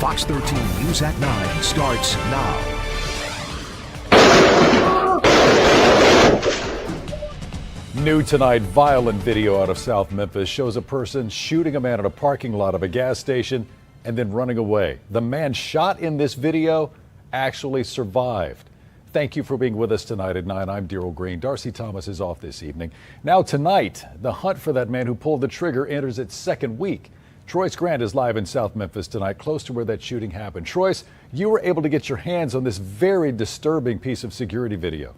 Fox 13 News at 9 starts now. New tonight, violent video out of South Memphis shows a person shooting a man in a parking lot of a gas station and then running away. The man shot in this video actually survived. Thank you for being with us tonight at 9. I'm Daryl Green. Darcy Thomas is off this evening. Now tonight, the hunt for that man who pulled the trigger enters its second week. Troyce Grant is live in South Memphis tonight, close to where that shooting happened. Troyce, you were able to get your hands on this very disturbing piece of security video.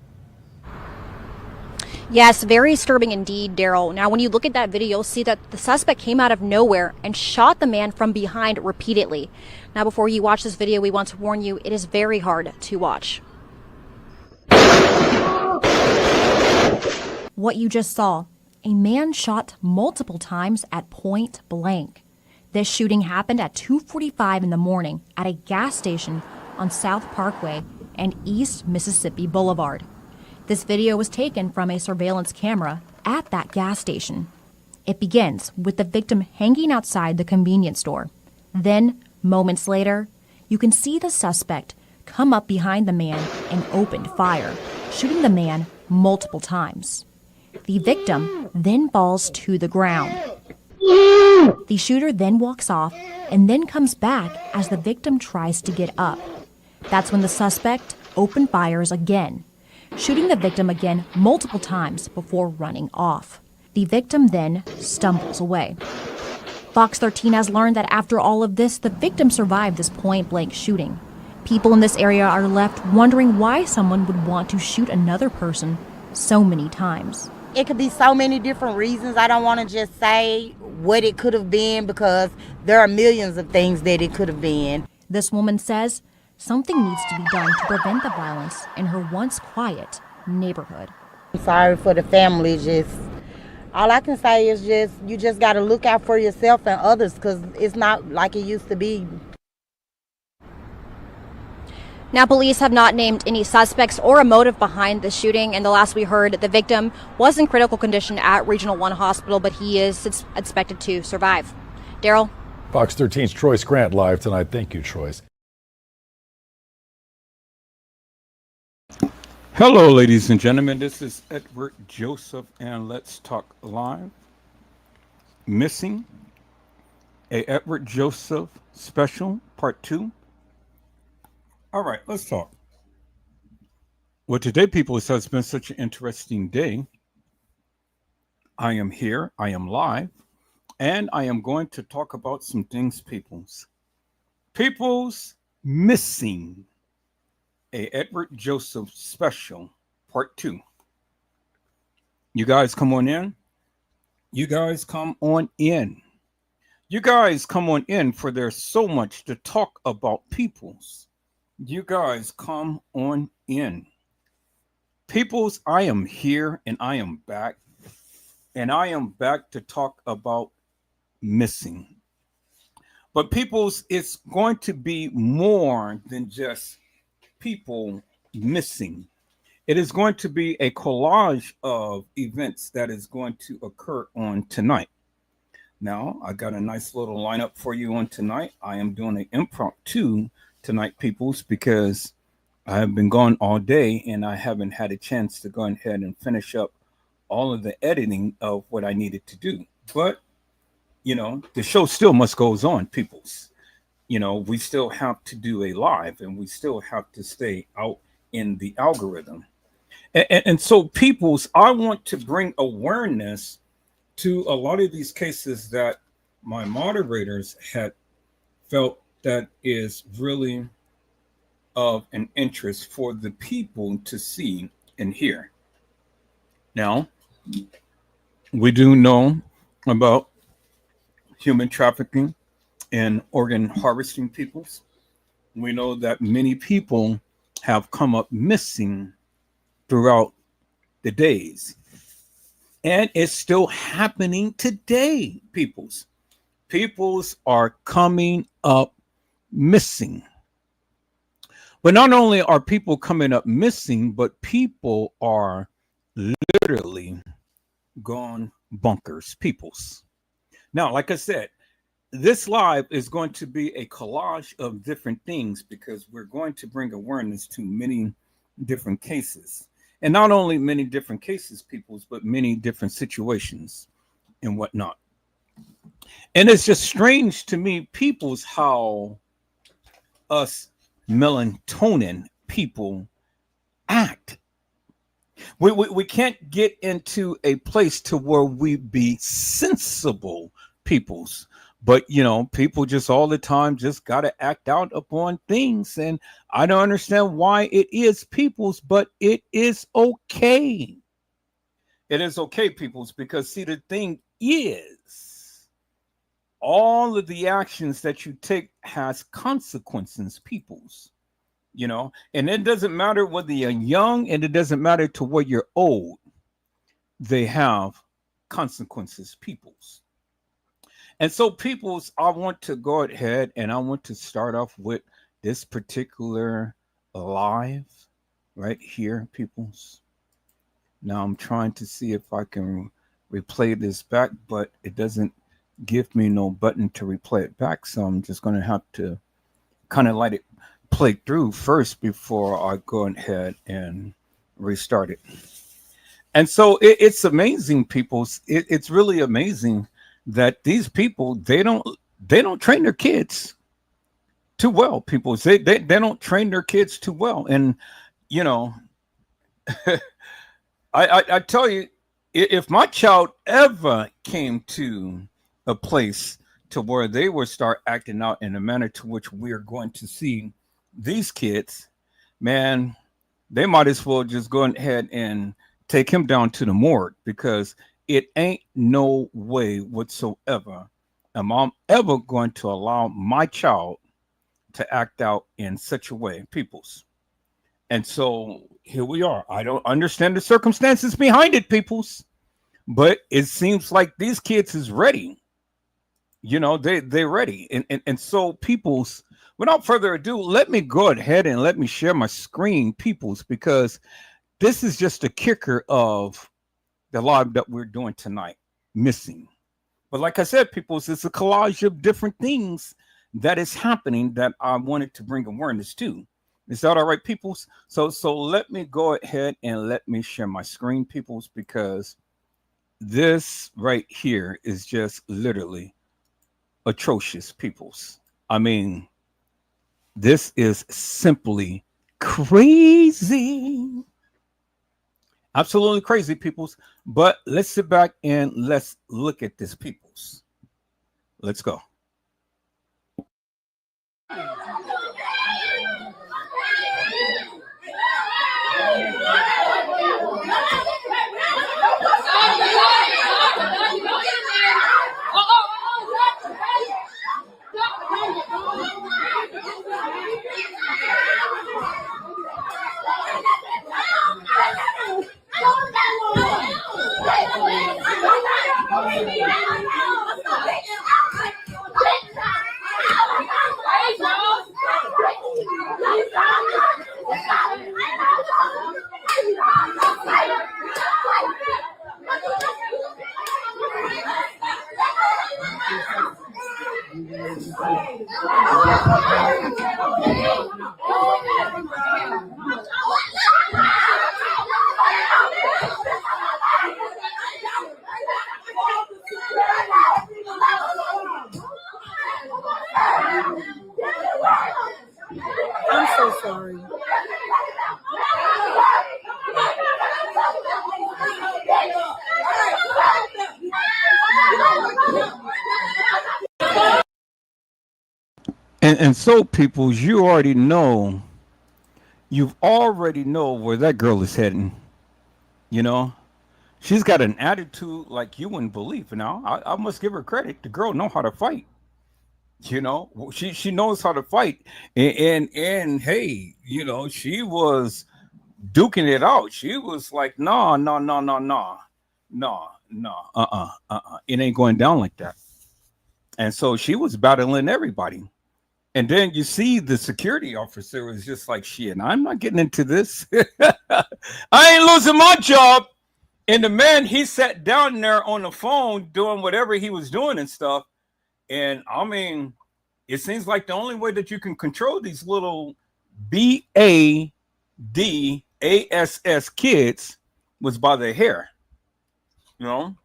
Yes, very disturbing indeed, Daryl. Now, when you look at that video, you'll see that the suspect came out of nowhere and shot the man from behind repeatedly. Now, before you watch this video, we want to warn you, it is very hard to watch. What you just saw, a man shot multiple times at point blank. This shooting happened at 2:45 in the morning at a gas station on South Parkway and East Mississippi Boulevard. This video was taken from a surveillance camera at that gas station. It begins with the victim hanging outside the convenience store. Then, moments later, you can see the suspect come up behind the man and opened fire, shooting the man multiple times. The victim then falls to the ground. The shooter then walks off and then comes back as the victim tries to get up. That's when the suspect opened fires again, shooting the victim again multiple times before running off. The victim then stumbles away. Fox 13 has learned that after all of this, the victim survived this point-blank shooting. People in this area are left wondering why someone would want to shoot another person so many times. It could be so many different reasons. I don't want to just say what it could have been because there are millions of things that it could have been. This woman says something needs to be done to prevent the violence in her once quiet neighborhood. I'm sorry for the family. All I can say is you just got to look out for yourself and others because it's not like it used to be. Now, police have not named any suspects or a motive behind the shooting. And the last we heard, the victim was in critical condition at Regional 1 Hospital, but he is expected to survive. Daryl? Fox 13's Troyce Grant live tonight. Thank you, Troyce. Hello, ladies and gentlemen. This is Edward Joseph, and Let's Talk Live. Missing, a Edward Joseph special, part 2. All right, let's talk. Well, today, people, it has been such an interesting day. I am here, I am live, and I am going to talk about some things, peoples. People's missing. A Edward Joseph special, part 2. You guys come on in. You guys come on in. You guys come on in, for there's so much to talk about, peoples. You guys come on in. Peoples, I am here and I am back. And I am back to talk about missing. But peoples, it's going to be more than just people missing. It is going to be a collage of events that is going to occur on tonight. Now, I got a nice little lineup for you on tonight. I am doing an impromptu tonight, peoples, because I have been gone all day and I haven't had a chance to go ahead and finish up all of the editing of what I needed to do. But, you know, the show still must goes on, peoples. You know, we still have to do a live and we still have to stay out in the algorithm. And so, peoples, I want to bring awareness to a lot of these cases that my moderators had felt that is really of an interest for the people to see and hear. Now, we do know about human trafficking and organ harvesting, peoples. We know that many people have come up missing throughout the days. And it's still happening today, peoples. Peoples are coming up missing. But not only are people coming up missing, but people are literally gone bonkers, peoples. Now, like I said, this live is going to be a collage of different things because we're going to bring awareness to many different cases. And not only many different cases, peoples, but many different situations and whatnot. And it's just strange to me, peoples, how us melatonin people act. We can't get into a place to where we be sensible peoples. But, you know, people just all the time just got to act out upon things. And I don't understand why it is peoples, but it is okay. It is okay, peoples, because see, the thing is, all of the actions that you take has consequences, peoples. You know, and it doesn't matter whether you're young and it doesn't matter to where you're old. They have consequences, peoples. And so, peoples, I want to go ahead and I want to start off with this particular live right here, peoples. Now I'm trying to see if I can replay this back, but it doesn't give me no button to replay it back. So I'm just going to have to kind of let it play through first before I go ahead and restart it. And so it's amazing, people. It's really amazing that these people, they don't train their kids too well, people. They don't train their kids too well. And you know, I tell you, if my child ever came to a place to where they would start acting out in a manner to which we are going to see these kids, man, they might as well just go ahead and take him down to the morgue, because it ain't no way whatsoever am I ever going to allow my child to act out in such a way, peoples. And so here we are. I don't understand the circumstances behind it, peoples, but it seems like these kids is ready. You know, they're ready. And so, peoples, without further ado, let me go ahead and let me share my screen, peoples, because this is just a kicker of the live that we're doing tonight, missing. But like I said, peoples, it's a collage of different things that is happening that I wanted to bring awareness to. Is that all right, peoples? So let me go ahead and let me share my screen, peoples, because this right here is just literally atrocious, peoples. I mean, this is simply crazy. Absolutely crazy, peoples. But let's sit back and let's look at this, peoples. Let's go. I'm so sorry. And so, people, you've already know where that girl is heading. You know, she's got an attitude like you wouldn't believe. Now, I must give her credit. The girl know how to fight. You know, she knows how to fight. And hey, you know, she was duking it out. She was like, no. It ain't going down like that. And so she was battling everybody. And then you see the security officer was just like, shit, I'm not getting into this. I ain't losing my job. And the man, he sat down there on the phone doing whatever he was doing and stuff. And I mean, it seems like the only way that you can control these little BADASS kids was by their hair. You know,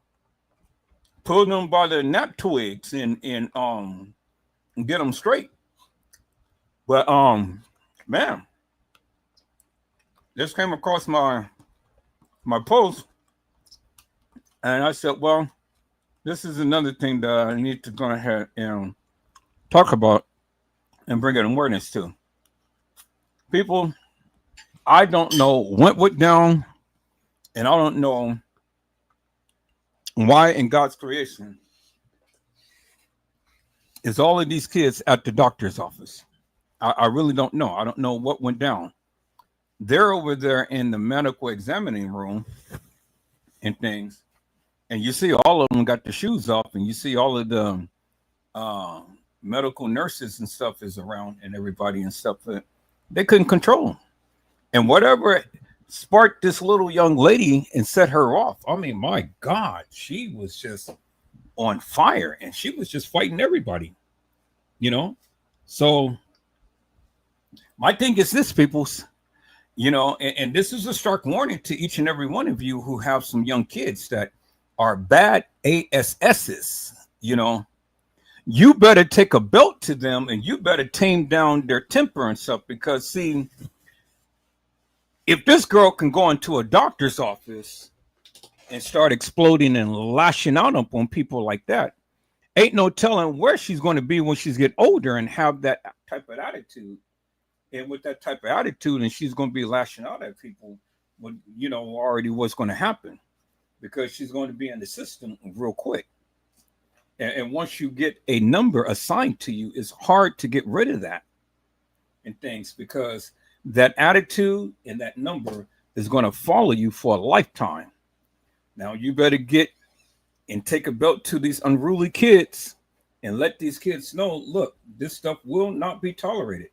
pull them by their nap twigs and get them straight. But man, this came across my post, and I said, well, this is another thing that I need to go ahead and talk about and bring an awareness to. People, I don't know what went down, and I don't know why in God's creation is all of these kids at the doctor's office. I really don't know. I don't know what went down. They're over there in the medical examining room and things, and you see all of them got the shoes off, and you see all of the medical nurses and stuff is around, and everybody and stuff. They couldn't control them, and whatever sparked this little young lady and set her off. I mean, my God, she was just on fire, and she was just fighting everybody, you know. So my thing is this, peoples. You know, and this is a stark warning to each and every one of you who have some young kids that are bad ASSs. You know, you better take a belt to them, and you better tame down their temper and stuff, because see, if this girl can go into a doctor's office and start exploding and lashing out on people like that, ain't no telling where she's going to be when she's get older and have that type of attitude. And with that type of attitude, and she's going to be lashing out at people, well, you know already what's going to happen, because she's going to be in the system real quick. And once you get a number assigned to you, it's hard to get rid of that and things, because that attitude and that number is going to follow you for a lifetime. Now you better get and take a belt to these unruly kids and let these kids know, look, this stuff will not be tolerated.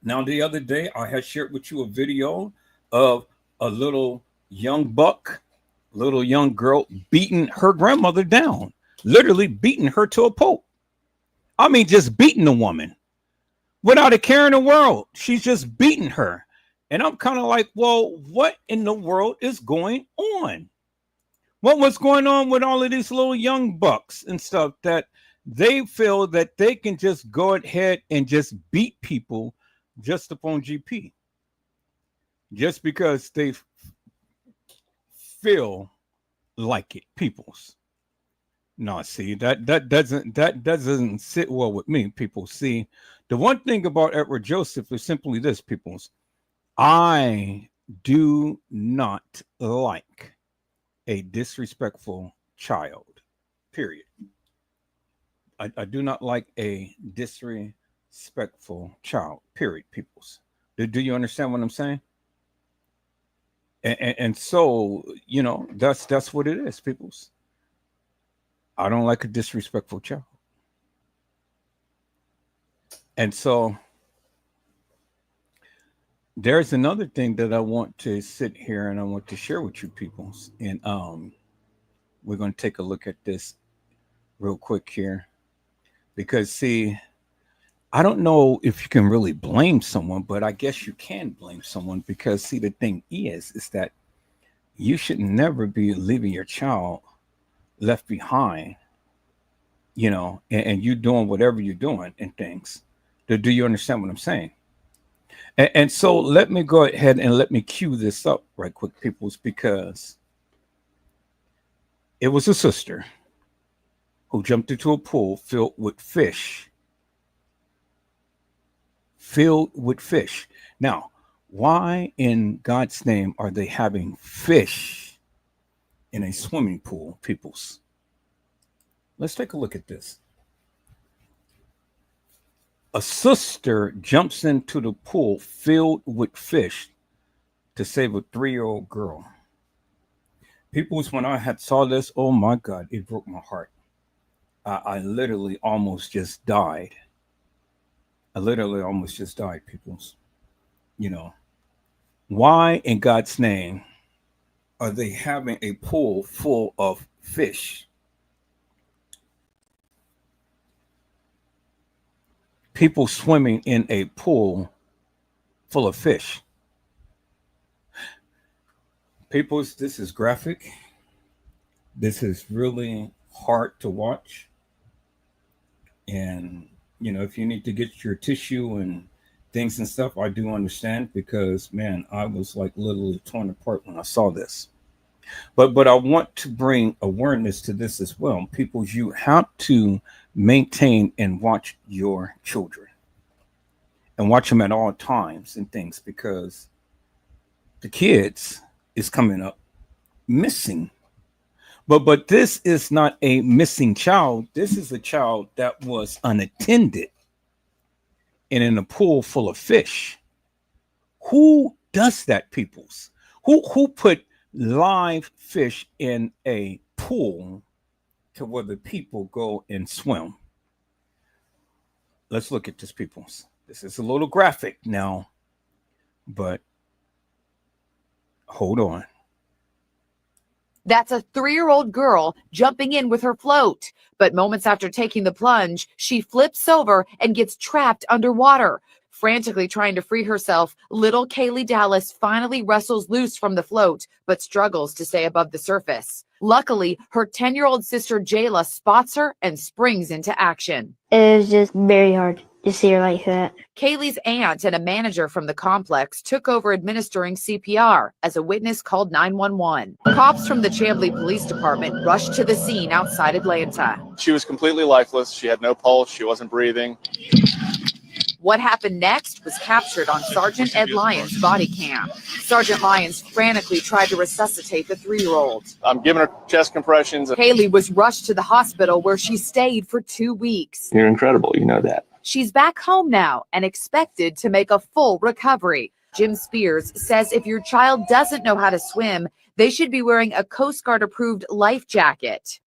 Now, the other day, I had shared with you a video of a little young buck, little young girl beating her grandmother down, literally beating her to a pulp. I mean, just beating the woman without a care in the world. She's just beating her. And I'm kind of like, well, what in the world is going on? What was going on with all of these little young bucks and stuff that they feel that they can just go ahead and just beat people just upon GP, just because they feel like it, peoples? No, see, that doesn't sit well with me, people. See, the one thing about Edward Joseph is simply this, peoples. I do not like a disrespectful child, period. I do not like a disrespectful child, period, peoples. Do you understand what I'm saying? And so, you know, that's what it is, peoples. I don't like a disrespectful child. And so there's another thing that I want to sit here and I want to share with you, peoples. And we're going to take a look at this real quick here, because see, I don't know if you can really blame someone, but I guess you can blame someone, because see, the thing is that you should never be leaving your child left behind, you know, and you doing whatever you're doing and things. Do you understand what I'm saying? And so let me go ahead and let me cue this up right quick, peoples, because it was a sister who jumped into a pool filled with fish. Now, why in God's name are they having fish in a swimming pool, peoples? Let's take a look at this. A sister jumps into the pool filled with fish to save a 3-year-old girl. Peoples, when I had saw this, oh my God, it broke my heart. I literally almost just died. Peoples. You know, why in God's name are they having a pool full of fish? people swimming in a pool full of fish. Peoples, this is graphic. This is really hard to watch. And, if you need to get your tissue and things and stuff, I do understand, because, man, I was like literally torn apart when I saw this. But I want to bring awareness to this as well. People, you have to maintain and watch your children, and watch them at all times and things, because the kids is coming up missing. But this is not a missing child. This is a child that was unattended and in a pool full of fish. Who does that, peoples? Who put live fish in a pool to where the people go and swim? Let's look at this, peoples. This is a little graphic now, but hold on. That's a 3-year-old girl jumping in with her float. But moments after taking the plunge, she flips over and gets trapped underwater. Frantically trying to free herself, little Kaylee Dallas finally wrestles loose from the float, but struggles to stay above the surface. Luckily, her 10-year-old sister Jayla spots her and springs into action. It was just very hard to see her like that. Kaylee's aunt and a manager from the complex took over administering CPR as a witness called 911. Cops from the Chamblee Police Department rushed to the scene outside Atlanta. She was completely lifeless. She had no pulse. She wasn't breathing. What happened next was captured on Sergeant Ed Lyons' body cam. Sergeant Lyons frantically tried to resuscitate the 3-year-old. I'm giving her chest compressions. Kaylee was rushed to the hospital where she stayed for 2 weeks. You're incredible, you know that. She's back home now and expected to make a full recovery. Jim Spears says if your child doesn't know how to swim, they should be wearing a Coast Guard approved life jacket.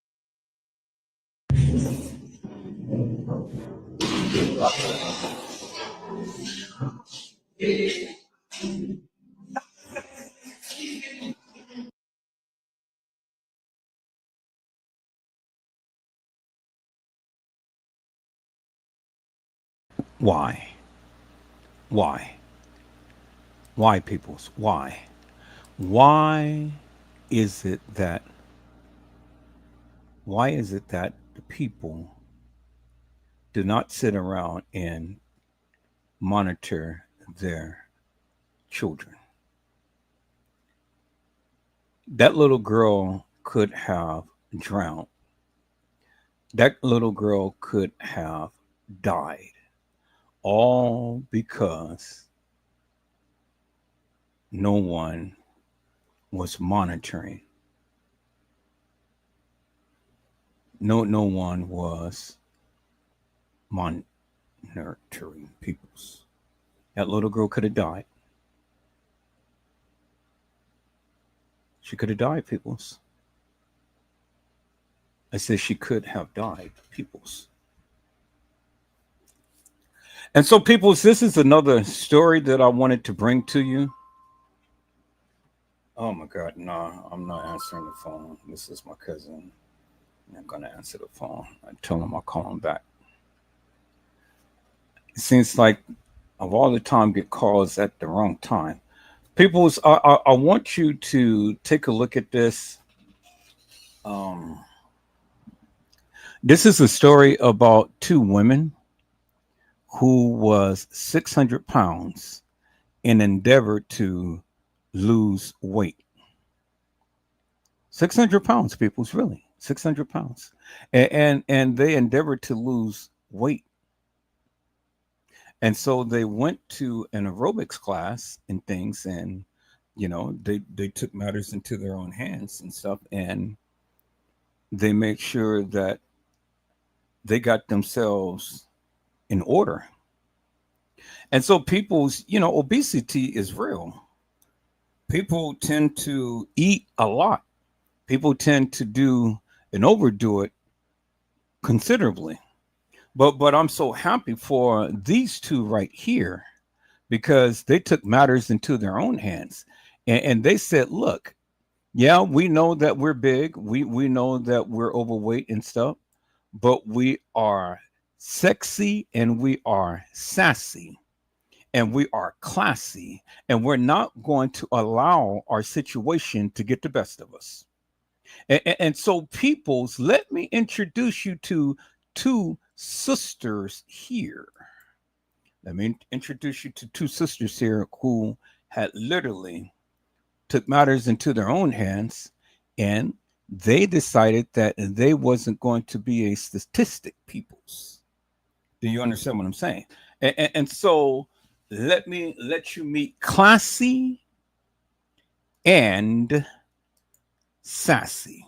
Why? Why, peoples? Why? Why is it that the people do not sit around and monitor their children? That little girl could have drowned. That little girl could have died, all because no one was monitoring. No one was monitoring peoples. That little girl could have died. She could have died, peoples. I said she could have died, peoples. And so, peoples, this is another story that I wanted to bring to you. Oh my God, no, I'm not answering the phone. This is my cousin. I'm gonna answer the phone. I tell him I'll call him back. It seems like of all the time get calls at the wrong time. Peoples, I want you to take a look at this. This is a story about 2 women who was 600 pounds and endeavored to lose weight. 600 pounds, people's really 600 pounds. And they endeavored to lose weight. And so they went to an aerobics class and things, and, you know, they took matters into their own hands and stuff, and they made sure that they got themselves in order. And so people's, you know, obesity is real. People tend to eat a lot. People tend to do and overdo it considerably. But I'm so happy for these 2 right here, because they took matters into their own hands. And they said, look, yeah, we know that we're big. We know that we're overweight and stuff, but we are sexy, and we are sassy, and we are classy, and we're not going to allow our situation to get the best of us. And so, peoples, let me introduce you to two sisters here. Let me introduce you to two sisters here who had literally took matters into their own hands, and they decided that they wasn't going to be a statistic, peoples. Do you understand what I'm saying? And so let me let you meet classy and sassy.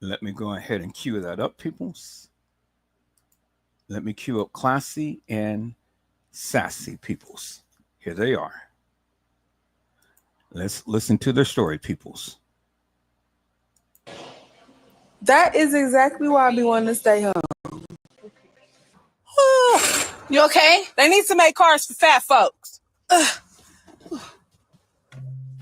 Let me go ahead and cue that up, peoples. Let me cue up classy and sassy, peoples. Here they are. Let's listen to their story, peoples. That is exactly why I be wanting to stay home. You okay? They need to make cars for fat folks. I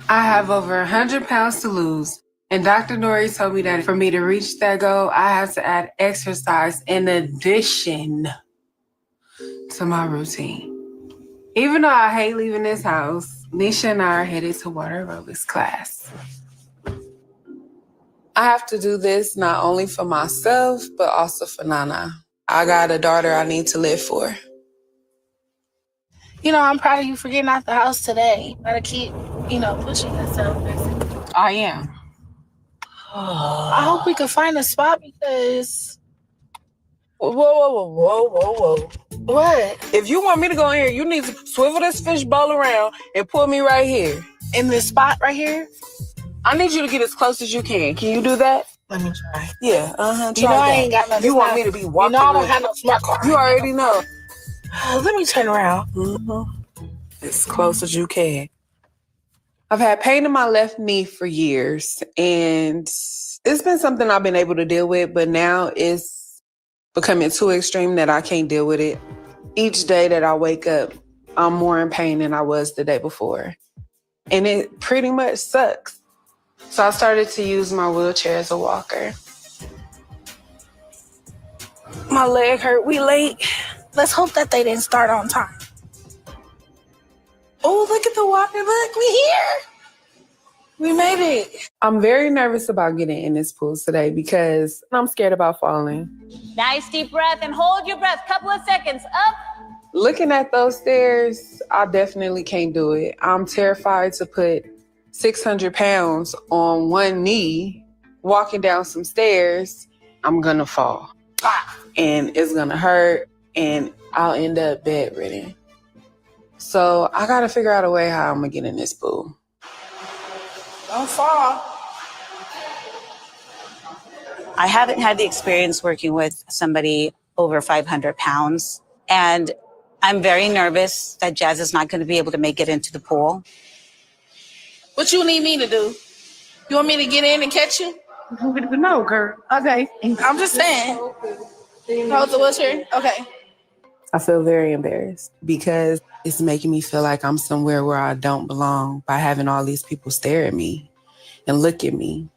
have over 100 pounds to lose. And Dr. Nori told me that for me to reach that goal, I have to add exercise in addition to my routine. Even though I hate leaving this house, Nisha and I are headed to water aerobics class. I have to do this not only for myself, but also for Nana. I got a daughter I need to live for. You know, I'm proud of you for getting out the house today. Gotta keep, pushing yourself. I am. I hope we can find a spot because... Whoa. What? If you want me to go in here, you need to swivel this fishbowl around and put me right here. In this spot right here? I need you to get as close as you can. Can you do that? Let me try. Yeah, Try I ain't got nothing. You want me to be walking? I don't have no smart car. You already know. Let me turn around. As close as you can. I've had pain in my left knee for years, and it's been something I've been able to deal with, but now it's becoming too extreme that I can't deal with it. Each day that I wake up, I'm more in pain than I was the day before. And it pretty much sucks. So I started to use my wheelchair as a walker. My leg hurt. We late. Let's hope that they didn't start on time. Oh, look at the water. Look, we here. We made it. I'm very nervous about getting in this pool today because I'm scared about falling. Nice deep breath and hold your breath. Couple of seconds. Up. Looking at those stairs, I definitely can't do it. I'm terrified to put 600 pounds on one knee, walking down some stairs. I'm gonna fall. And it's gonna hurt, and I'll end up bedridden. So I gotta figure out a way how I'm gonna get in this pool. Don't fall. I haven't had the experience working with somebody over 500 pounds, and I'm very nervous that Jazz is not going to be able to make it into the pool. What you need me to do? You want me to get in and catch you? No, girl. Okay. I'm just saying. Hold the wheelchair? Okay. I feel very embarrassed because it's making me feel like I'm somewhere where I don't belong by having all these people stare at me and look at me.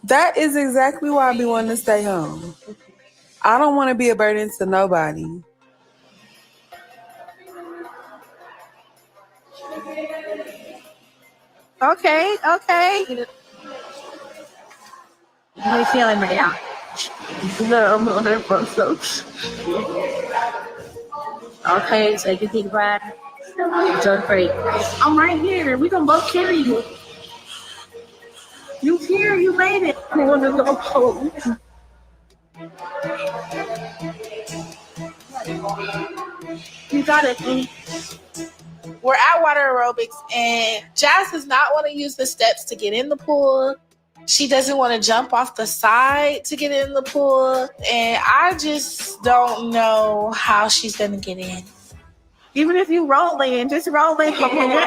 That is exactly why I be wanting to stay home. I don't want to be a burden to nobody. Okay. How are you feeling right now? No, I'm on that front so. Okay, so take a deep breath. Don't break. I'm right here. We can both carry you. You here. You made it. I want to go home. You got it. We're at water aerobics, and Jazz does not want to use the steps to get in the pool. She doesn't want to jump off the side to get in the pool, and I just don't know how she's going to get in. Even if you roll in, just roll in. Just roll in.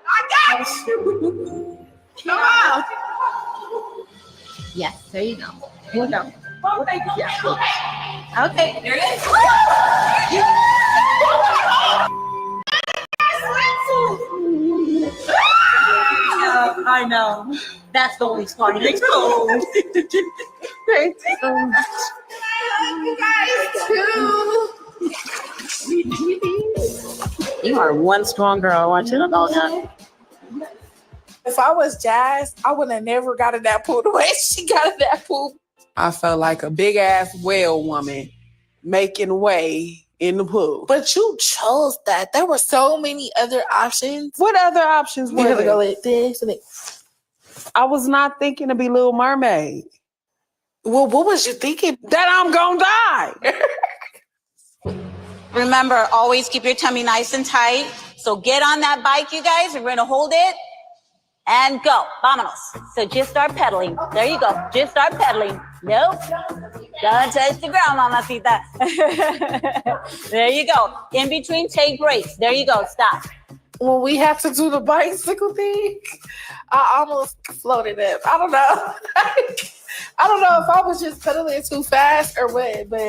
I got you. Come on. Yes, there you go. Here we go. Oh, thank you. Okay. There it is. I know. That's the least part. Thanks so much. Thank you so much. You guys too. You are one strong girl. I want you to know that. If I was Jazz, I would have never got in that pool the way she got in that pool. I felt like a big ass whale woman making way in the pool. But you chose that. There were so many other options. What other options You were had to go there? like this and then. I was not thinking to be Little Mermaid. Well, what was you thinking? That I'm gonna die. Remember, always keep your tummy nice and tight. So get on that bike, you guys. We're going to hold it and go. Vámonos. So just start pedaling. There you go. Just start pedaling. Nope. Don't touch the ground, mamacita. There you go. In between, take breaks. There you go. Stop. When we had to do the bicycle thing, I almost floated up. I don't know. I don't know if I was just pedaling too fast or what, but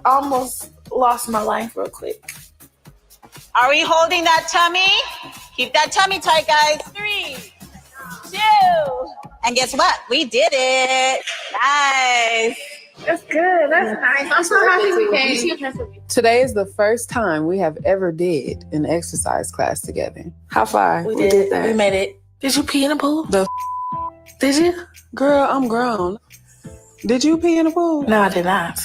I almost lost my life real quick. Are we holding that tummy? Keep that tummy tight, guys. 3, 2. And guess what? We did it. Nice. That's good. That's nice. I'm so happy we came. Today is the first time we have ever did an exercise class together. High five. We did that. We made it. Did you pee in the pool? Did you? Girl, I'm grown. Did you pee in the pool? No, I did not.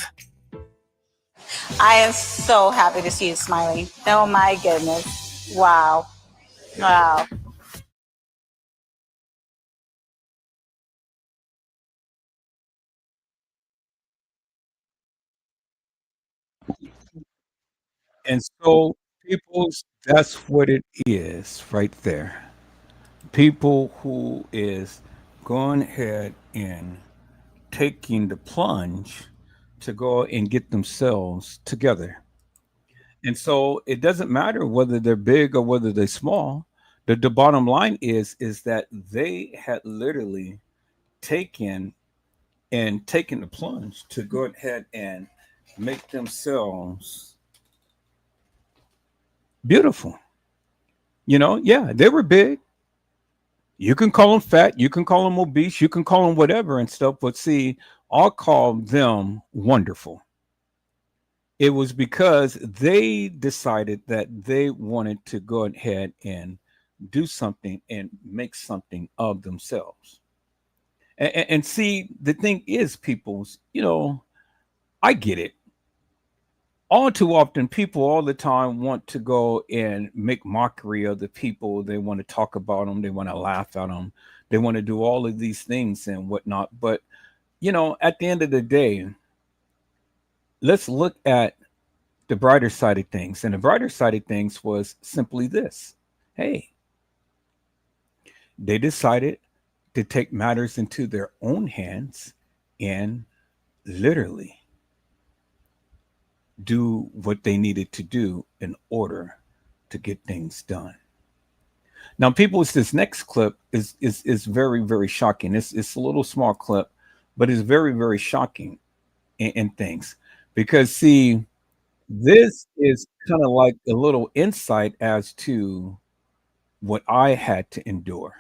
I am so happy to see you smiling. Oh my goodness. Wow. Wow. And so, people's, that's what it is right there. People who is going ahead and taking the plunge to go and get themselves together. And so it doesn't matter whether they're big or whether they're small. The bottom line is that they had literally taken the plunge to go ahead and make themselves beautiful. You know, yeah, they were big. You can call them fat, you can call them obese, you can call them whatever and stuff, but see, I'll call them wonderful. It was because they decided that they wanted to go ahead and do something and make something of themselves. And see, the thing is, people's, you know, I get it. All too often, people all the time want to go and make mockery of the people. They want to talk about them. They want to laugh at them. They want to do all of these things and whatnot. But, you know, at the end of the day, let's look at the brighter side of things. And the brighter side of things was simply this. Hey, they decided to take matters into their own hands and literally do what they needed to do in order to get things done. Now, people, this next clip is very, very shocking. It's a little small clip, but it's very, very shocking in things. Because, see, this is kind of like a little insight as to what I had to endure,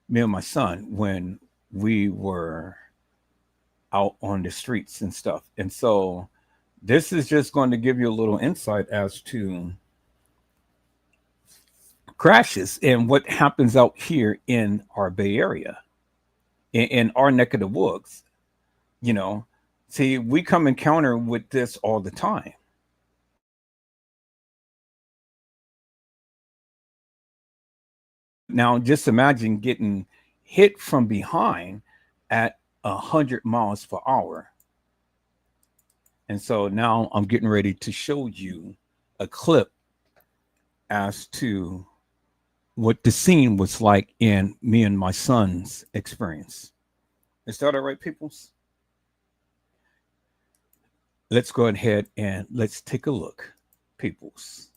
me and my son, when we were out on the streets and stuff. And so this is just going to give you a little insight as to crashes and what happens out here in our Bay Area, in our neck of the woods. You know, see, we come encounter with this all the time. Now, just imagine getting hit from behind at 100 miles per hour. And so now I'm getting ready to show you a clip as to what the scene was like in me and my son's experience. Is that all right, peoples? Let's go ahead and let's take a look, peoples.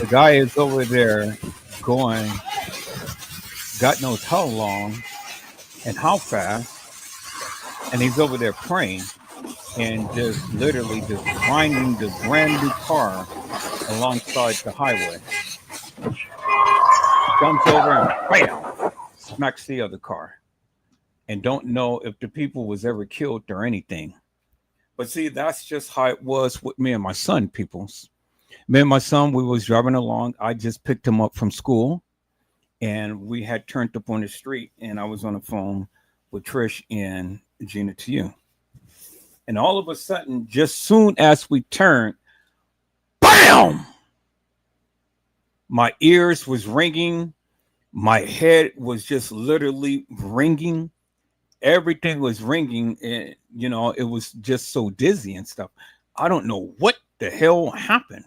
The guy is over there going, God knows how long and how fast, and he's over there praying and just literally just grinding the brand new car alongside the highway. Comes over and bam, smacks the other car. And don't know if the people was ever killed or anything. But see, that's just how it was with me and my son, peoples. Me and my son, we was driving along. I just picked him up from school, and we had turned up on the street, and I was on the phone with Trish and Gina to you. And all of a sudden, just soon as we turned, bam! My ears was ringing. My head was just literally ringing. Everything was ringing, and it was just so dizzy and stuff. I don't know what the hell happened.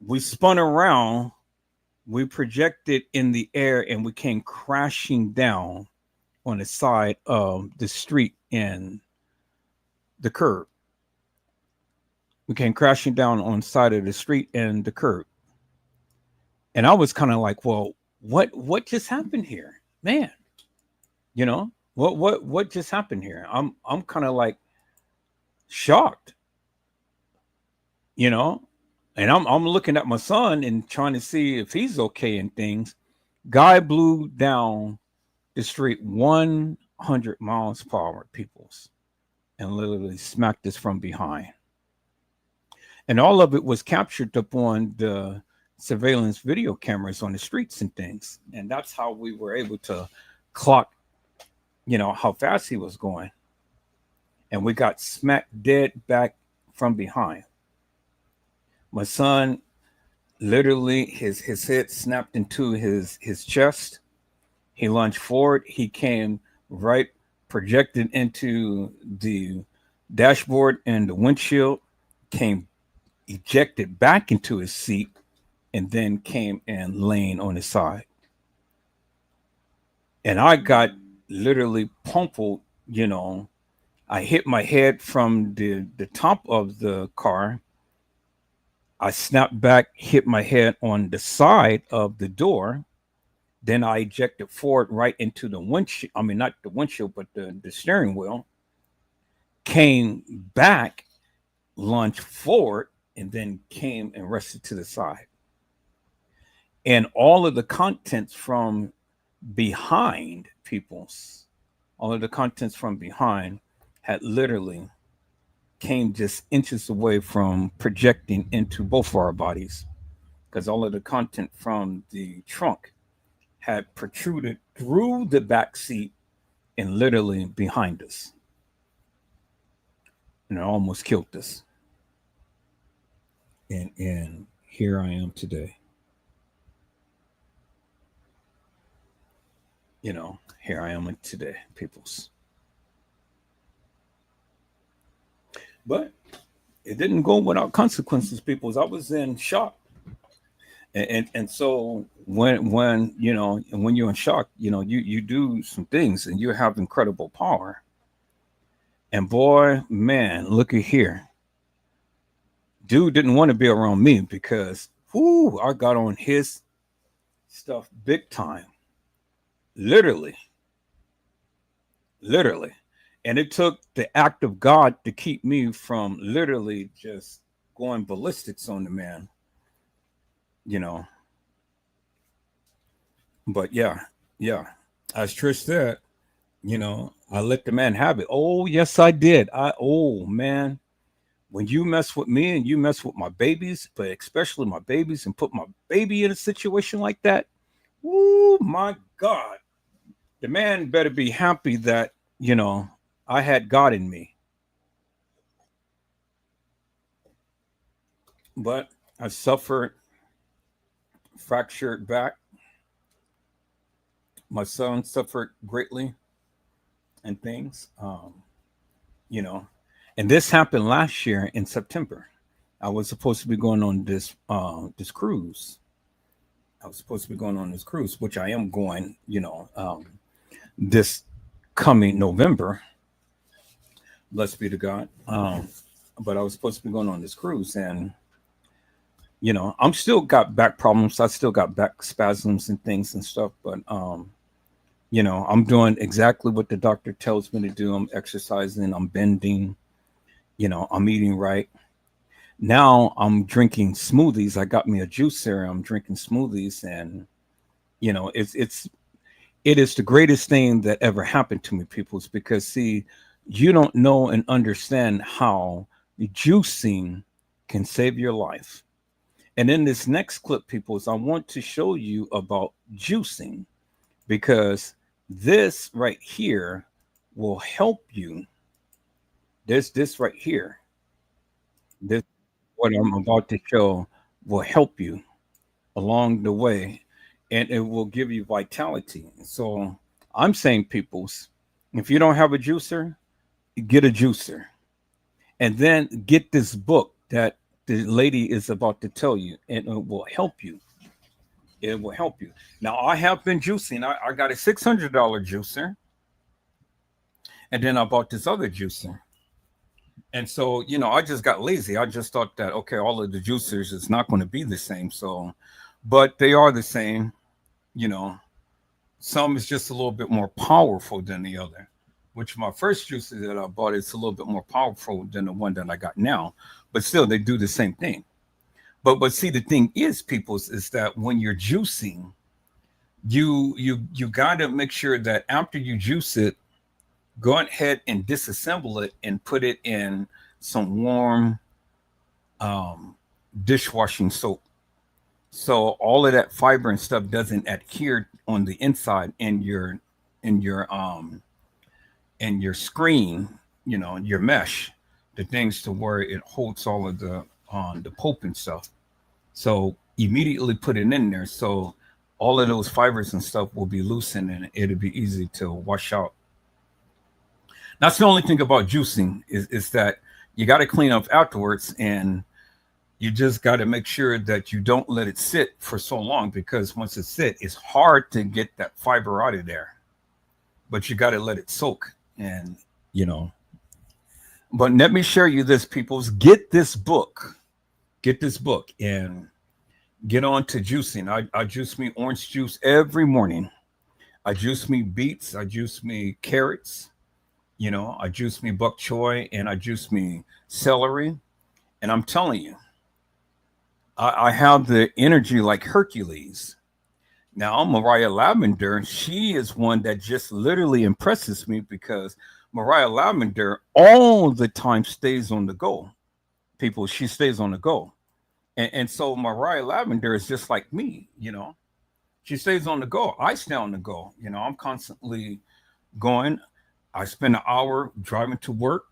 We spun around, we projected in the air, and we came crashing down on the side of the street and the curb. We came crashing down on the side of the street and the curb. And I was kind of like, well, what just happened here, man? What just happened here? I'm kind of like shocked, and I'm looking at my son and trying to see if he's okay and things. Guy blew down the street 100 miles per hour, peoples, and literally smacked us from behind. And all of it was captured upon the surveillance video cameras on the streets and things. And that's how we were able to clock, how fast he was going. And we got smacked dead back from behind. My son, literally, his head snapped into his chest. He lunged forward. He came right projected into the dashboard and the windshield, came ejected back into his seat, and then came and laying on his side. And I got literally pummeled, I hit my head from the top of the car. I snapped back, hit my head on the side of the door. Then I ejected forward right into the windshield. I mean, not the windshield, but the steering wheel. Came back, lunged forward, and then came and rested to the side. And all of the contents from behind, all of the contents from behind had literally came just inches away from projecting into both of our bodies, because all of the content from the trunk had protruded through the back seat and literally behind us. And it almost killed us. And here I am today. Here I am today, peoples. But it didn't go without consequences, peoples. I was in shock. And so when you're in shock, you do some things and you have incredible power. And boy, man, look at here. Dude didn't want to be around me because I got on his stuff big time. Literally. And it took the act of God to keep me from literally just going ballistics on the man. But yeah, as Trish said, I let the man have it. Oh, yes, I did. Man, when you mess with me and you mess with my babies, but especially my babies, and put my baby in a situation like that, oh my God, the man better be happy that, I had God in me. But I suffered fractured back. My son suffered greatly and things, and this happened last year in September. I was supposed to be going on this cruise. Which I am going, this coming November. Blessed be to God. But I was supposed to be going on this cruise, and You know, I'm still got back problems. I still got back spasms and things and stuff, but you know, I'm doing exactly what the doctor tells me to do. I'm exercising, I'm bending, you know, I'm eating right. Now I'm drinking smoothies. I got me a juicer. I'm drinking smoothies, and you know, it is the greatest thing that ever happened to me, peoples, because see, you don't know and understand how juicing can save your life. And in this next clip, peoples, I want to show you about juicing because this right here will help you. This right here, this what I'm about to show will help you along the way, and it will give you vitality. So I'm saying, peoples, if you don't have a juicer, get a juicer, and then get this book that the lady is about to tell you, and it will help you. It will help you. Now, I have been juicing. I got a $600 juicer, and then I bought this other juicer. And so, you know, I just got lazy. I just thought that, okay, all of the juicers is not going to be the same. So, but they are the same. You know, some is just a little bit more powerful than the other, which my first juicer that I bought is a little bit more powerful than the one that I got now. But still, they do the same thing. But see, the thing is, peoples, is that when you're juicing, you got to make sure that after you juice it, go ahead and disassemble it and put it in some warm dishwashing soap. So all of that fiber and stuff doesn't adhere on the inside in your screen, you know, your mesh, the things to where it holds all of the pulp and stuff. So immediately put it in there. So all of those fibers and stuff will be loosened and it'll be easy to wash out. That's the only thing about juicing is that you got to clean up afterwards, and you just got to make sure that you don't let it sit for so long, because once it sits, it's hard to get that fiber out of there. But you got to let it soak, and you know. But let me share you this, peoples. Get this book, and get on to juicing. I juice me orange juice every morning. I juice me beets. I juice me carrots. You know, I juice me bok choy, and I juice me celery. And I'm telling you, I have the energy like Hercules. Now, Mariah Lavender, she is one that just literally impresses me, because Mariah Lavender all the time stays on the go. People, she stays on the go. And so Mariah Lavender is just like me, you know. She stays on the go. I stay on the go. You know, I'm constantly going. I spend an hour driving to work.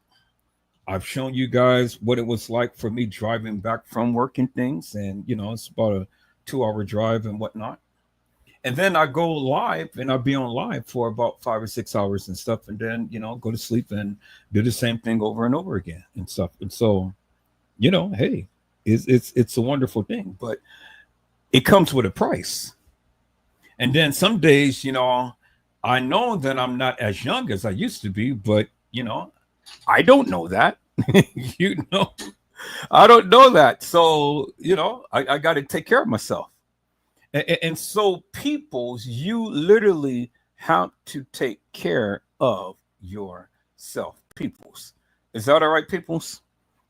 I've shown you guys what it was like for me driving back from work and things. And, you know, it's about a 2-hour drive and whatnot. And then I go live, and I'll be on live for about 5 or 6 hours and stuff. And then, you know, go to sleep and do the same thing over and over again and stuff. And so, you know, hey, it's a wonderful thing, but it comes with a price. And then some days, you know, I know that I'm not as young as I used to be, but, you know, I don't know that. You know, I don't know that. So, you know, I got to take care of myself. And so, peoples, you literally have to take care of yourself, peoples. Is that all right, peoples?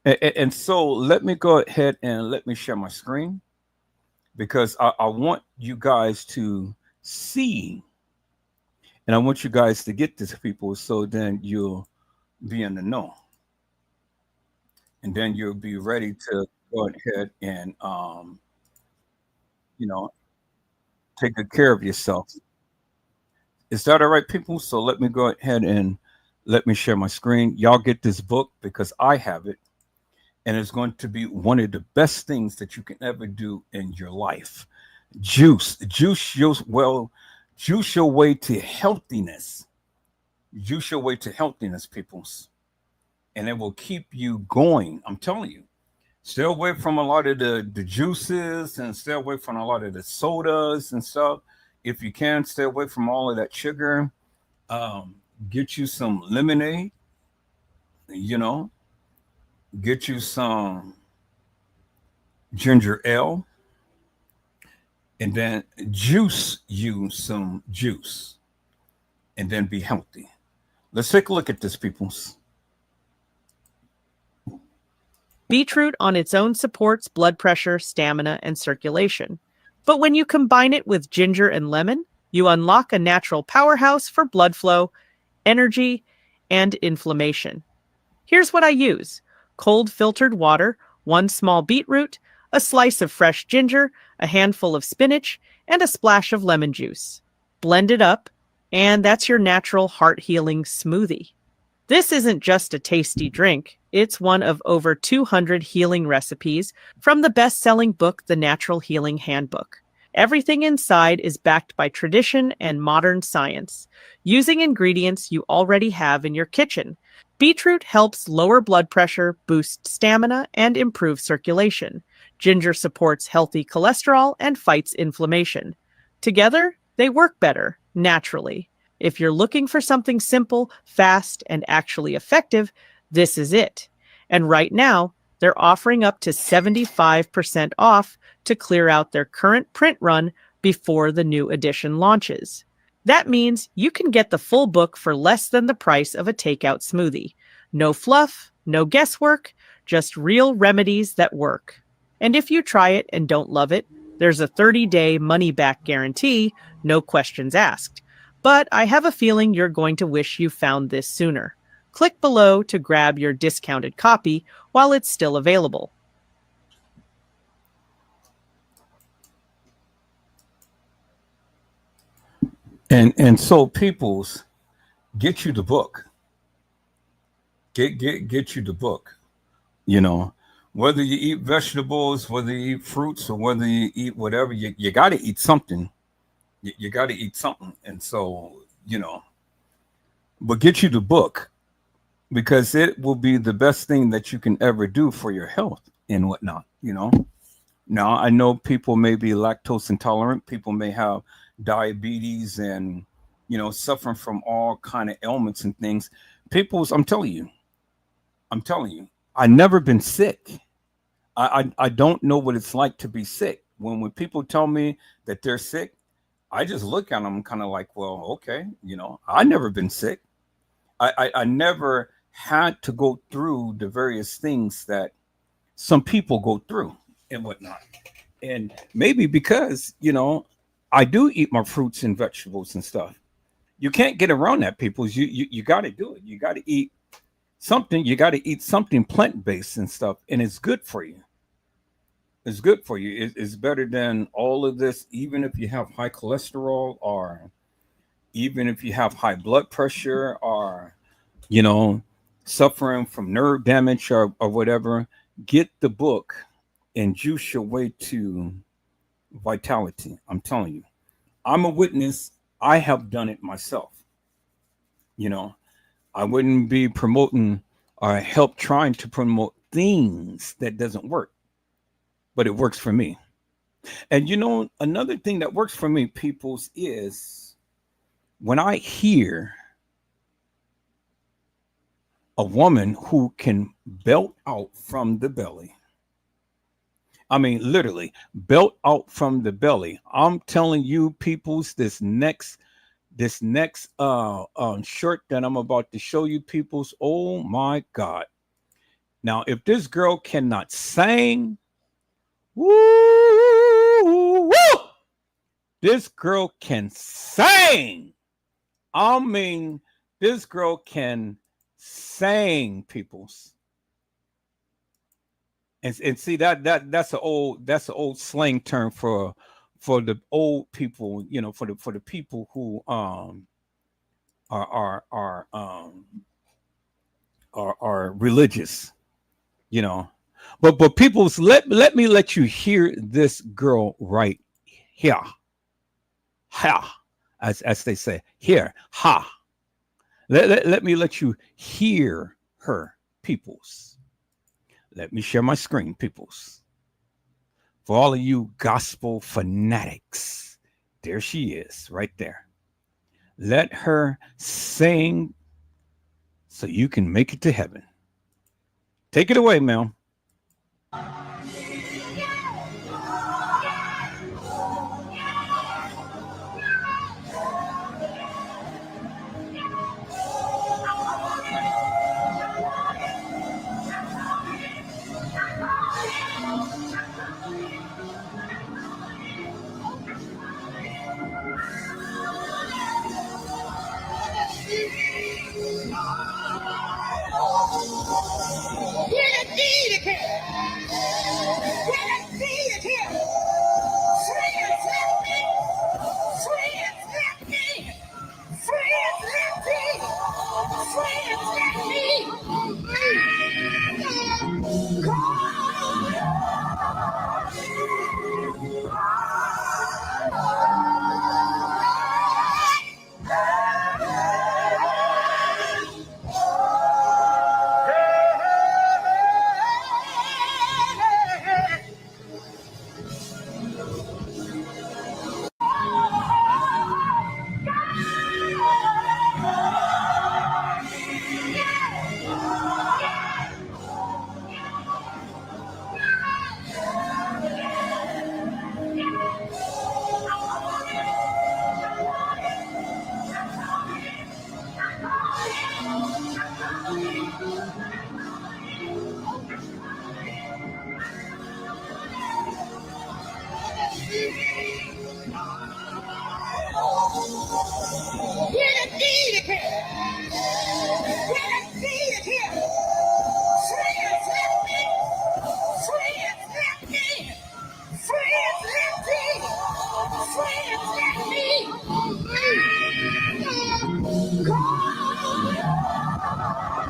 And so let me go ahead and let me share my screen, because I want you guys to see, and I want you guys to get this, people, so then you'll be in the know. And then you'll be ready to go ahead and, you know, take good care of yourself. Is that all right, people? So let me go ahead and let me share my screen. Y'all get this book, because I have it. And it's going to be one of the best things that you can ever do in your life. Juice your way to healthiness. Juice your way to healthiness, peoples. And it will keep you going. I'm telling you. Stay away from a lot of the juices, and stay away from a lot of the sodas and stuff. If you can, stay away from all of that sugar. Get you some lemonade, you know. Get you some ginger ale, and then juice you some juice, and then be healthy. Let's take a look at this, peoples. Beetroot on its own supports blood pressure, stamina, and circulation. But when you combine it with ginger and lemon, you unlock a natural powerhouse for blood flow, energy, and inflammation. Here's what I use: cold filtered water, 1 small beetroot, a slice of fresh ginger, a handful of spinach, and a splash of lemon juice. Blend it up, and that's your natural heart-healing smoothie. This isn't just a tasty drink. It's one of over 200 healing recipes from the best-selling book, The Natural Healing Handbook. Everything inside is backed by tradition and modern science, using ingredients you already have in your kitchen. Beetroot helps lower blood pressure, boost stamina, and improve circulation. Ginger supports healthy cholesterol and fights inflammation. Together, they work better, naturally. If you're looking for something simple, fast, and actually effective, this is it. And right now, they're offering up to 75% off to clear out their current print run before the new edition launches. That means you can get the full book for less than the price of a takeout smoothie. No fluff, no guesswork, just real remedies that work. And if you try it and don't love it, there's a 30-day money-back guarantee, no questions asked. But I have a feeling you're going to wish you found this sooner. Click below to grab your discounted copy while it's still available. And so, peoples, get you the book. Get you the book. You know, whether you eat vegetables, whether you eat fruits, or whether you eat whatever, you got to eat something. You got to eat something. And so, you know, but get you the book, because it will be the best thing that you can ever do for your health and whatnot, you know. Now, I know people may be lactose intolerant. People may have diabetes and, you know, suffering from all kind of ailments and things. People's, I'm telling you, I've never been sick. I don't know what it's like to be sick. When people tell me that they're sick, I just look at them kind of like, well, okay, you know, I've never been sick. I never had to go through the various things that some people go through and whatnot. And maybe because, you know, I do eat my fruits and vegetables and stuff. You can't get around that, people. You got to do it. You got to eat something. You got to eat something plant-based and stuff. And it's good for you. It's good for you. It's better than all of this, even if you have high cholesterol, or even if you have high blood pressure, or, you know, suffering from nerve damage or whatever. Get the book and juice your way to vitality. I'm telling you, I'm a witness. I have done it myself. You know, I wouldn't be promoting or help trying to promote things that doesn't work, but it works for me. And you know, another thing that works for me, peoples, is when I hear a woman who can belt out from the belly. I mean, literally belt out from the belly. I'm telling you, peoples, this next shirt that I'm about to show you, peoples, oh my God. Now, if this girl cannot sing, woo, this girl can sing. I mean, this girl can sing, peoples. And see that's an old slang term for the old people, you know, for the people who are religious, you know. But people's, let me let you hear this girl right here. Ha, as they say here, ha. Let me let you hear her, peoples. Let me share my screen, peoples. For all of you gospel fanatics, there she is, right there. Let her sing so you can make it to heaven. Take it away, Mel.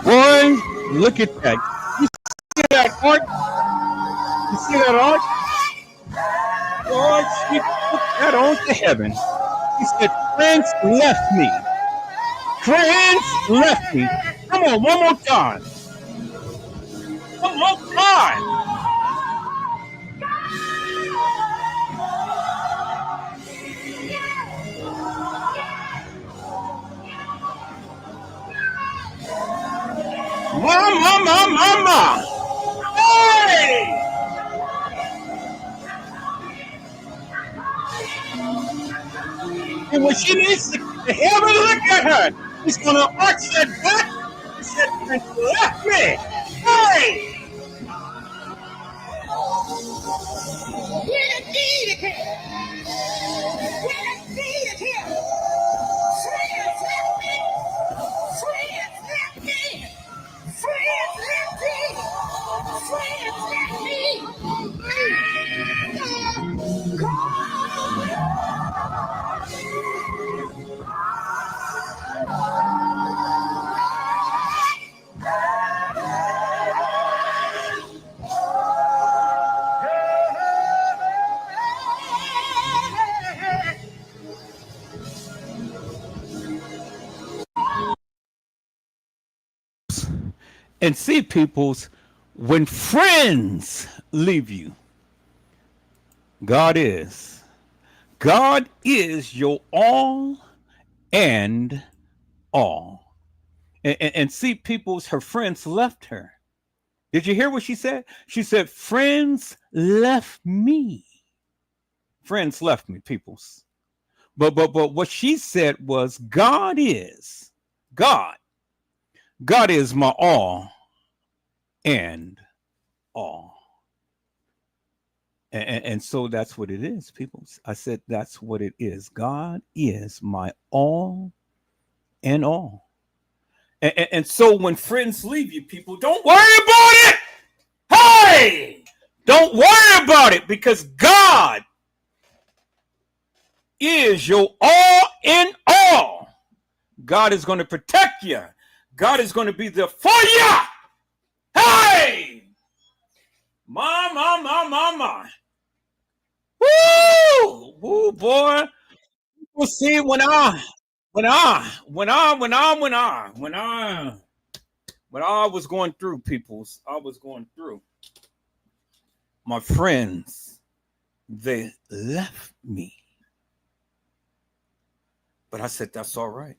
Boy, look at that. You see that art? You see that art? Lord, she took that on to heaven. He said, friends left me. Friends left me. Come on, one more time. One more time. Mama. Hey! And when she needs to heaven look at her, he's going to arch that back. He said, friends left me. Hey! And see, peoples, when friends leave you, God is your all and all. And see, peoples, her friends left her. Did you hear what she said? She said, friends left me. Friends left me, peoples. But what she said was, God is my all and all. And so that's what it is, people. I said that's what it is. God is my all and all. And so when friends leave you, people, don't worry about it. Hey! Don't worry about it, because God is your all in all. God is going to protect you. God is going to be there for you. Hey! My. Woo! Woo, boy. People see when I was going through, peoples, I was going through. My friends, they left me. But I said, that's all right.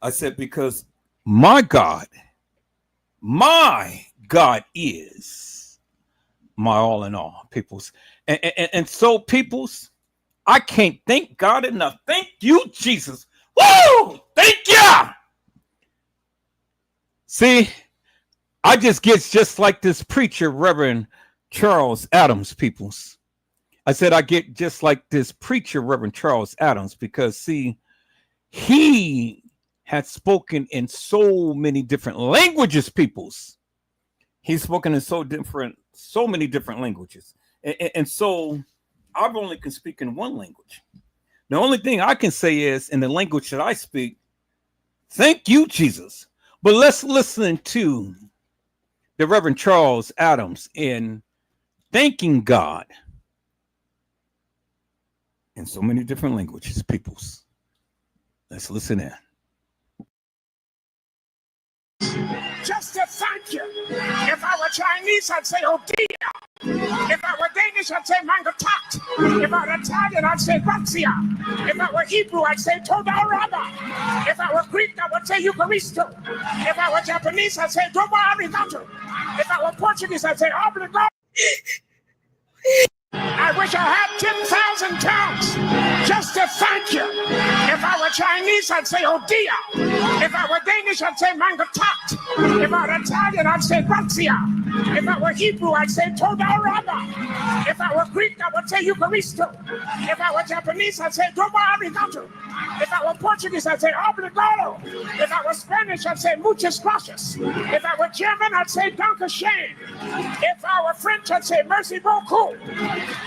I said, because my God is my all in all, peoples. And so, peoples, I can't thank God enough. Thank you, Jesus. Woo! Thank you. See, I just get just like this preacher, Reverend Charles Adams, peoples. I said I get just like this preacher, Reverend Charles Adams, because, see, he had spoken in so many different languages, peoples. He's spoken in so different so many different languages. And so I've only can speak in one language. The only thing I can say is in the language that I speak, thank you, Jesus. But let's listen to the Reverend Charles Adams in thanking God in so many different languages, peoples. Let's listen in. Just to thank you. If I were Chinese, I'd say oh dear. If I were Danish, I'd say mangatat. If I were Italian, I'd say grazia. If I were Hebrew, I'd say toda raba. If I were Greek, I would say Eucharisto. If I were Japanese, I'd say domo arigato. If I were Portuguese, I'd say obrigado. I wish I had 10,000 tongues just to thank you. If I were Chinese, I'd say oh dear. If I were Danish, I'd say mangatat. If I were Italian, I'd say grazia. If I were Hebrew, I'd say toda raba. If I were Greek, I would say Eucharisto. If I were Japanese, I'd say domo arigato. If I were Portuguese, I'd say obrigado. If I were Spanish, I'd say muchas gracias. If I were German, I'd say danke schön. If I were French, I'd say merci beaucoup.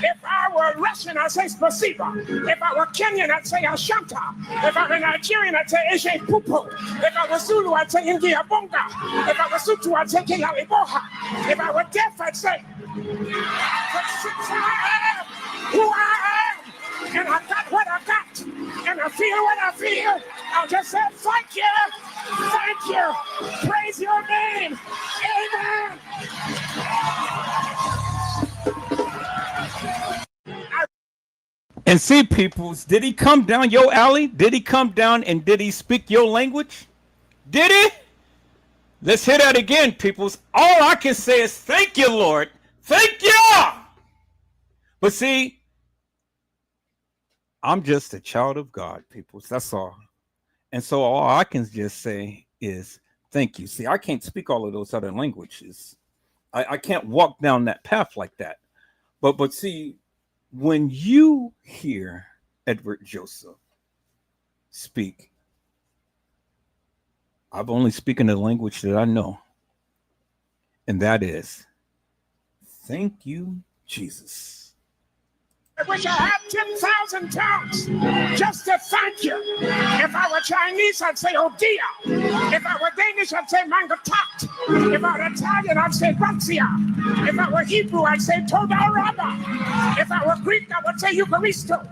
If I were Russian, I'd say spasiba. If I were Kenyan, I'd say ashanta. If I were Nigerian, I'd say eje pupu. If I were Zulu, I'd say ingia bonga. If I were Sutu, I'd say kialiboha. If I were deaf, I'd say who I am. And I got what I got. And I feel what I feel. I'll just say thank you. Thank you. Praise your name. Amen. And see, peoples, did he come down your alley? Did he come down and did he speak your language? Did he? Let's hear that again, peoples. All I can say is thank you, Lord. Thank you. But see, I'm just a child of God, peoples. That's all. And so all I can just say is thank you. See, I can't speak all of those other languages. I can't walk down that path like that. But see, when you hear Edward Joseph speak, I've only spoken the language that I know, and that is, thank you, Jesus. I wish I had 10,000 tongues just to thank you. If I were Chinese, I'd say oh dear. If I were Danish, I'd say mangatat. If I were Italian, I'd say grazia. If I were Hebrew, I'd say toda raba. If I were Greek, I would say Eucharisto.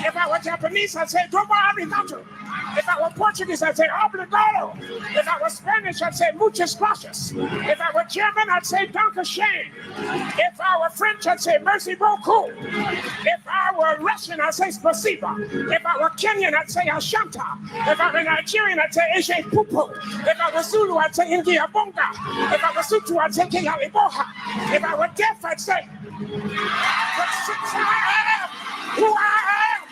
If I were Japanese, I'd say domo arigato. If I were Portuguese, I'd say obrigado. If I were Spanish, I'd say muchas gracias. If I were German, I'd say danke schön. If I were French, I'd say merci beaucoup. If I were Russian, I'd say spasiba. If I were Kenyan, I'd say ashanta. If I were Nigerian, I'd say eje pupu. If I were Zulu, I'd say ingia bonga. If I were Sutu, I'd say kialiboha. If I were deaf, I'd say who I am.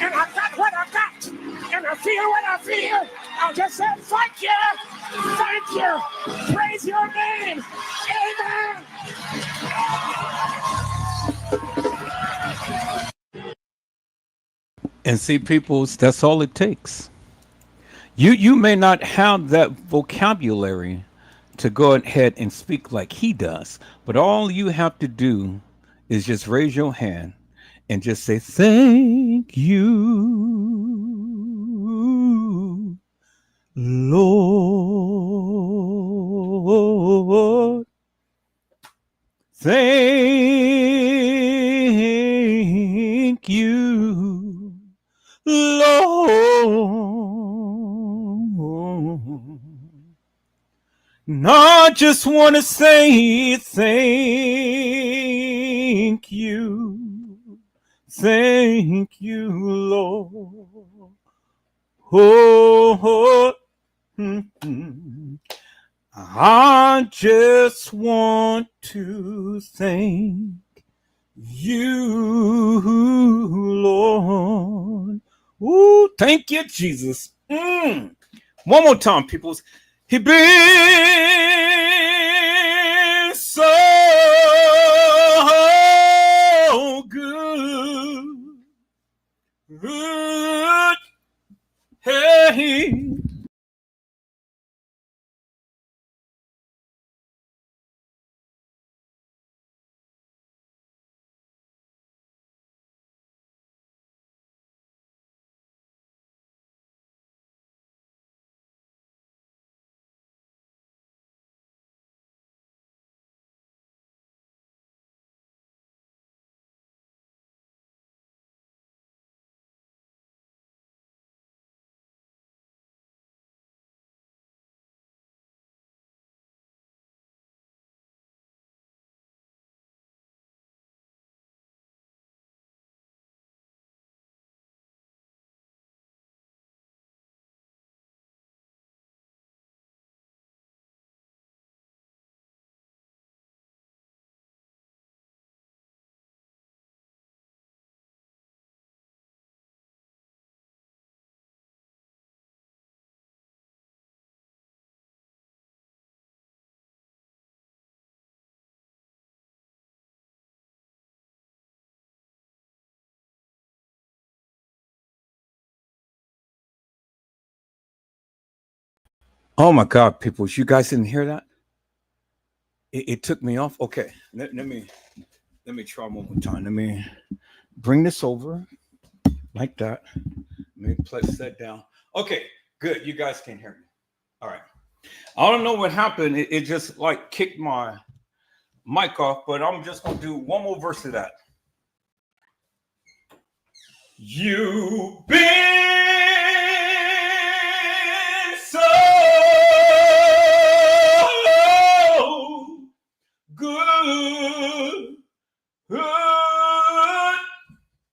And I got what I got. And I feel what I feel. I'll just say thank you. Thank you. Praise your name. Amen. And see, peoples, that's all it takes. You may not have that vocabulary to go ahead and speak like he does, but all you have to do is just raise your hand and just say, thank you, Lord. Thank you, Lord. And I just want to say thank you. Thank you, Lord. Oh, I just want to thank you, Lord. Ooh, thank you, Jesus. One more time, peoples. He been so good. Good. Hey. Oh my God, people! You guys didn't hear that? It took me off. Okay, let me try one more time. Let me bring this over like that. Let me place that down. Okay, good. You guys can hear me. All right. I don't know what happened. It just like kicked my mic off, but I'm just gonna do one more verse of that. You've been so good,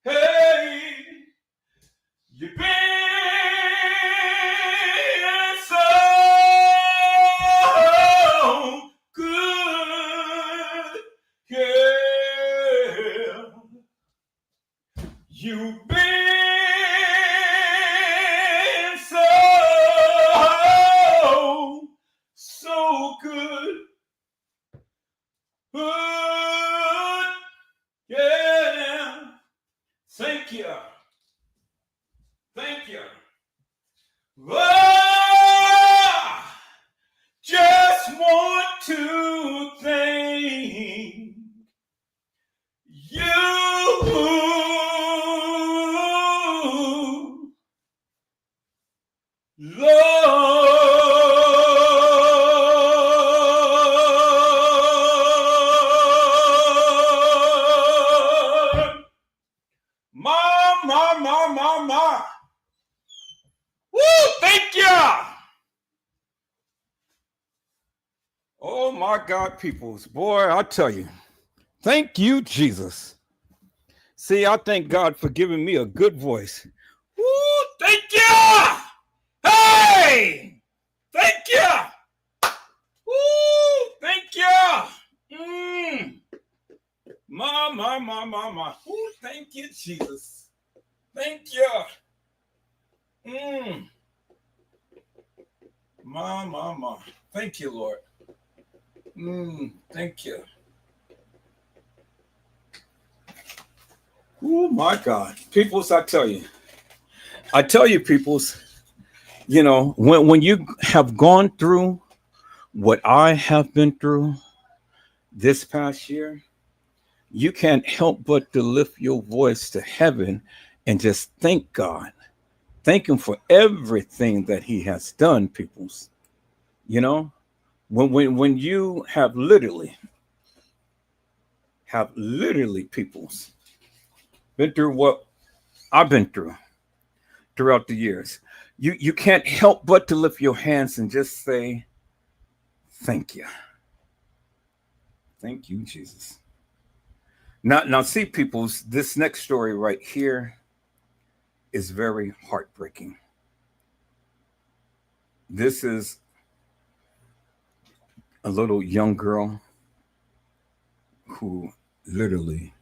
hey, you've been so good, yeah, you've been so good. Good, yeah. Thank you. Thank you. Oh, just want to thank you, Lord. My. Woo, thank you. Oh my God, peoples. Boy, I tell you. Thank you, Jesus. See, I thank God for giving me a good voice. Woo, thank you. Hey, thank you. Woo, thank you. My. Woo, thank you, Jesus. Thank you. My. Thank you, Lord. Thank you. Oh, my God. Peoples, I tell you, peoples, you know, when you have gone through what I have been through this past year, you can't help but to lift your voice to heaven and just thank God. Thank him for everything that he has done, peoples. You know, when you have literally, peoples, been through what I've been through throughout the years, you can't help but to lift your hands and just say, thank you. Thank you, Jesus. Now see, peoples, this next story right here is very heartbreaking. This is a little young girl who literally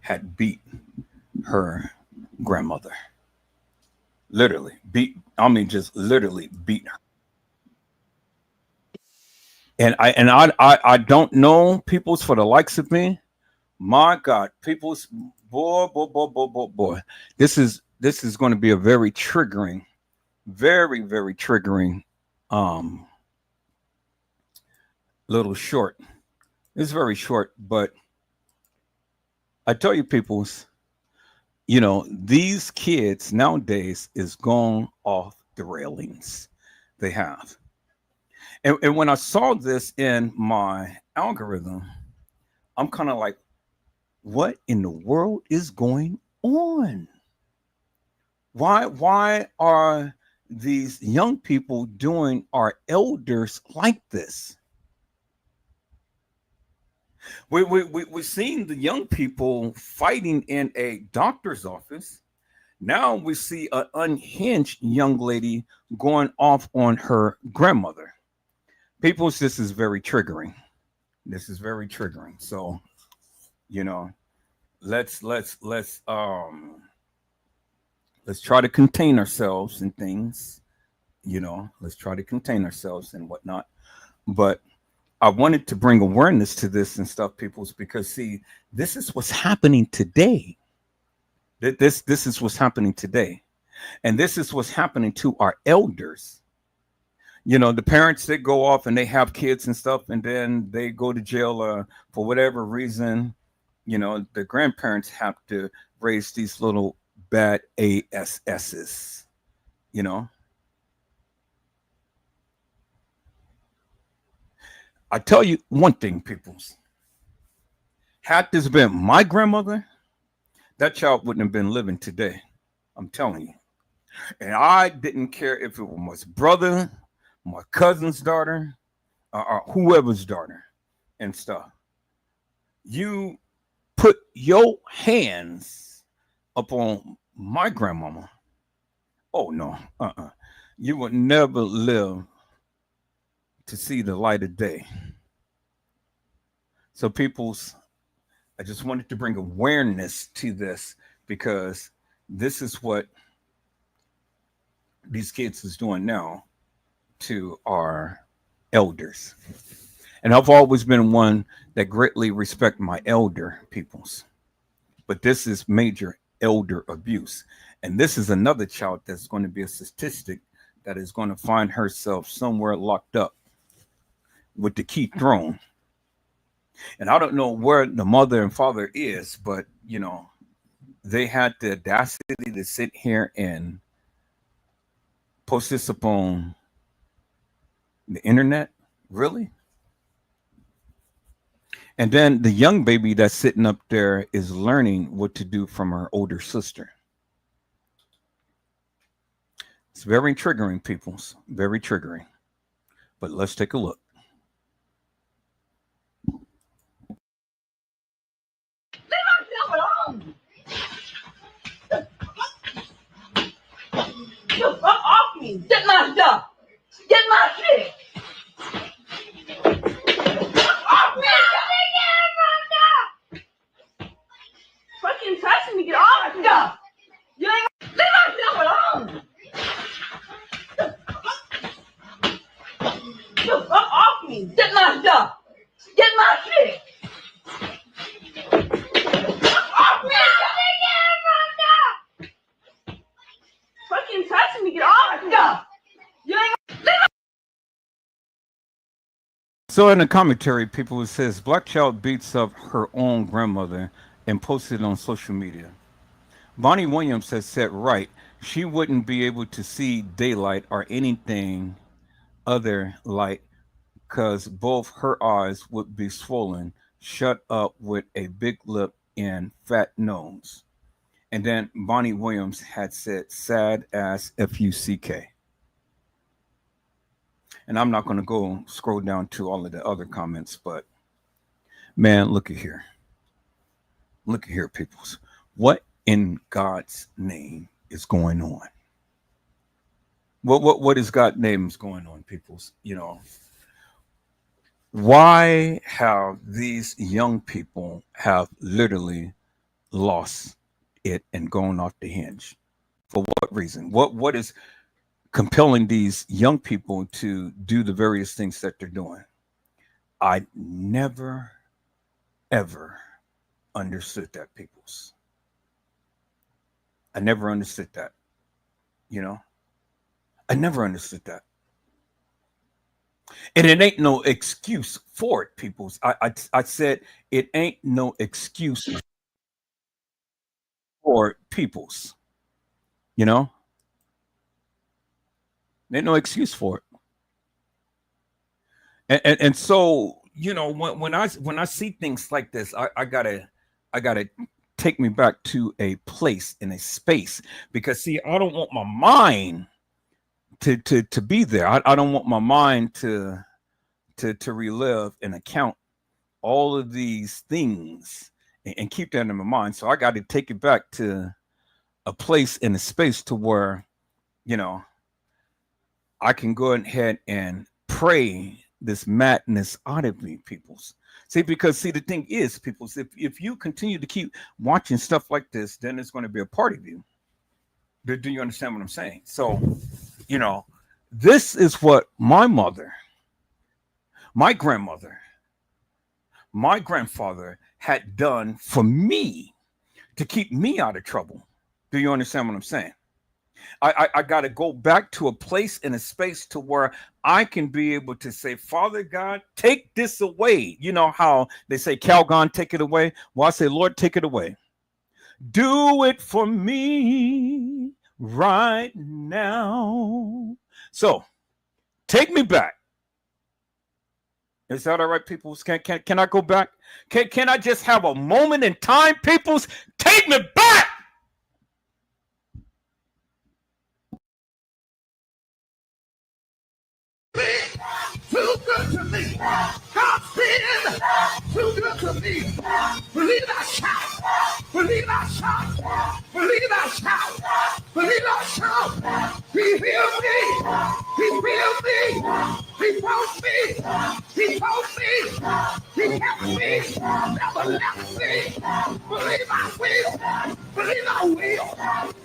had beat her grandmother. Just literally beat her. And I don't know peoples for the likes of me. My God, people's boy. This is going to be a very triggering, very, very triggering little short. It's very short, but I tell you, peoples, you know, these kids nowadays is going off the railings. They have. And when I saw this in my algorithm, I'm kind of like, what in the world is going on? Why are these young people doing our elders like this? We've seen the young people fighting in a doctor's office. Now we see an unhinged young lady going off on her grandmother. People, this is very triggering. This is very triggering. So, you know, let's try to contain ourselves and things. You know, let's try to contain ourselves and whatnot. But I wanted to bring awareness to this and stuff, peoples, because see, this is what's happening today. This is what's happening today. And this is what's happening to our elders. You know, the parents, they go off and they have kids and stuff, and then they go to jail for whatever reason. You know, the grandparents have to raise these little bad ASSs, you know. I tell you one thing, peoples. Had this been my grandmother, that child wouldn't have been living today. I'm telling you. And I didn't care if it was my brother, my cousin's daughter, or whoever's daughter and stuff. You put your hands upon my grandmama. Oh, no. You would never live to see the light of day. So, peoples, I just wanted to bring awareness to this, because this is what these kids is doing now to our elders. And I've always been one that greatly respect my elder peoples. But this is major elder abuse. And this is another child that's going to be a statistic that is going to find herself somewhere locked up with the key thrown. And I don't know where the mother and father is, but, you know, they had the audacity to sit here and post this upon the internet. Really? And then the young baby that's sitting up there is learning what to do from her older sister. It's very triggering, peoples. Very triggering. But let's take a look. You fuck off me. Get my stuff. Get my shit. Fuck off me. Fucking touching me. Get all my stuff. You ain't leave my stuff alone. You fuck off me. Get my stuff. Get my shit. Fuck off me. Fucking touching me, get all my stuff. You ain't leave my. So in the commentary, people, it says black child beats up her own grandmother and posted on social media. Bonnie Williams has said right, she wouldn't be able to see daylight or anything other light because both her eyes would be swollen, shut up with a big lip and fat nose. And then Bonnie Williams had said, sad as F-U-C-K. And I'm not going to go scroll down to all of the other comments, but man, look at here. Look at here, peoples. What in God's name is going on? What is God's name is going on, peoples? You know, why have these young people have literally lost it and going off the hinge? For what reason? What is compelling these young people to do the various things that they're doing? I never, ever understood that, peoples. I never understood that. You know, I never understood that. And it ain't no excuse for it, peoples. I said it ain't no excuse for peoples. You know, there's no excuse for it. And so, you know, when I see things like this, I gotta take me back to a place in a space, because see, I don't want my mind to be there. I don't want my mind to relive and account all of these things and keep that in my mind. So I got to take it back to a place in a space to where, you know, I can go ahead and pray this madness out of me, peoples. See, because see, the thing is, peoples, if you continue to keep watching stuff like this, then it's going to be a part of you. Do you understand what I'm saying? So, you know, this is what my mother, my grandmother, my grandfather had done for me to keep me out of trouble. Do you understand what I'm saying? I got to go back to a place and a space to where I can be able to say, Father God, take this away. You know how they say, Calgon, take it away. Well, I say, Lord, take it away. Do it for me right now. So take me back. Is that all right, peoples? Can I go back? Can I just have a moment in time, peoples? Take me back. Too good to me. God's been too good to me. Believe I shout. Believe I shout. Believe I shout. Believe I shout. He healed me. He healed me. He brought me. He told me. He kept me. Never left me. Believe I will. Believe I will.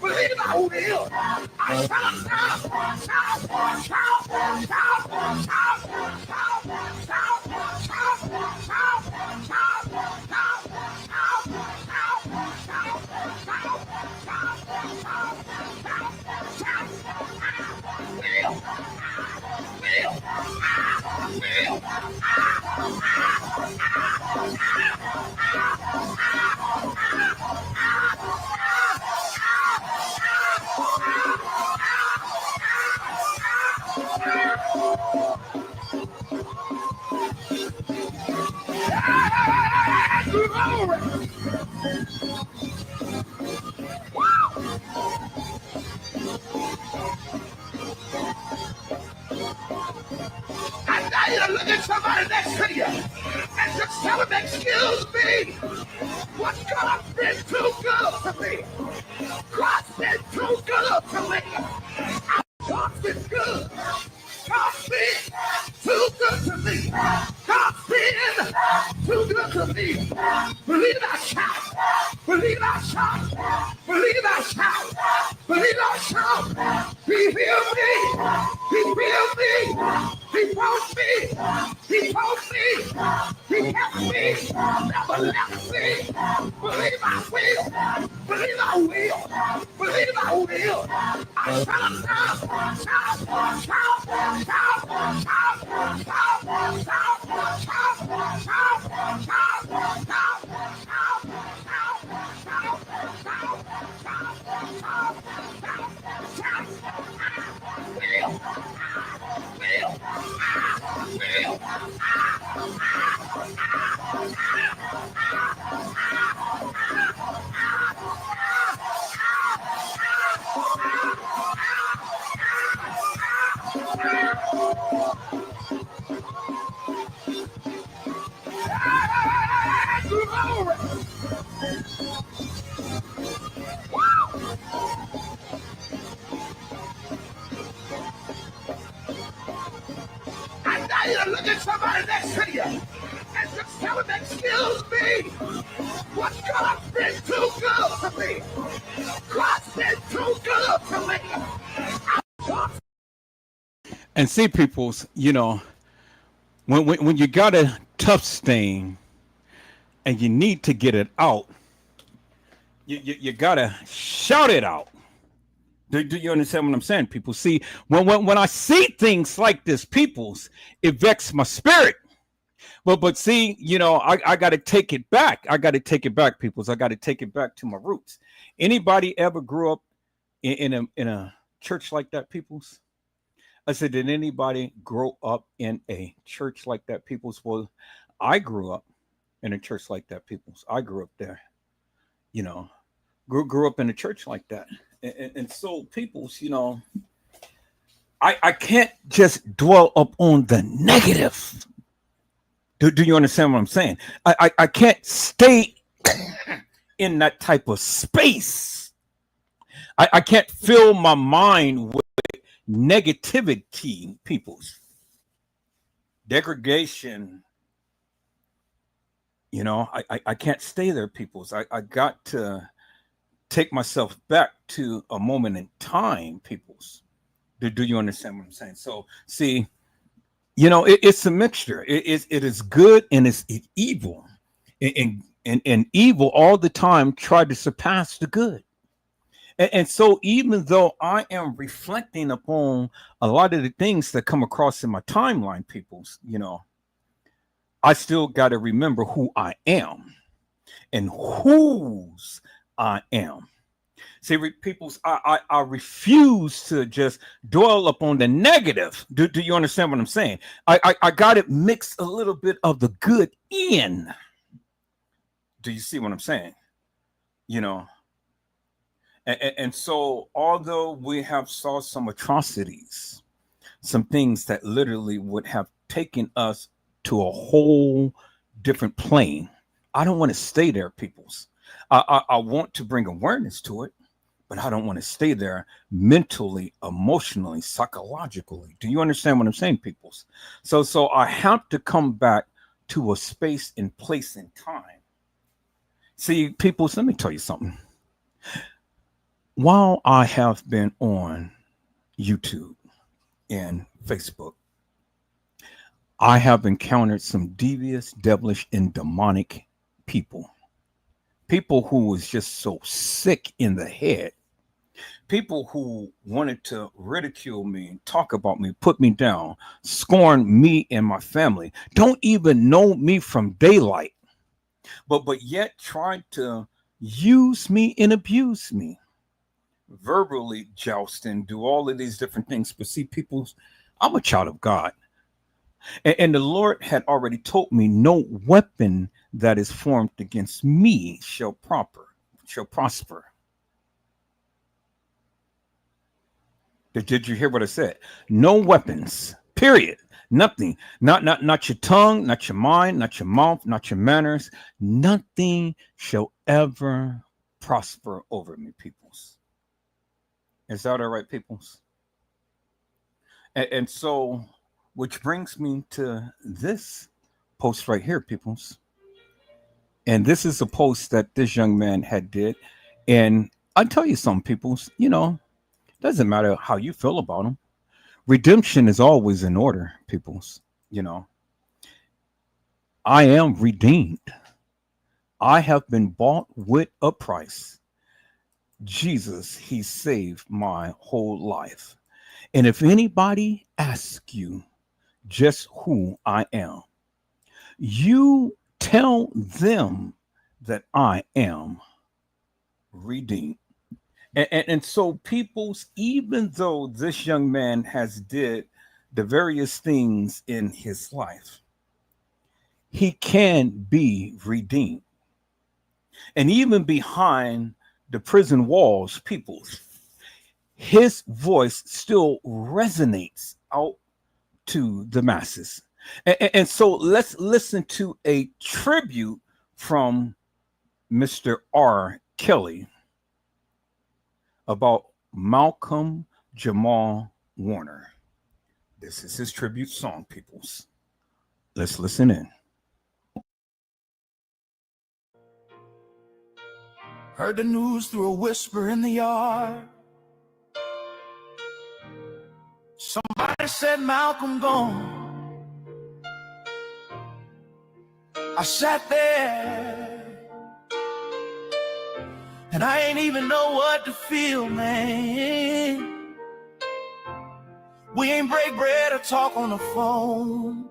Believe I will. I shout, shout, shout, shout, shout, shout, shout, shout, shout, shout, shout, I dare you to look at somebody next to you and just tell them, excuse me, what God's been too good to me. God's been too good to me. God's been good. God's been too good to me. God's been too good to me. Believe I shout. Believe I shout. Believe I shout. Believe I shout. He healed me. He healed me. He brought me. He told me. He kept me. Never left me. Believe I will. Believe I will. Believe I will. I shout, shout, shout, shout, shout, shout, shout, shout, shout, shout, shout, shout. I dare you to look at somebody next to you and just tell them, excuse me, what God's been too good to me. God's been too good to me. And see, peoples, you know, when you got a tough stain and you need to get it out, you gotta shout it out. Do you understand what I'm saying, people? See, when I see things like this, peoples, it vexes my spirit. But see, you know, I got to take it back. I got to take it back, peoples. I got to take it back to my roots. Anybody ever grew up in a church like that, peoples? I said, did anybody grow up in a church like that, peoples? Well, I grew up in a church like that, peoples. I grew up there, you know, grew up in a church like that. And so, peoples, you know, I can't just dwell up on the negative. Do you understand what I'm saying? I can't stay in that type of space. I can't fill my mind with negativity, peoples. Degradation. You know, I can't stay there, peoples. I got to take myself back to a moment in time, peoples. Do you understand what I'm saying? So, see, you know, it's a mixture. It is good and it's evil. And evil all the time tried to surpass the good. And so even though I am reflecting upon a lot of the things that come across in my timeline, peoples, I still got to remember who I am and whose I am. See, peoples, I refuse to just dwell upon the negative. Do you understand what I'm saying? I got it mixed a little bit of the good in. Do you see what I'm saying? And so although we have saw some atrocities, some things that literally would have taken us to a whole different plane, I don't want to stay there, peoples. I want to bring awareness to it, but I don't want to stay there mentally, emotionally, psychologically. Do you understand what I'm saying, peoples? So I have to come back to a space and place and time. See, peoples, let me tell you something. While I have been on YouTube and Facebook, I have encountered some devious, devilish, and demonic people. People who was just so sick in the head. People who wanted to ridicule me, talk about me, put me down, scorn me and my family, don't even know me from daylight, but yet tried to use me and abuse me. Verbally joust and do all of these different things. But see, people, I'm a child of God. And the Lord had already told me no weapon that is formed against me shall prosper. Did you hear what I said? No weapons, period. Nothing. Not your tongue, not your mind, not your mouth, not your manners. Nothing shall ever prosper over me, peoples. Is that all right, peoples? And so, which brings me to this post right here, peoples. And this is a post that this young man had did. And I'll tell you something, peoples, doesn't matter how you feel about him. Redemption is always in order, peoples. I am redeemed. I have been bought with a price. Jesus, he saved my whole life. And if anybody asks you just who I am, you tell them that I am redeemed. And so peoples, even though this young man has did the various things in his life, he can be redeemed. And even behind the prison walls, peoples, his voice still resonates out to the masses. And so let's listen to a tribute from Mr. R. Kelly about Malcolm Jamal Warner. This is his tribute song, peoples. Let's listen in. Heard the news through a whisper in the yard. Somebody said Malcolm gone. I sat there and I ain't even know what to feel, man. We ain't break bread or talk on the phone,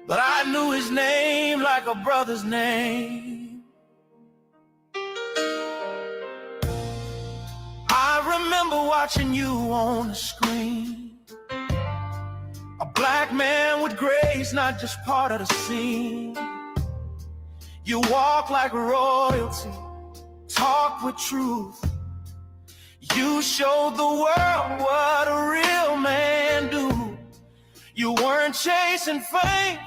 but I knew his name like a brother's name. I remember watching you on the screen, a black man with grace, not just part of the scene. You walk like royalty, talk with truth. You showed the world what a real man do. You weren't chasing fame,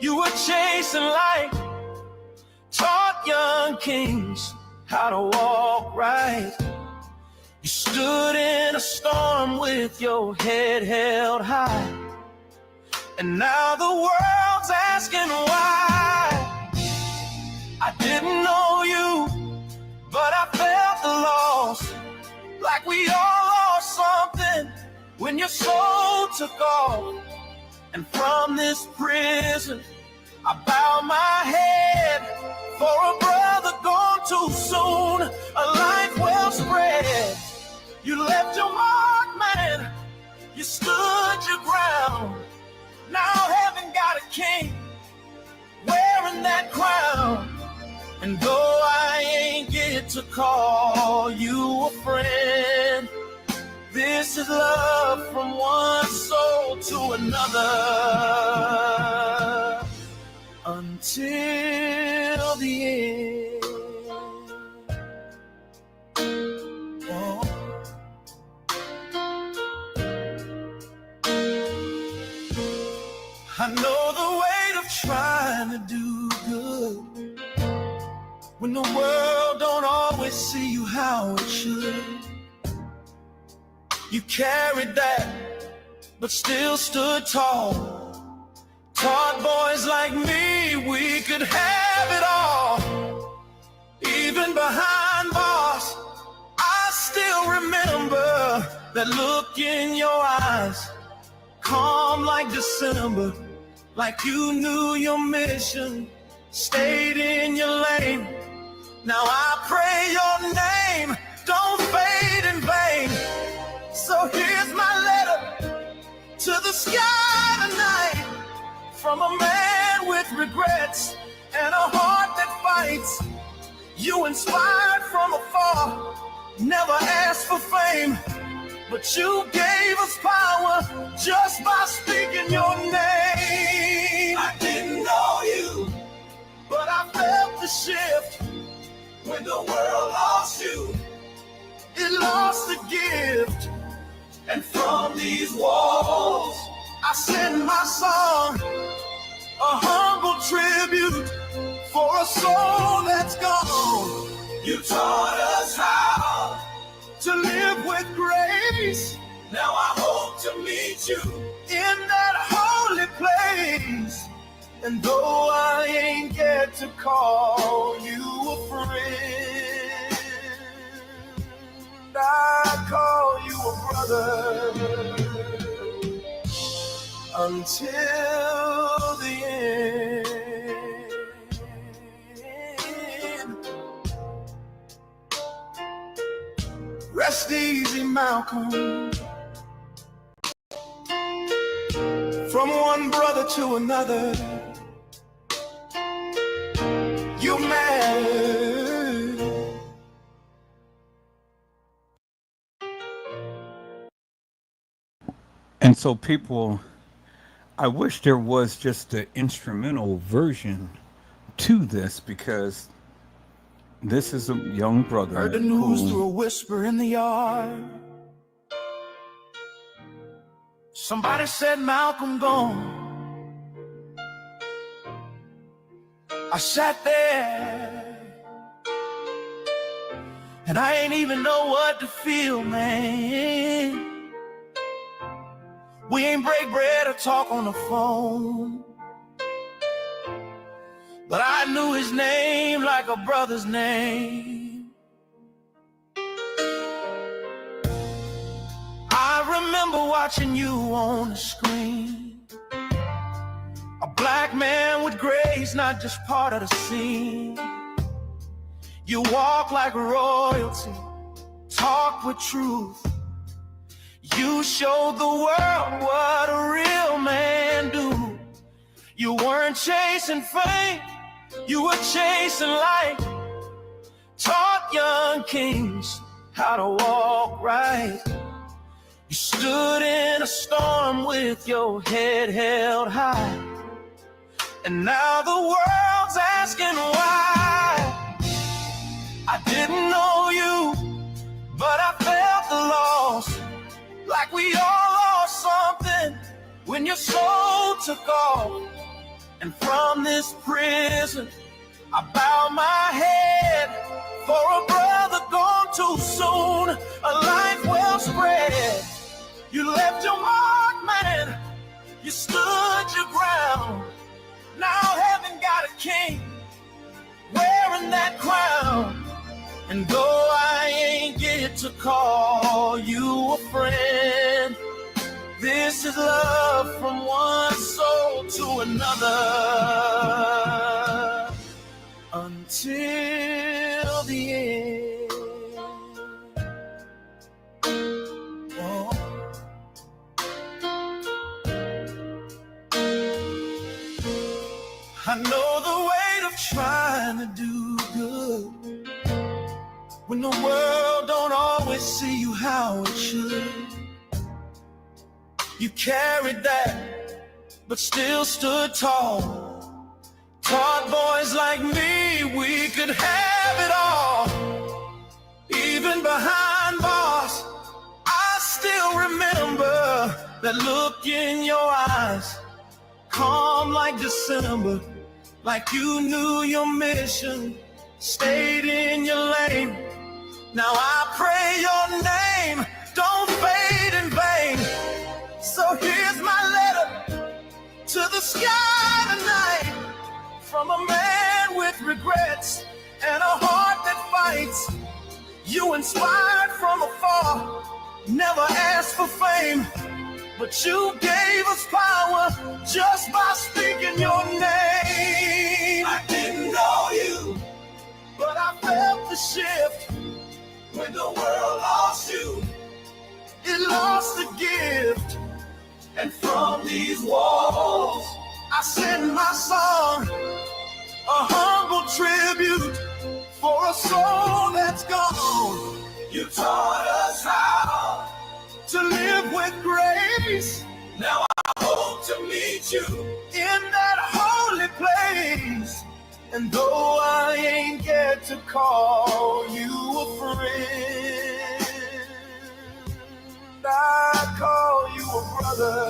you were chasing light. Taught young kings how to walk right. You stood in a storm with your head held high. And now the world's asking why. I didn't know you, but I felt the loss. Like we all lost something when your soul took off. And from this prison, I bow my head for a brother gone too soon, a life well spread. You left your mark, man. You stood your ground. Now heaven got a king wearing that crown. And though I ain't get to call you a friend, this is love from one soul to another until the end. Oh. I know the weight of trying to do good when the world don't always see you how it should. You carried that, but still stood tall. Taught boys like me we could have it all. Even behind bars, I still remember that look in your eyes, calm like December, like you knew your mission, stayed in your lane. Now I pray your name don't fade in vain. So here's my letter to the sky tonight, from a man with regrets and a heart that fights. You inspired from afar, never asked for fame, but you gave us power just by speaking your name. I didn't know you, but I felt the shift when the world lost you. It lost the gift. And from these walls, I send my song, a humble tribute for a soul that's gone. You taught us how to live with grace. Now I hope to meet you in that holy place. And though I ain't get to call you a friend, I call you a brother until the end. Rest easy, Malcolm. From one brother to another, you matter. And so, people, I wish there was just an instrumental version to this, because this is a young brother. Heard the news through a whisper in the yard. Somebody said Malcolm gone. I sat there and I ain't even know what to feel, man. We ain't break bread or talk on the phone, but I knew his name like a brother's name. I remember watching you on the screen, a black man with grace, not just part of the scene. You walk like royalty, talk with truth. You showed the world what a real man do. You weren't chasing fame, you were chasing light. Taught young kings how to walk right. You stood in a storm with your head held high. And now the world's asking why. I didn't know you, but I felt the loss. Like we all lost something when your soul took off. And from this prison, I bow my head for a brother gone too soon, a life well spread. You left your mark, man. You stood your ground. Now heaven got a king wearing that crown. And though I ain't get to call you a friend, this is love from one soul to another until the end. Oh. I know the weight of trying to do good when the world don't always see you how it should. You carried that, but still stood tall. Taught boys like me we could have it all. Even behind bars, I still remember that look in your eyes. Calm like December, like you knew your mission, stayed in your lane. Now I pray your name don't fade in vain. So here's my letter to the sky tonight, from a man with regrets and a heart that fights. You inspired from afar, never asked for fame, but you gave us power just by speaking your name. I didn't know you, but I felt the shift when the world lost you. It lost the gift, and from these walls I send my song, a humble tribute for a soul that's gone. You taught us how to live with grace. Now I hope to meet you in that holy place. And though I ain't get to call you a friend, I call you a brother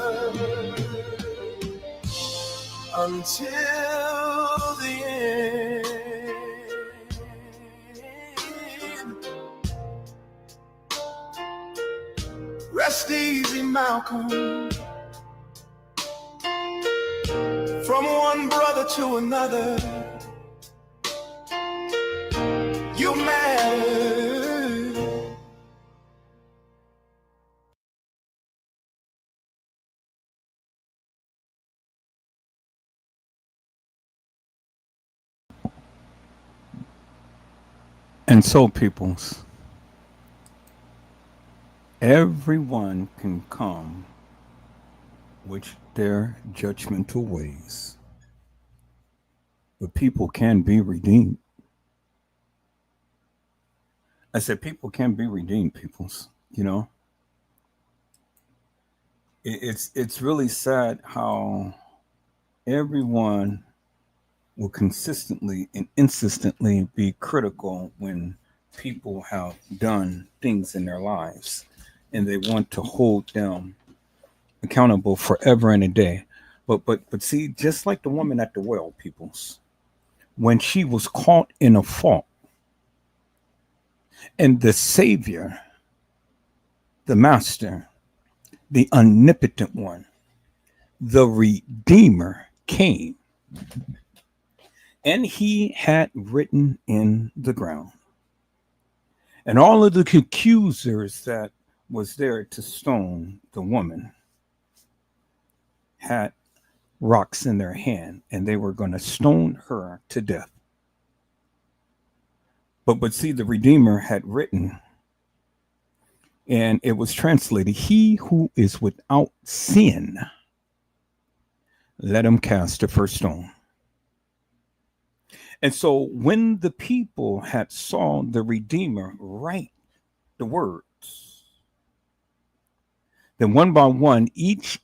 until the end. Rest easy, Malcolm. From one brother to another, you matter. And so, peoples, everyone can come with their judgmental ways, but people can be redeemed. I said people can be redeemed, peoples. You know, it's really sad how everyone will consistently and insistently be critical when people have done things in their lives, and they want to hold them accountable forever and a day. But see, just like the woman at the well, peoples, when she was caught in a fault, and the Savior, the Master, the Omnipotent One, the Redeemer came, and he had written in the ground, and all of the accusers that was there to stone the woman had rocks in their hand, and they were going to stone her to death. But see, the Redeemer had written, and it was translated, "He who is without sin, let him cast the first stone." And so when the people had saw the Redeemer write the words, then one by one, each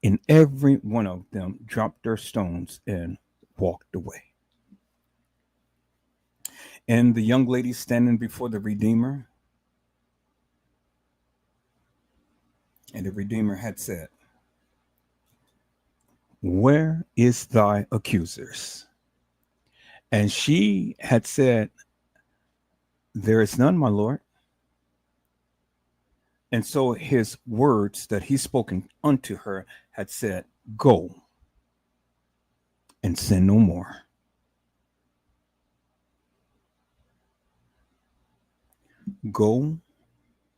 and every one of them dropped their stones and walked away. And the young lady standing before the Redeemer, and the Redeemer had said, "Where is thy accusers?" And she had said, "There is none, my Lord." And so his words that he spoken unto her had said, "Go and sin no more." Go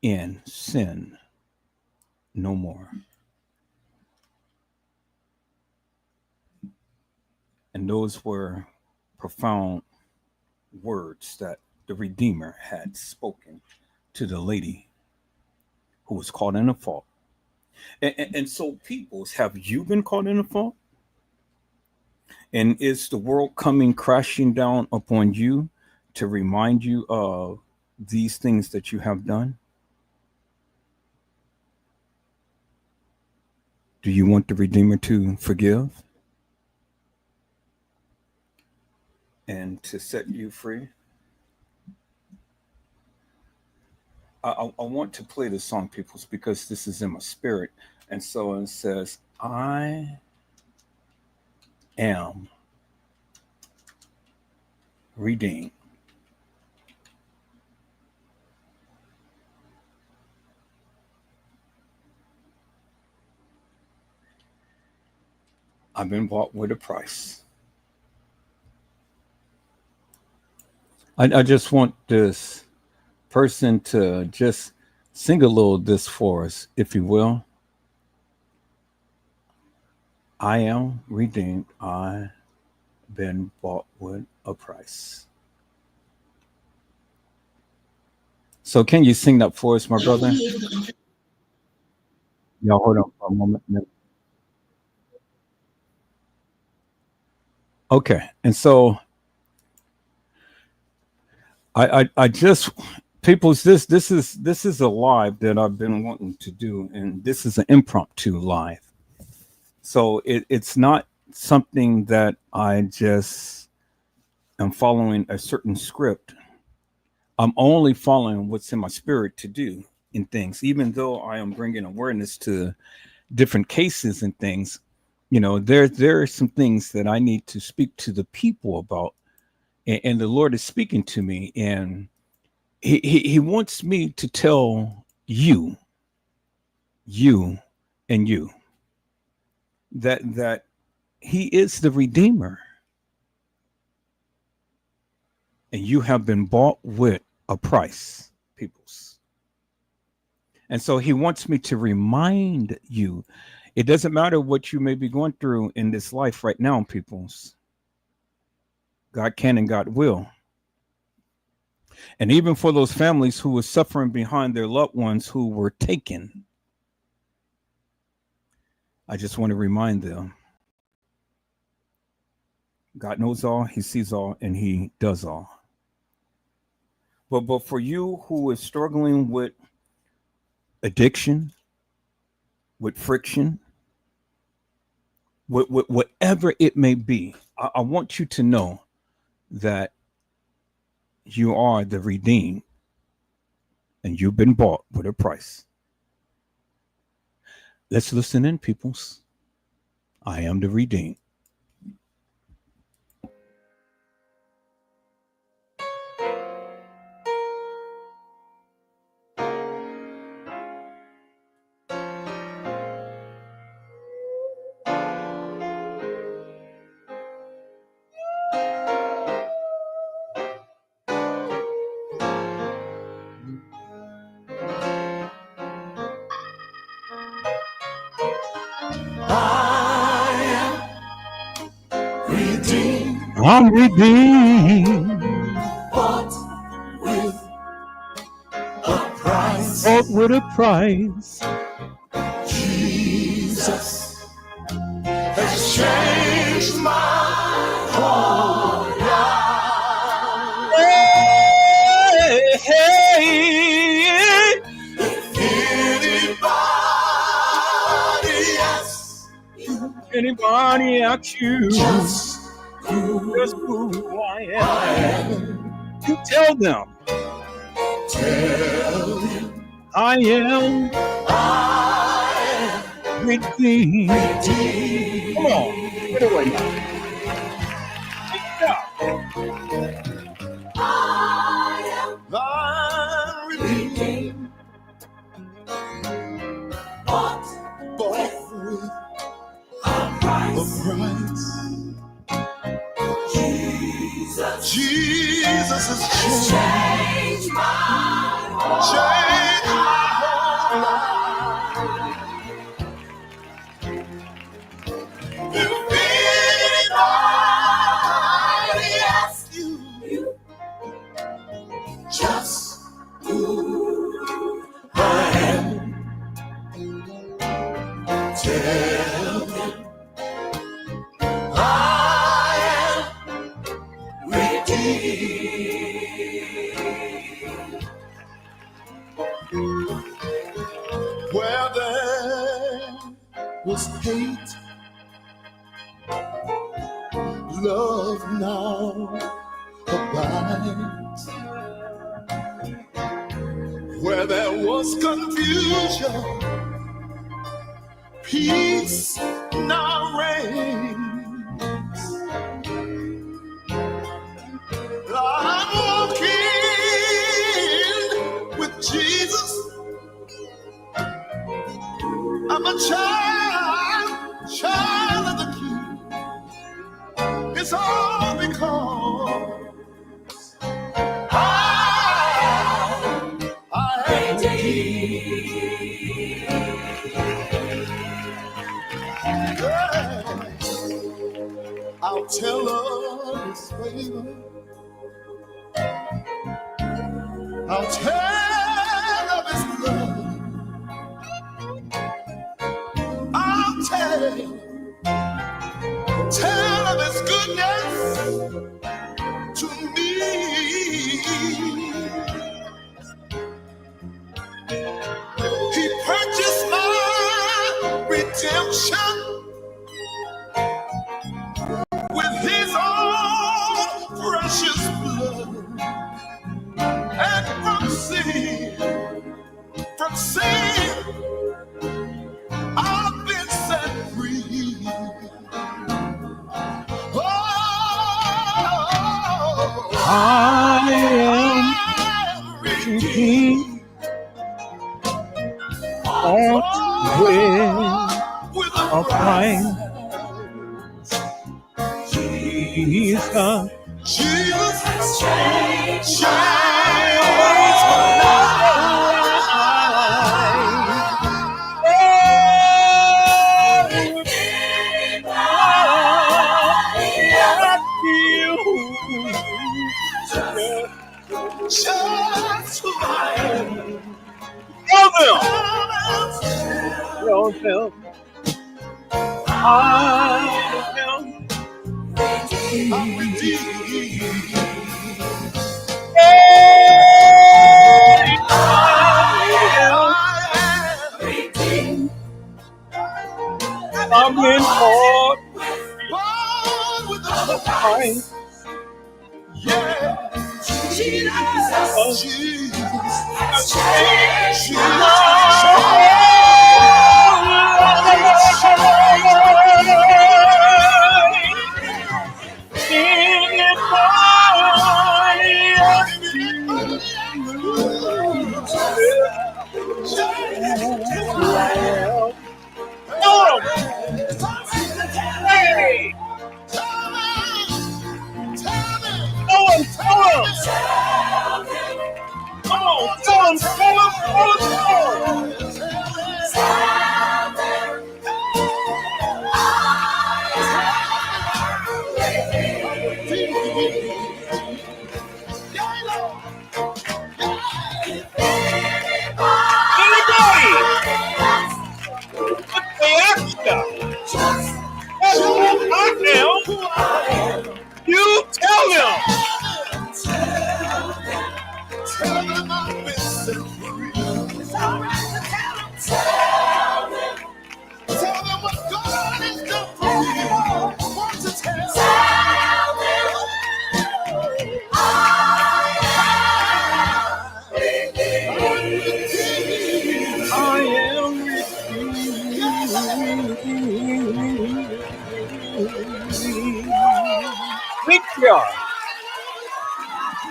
and sin no more. And those were profound words that the Redeemer had spoken to the lady who was caught in a fault. And so, peoples, have you been caught in a fault? And is the world coming crashing down upon you to remind you of these things that you have done? Do you want the Redeemer to forgive and to set you free? I want to play this song, peoples, because this is in my spirit. And so it says, I am redeemed. I've been bought with a price. I just want this person to just sing a little this for us, if you will. I am redeemed. I've been bought with a price. So can you sing that for us, my brother? Y'all hold on for a moment. Okay. And so I just, people's, this is a live that I've been wanting to do, and this is an impromptu live. So it's not something that I just am following a certain script. I'm only following what's in my spirit to do in things, even though I am bringing awareness to different cases and things. You know, there are some things that I need to speak to the people about, and the Lord is speaking to me, and he wants me to tell you and you that he is the Redeemer, and you have been bought with a price, peoples. And so he wants me to remind you, it doesn't matter what you may be going through in this life right now, peoples. God can and God will. And even for those families who were suffering behind their loved ones who were taken, I just want to remind them, God knows all, he sees all, and he does all. But for you who is struggling with addiction, with friction, with whatever it may be, I want you to know that you are the redeemed, and you've been bought with a price. Let's listen in, peoples. I am the redeemed. I'm redeemed, bought with a price. Bought with a price. Jesus has changed my whole life. Hey, hey. If anybody asks you, just who I am. You tell them. I am redeemed. Come on, get away now. I'm redeemed, bought with a price. Jesus has changed my whole life. If Tell them I am redeemed. Where there was hate, love now abides. Where there was confusion, peace now reigns. I'm walking with Jesus. I'm a child of the King. It's all because I am redeemed. I'll tell of His favor. I'll tell of His love. I'll tell of His goodness to me. He purchased my redemption with His own precious blood. And from sin, I've been set free. Oh, I am redeemed. With a price. Jesus has changed my I'm redeemed. I'm in Lord with the price. Yeah, Jesus has changed my you tell them. Tell them I've been set free. It's all right to tell them. Tell them what God has done for me. I want to tell them. I am victor.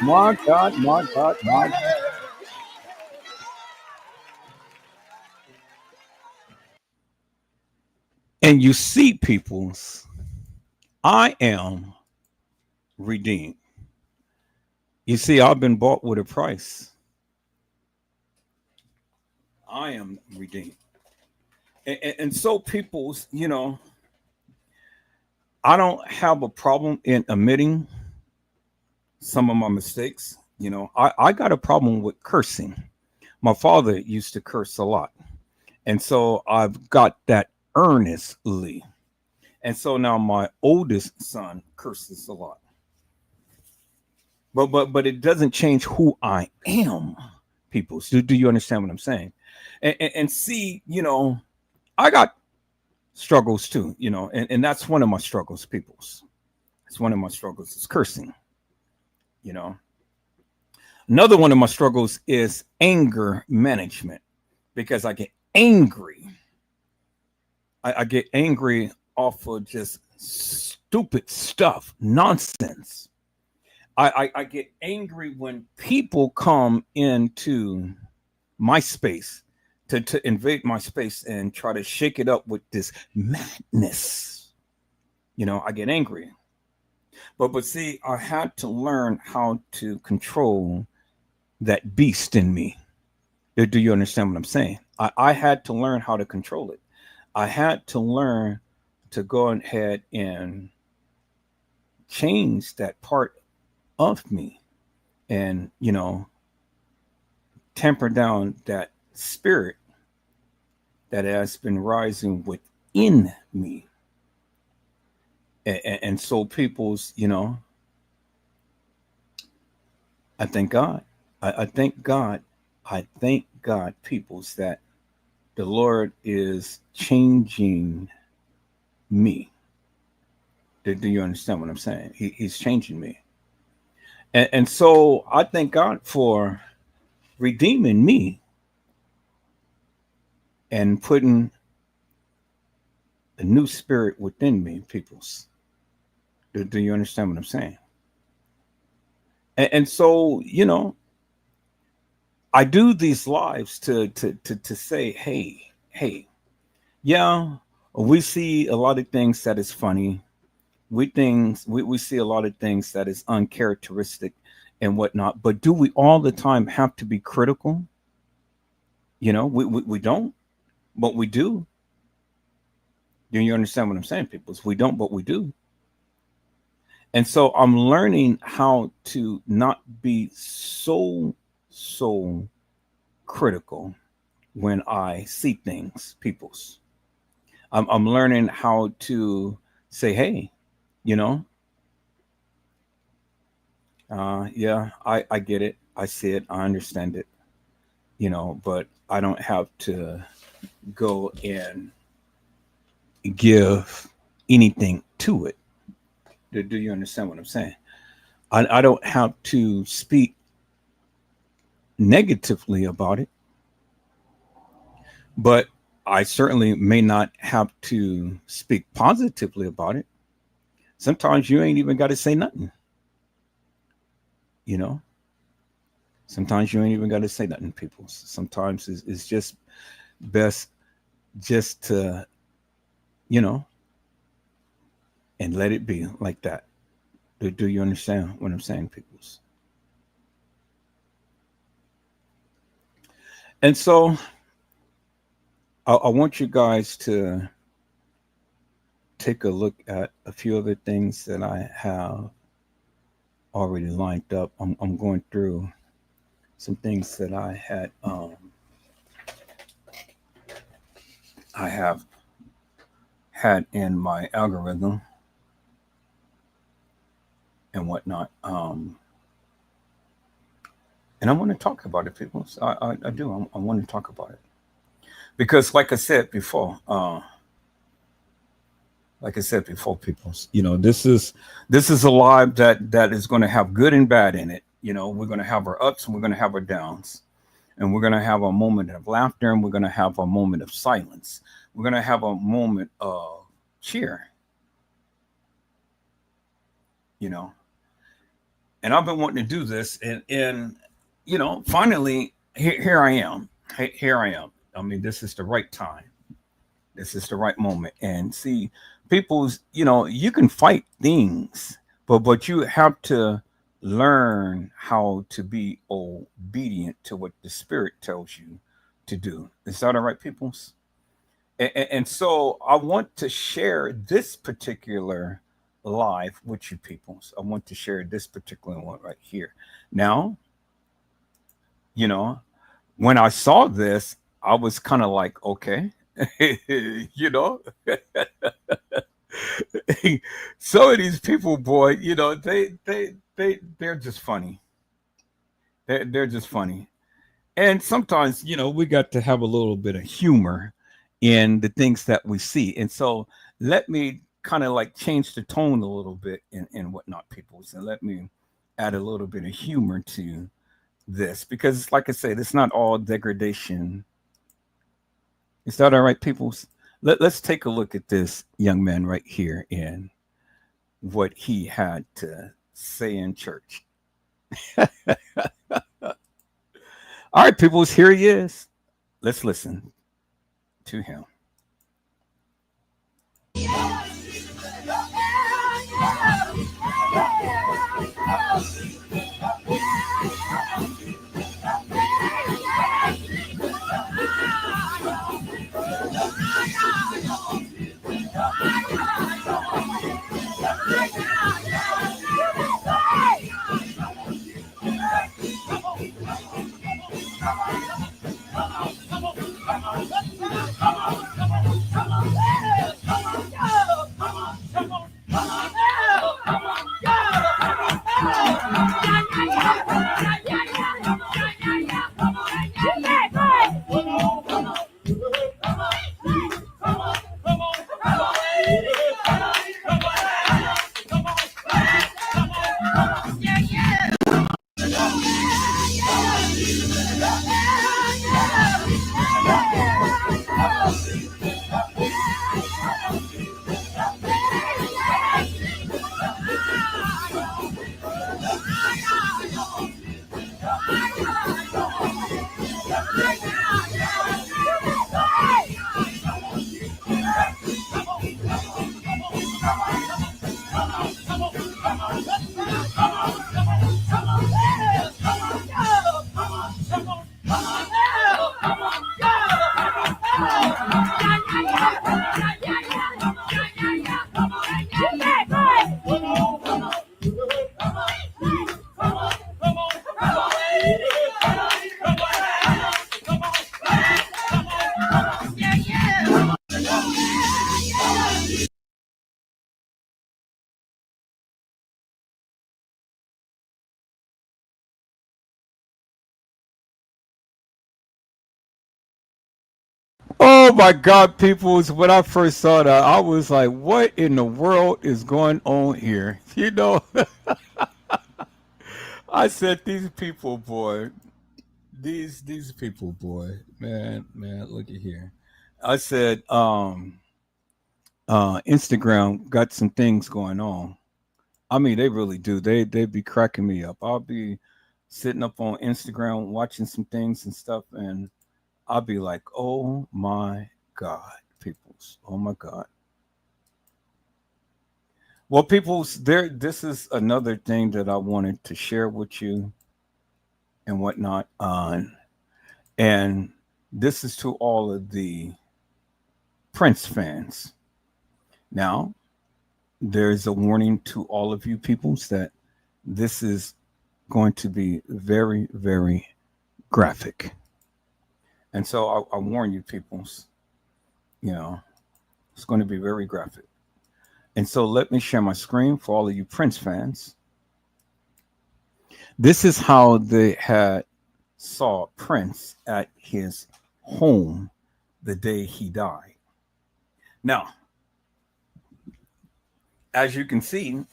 My God, my God, my God. And you see, peoples, I am redeemed. You see, I've been bought with a price. I am redeemed. And so people's, you know, I don't have a problem in admitting some of my mistakes. You know, I got a problem with cursing. My father used to curse a lot. And so I've got that earnestly. And so now my oldest son curses a lot. But it doesn't change who I am, people. So do you understand what I'm saying? And see, I got struggles too, and that's one of my struggles, peoples. It's one of my struggles is cursing, Another one of my struggles is anger management, because I get angry. I get angry off of just stupid stuff, nonsense. I get angry when people come into my space to invade my space and try to shake it up with this madness. I get angry. But see, I had to learn how to control that beast in me. Do you understand what I'm saying? I had to learn how to control it. I had to learn to go ahead and change that part of me and, temper down that spirit that has been rising within me. And so people's, I thank God. I thank God. I thank God, peoples, that the Lord is changing me. Do you understand what I'm saying? He's changing me. And so I thank God for redeeming me and putting a new spirit within me, peoples. Do you understand what I'm saying? And so, I do these lives to say, hey, yeah, we see a lot of things that is funny. We see a lot of things that is uncharacteristic and whatnot. But do we all the time have to be critical? We don't, but we do. Do you understand what I'm saying, people? We don't, but we do. And so I'm learning how to not be so critical when I see things, peoples. I'm learning how to say, hey, yeah, I get it. I see it. I understand it, but I don't have to go and give anything to it. Do you understand what I'm saying? I don't have to speak negatively about it, but I certainly may not have to speak positively about it. Sometimes you ain't even got to say nothing. Sometimes you ain't even got to say nothing, people. Sometimes it's just best just to, and let it be like that. Do you understand what I'm saying, peoples? And so I want you guys to take a look at a few other things that I have already lined up. I'm going through some things that I have had in my algorithm and whatnot. And I want to talk about it, people. I do. I want to talk about it because, like I said before, people, this is a live that is going to have good and bad in it. We're going to have our ups and we're going to have our downs, and we're going to have a moment of laughter and we're going to have a moment of silence. We're going to have a moment of cheer. And I've been wanting to do this, and finally here I am. Here I am. I mean, this is the right time. This is the right moment. And see, people's, you can fight things, but you have to learn how to be obedient to what the Spirit tells you to do. Is that all right, peoples? And so I want to share this particular live with you peoples. I want to share this particular one right here. Now, when I saw this, I was kind of like, okay, You know, some of these people, boy, you know, they're just funny. They're just funny. And sometimes, you know, we got to have a little bit of humor in the things that we see. And so let me kind of like change the tone a little bit and whatnot, peoples, and let me add a little bit of humor to this, because like I said, it's not all degradation. Is that all right, peoples? Let's take a look at this young man right here and what he had to say in church. All right, peoples, here he is. Let's listen to him. Oh my God, peoples, when I first saw that, I was like, what in the world is going on here? You know, I said, these people, boy, these people, boy, man, look at here. I said, Instagram got some things going on. I mean, they really do. They be cracking me up. I'll be sitting up on Instagram watching some things and stuff, and I'll be like, oh my God, peoples. Oh my God. Well, peoples, this is another thing that I wanted to share with you and whatnot. And this is to all of the Prince fans. Now, there's a warning to all of you peoples that this is going to be very, very graphic. And so I warn you peoples, you know, it's going to be very graphic. And so let me share my screen for all of you Prince fans. This is how they had saw Prince at his home the day he died. Now, as you can see,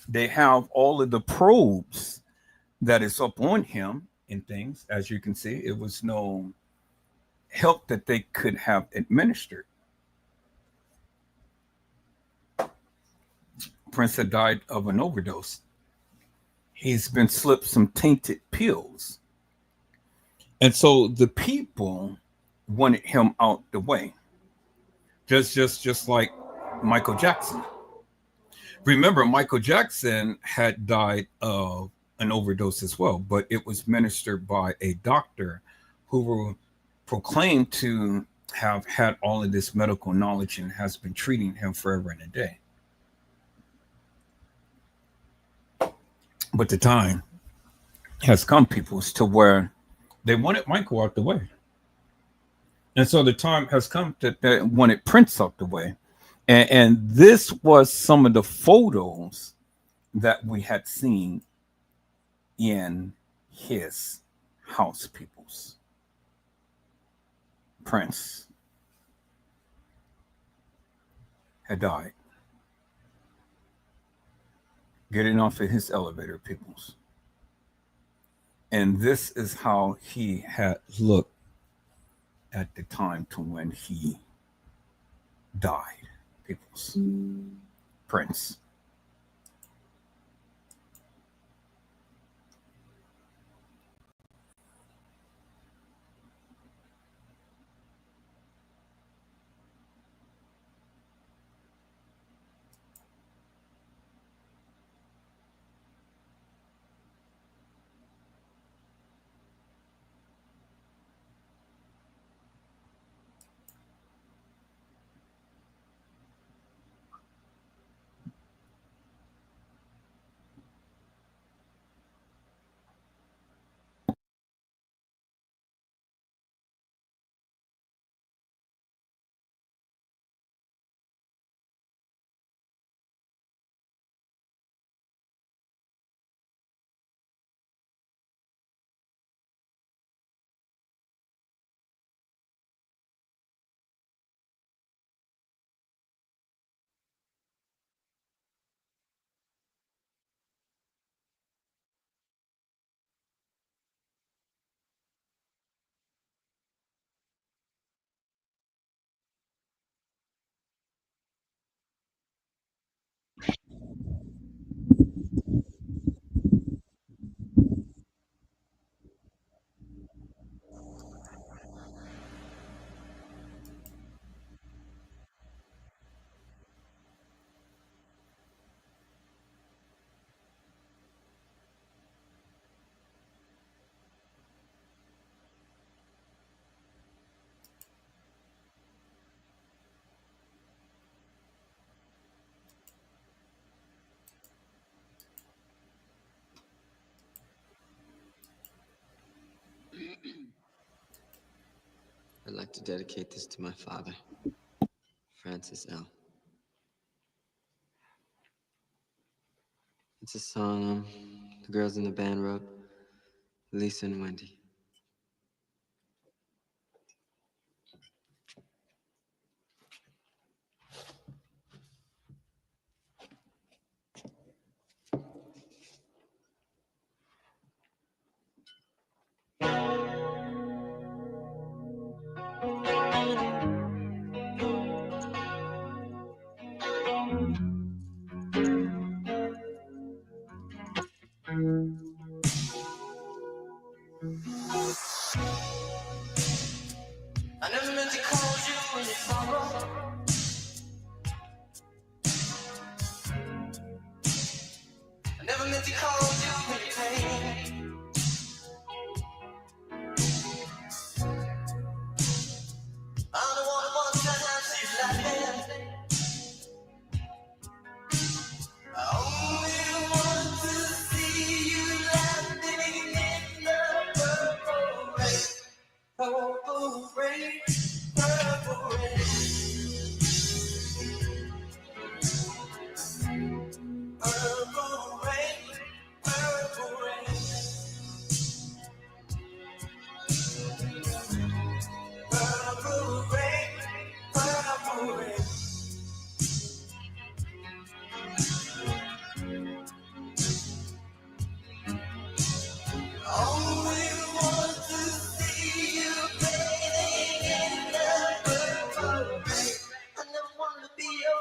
they have all of the probes that is up on him and things. As you can see, it was no help that they could have administered. Prince had died of an overdose. He's been slipped some tainted pills. And so the people wanted him out the way. Just like Michael Jackson. Remember, Michael Jackson had died of an overdose as well, but it was administered by a doctor who were proclaimed to have had all of this medical knowledge and has been treating him forever and a day. But the time has come, peoples, to where they wanted Michael out the way. And so the time has come that wanted Prince out the way. And this was some of the photos that we had seen in his house, peoples. Prince had died. Getting off of his elevator, peoples. And this is how he had looked at the time to when he died, peoples. Prince. I'd like to dedicate this to my father, Francis L. It's a song the girls in the band wrote, Lisa and Wendy. I never meant to call you when you sorrow. I never meant to call you when you pain. I'm the one who wants to have you laughing. I only want to see you laughing in the purple rain. Purple rain, purple rain. Purple rain, purple rain. Purple rain, purple rain. Only want to see you bathing in the purple rain. I never want to be your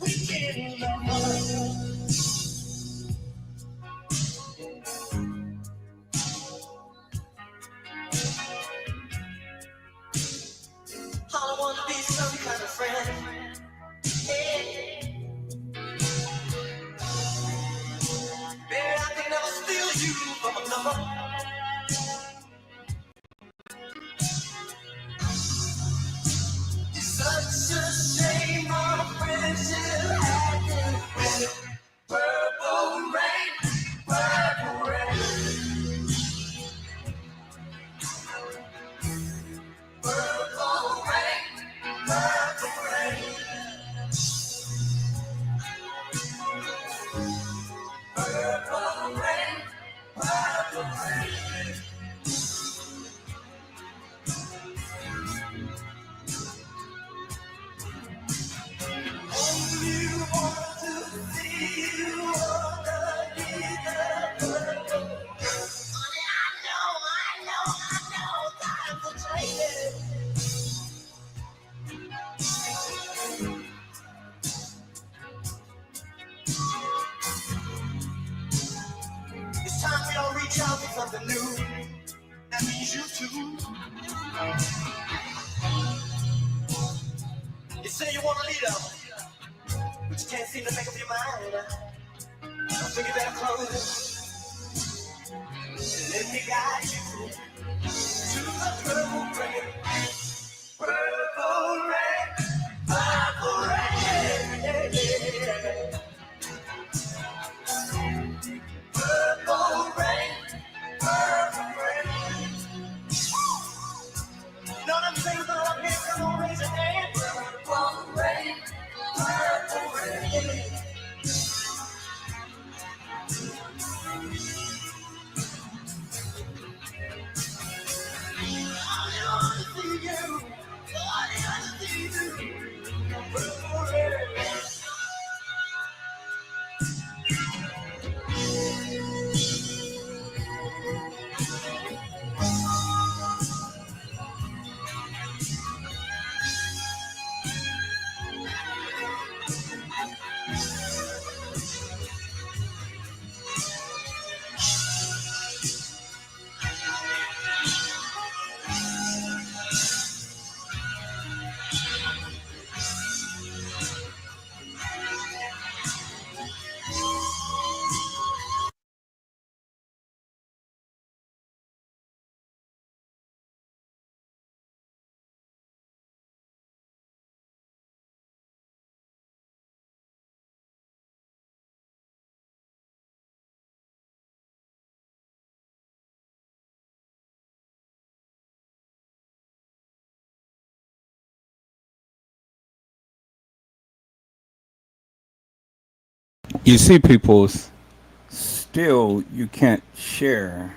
weekend lover. I want to be some kind of friend. Yeah. Baby, I can never steal you from another. It's such a shame our friendship had to something new. That means you too. You say you want a leader, but you can't seem to make up your mind. So get that close. Let me guide you to the purple rain. Purple rain. Purple rain. Purple rain. Purple rain. You know them things that up here, come on, raise your hand. Purple rain. Purple rain. You see, peoples, still you can't share.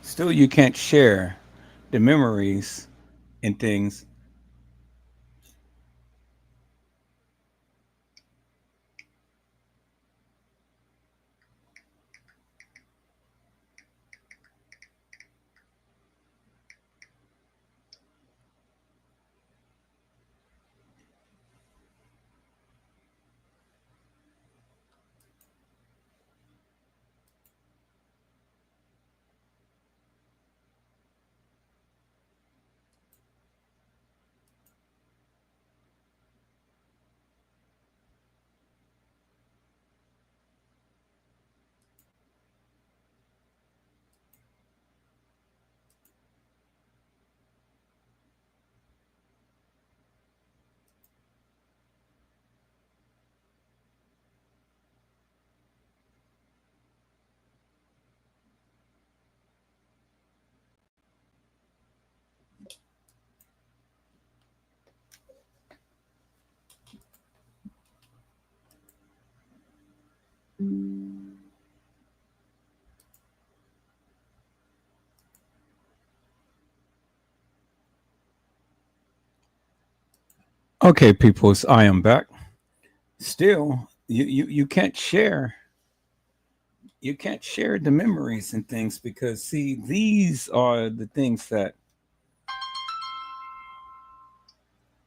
Still, you can't share the memories and things. Okay, peoples, I am back. Still, you can't share. You can't share the memories and things because see, these are the things that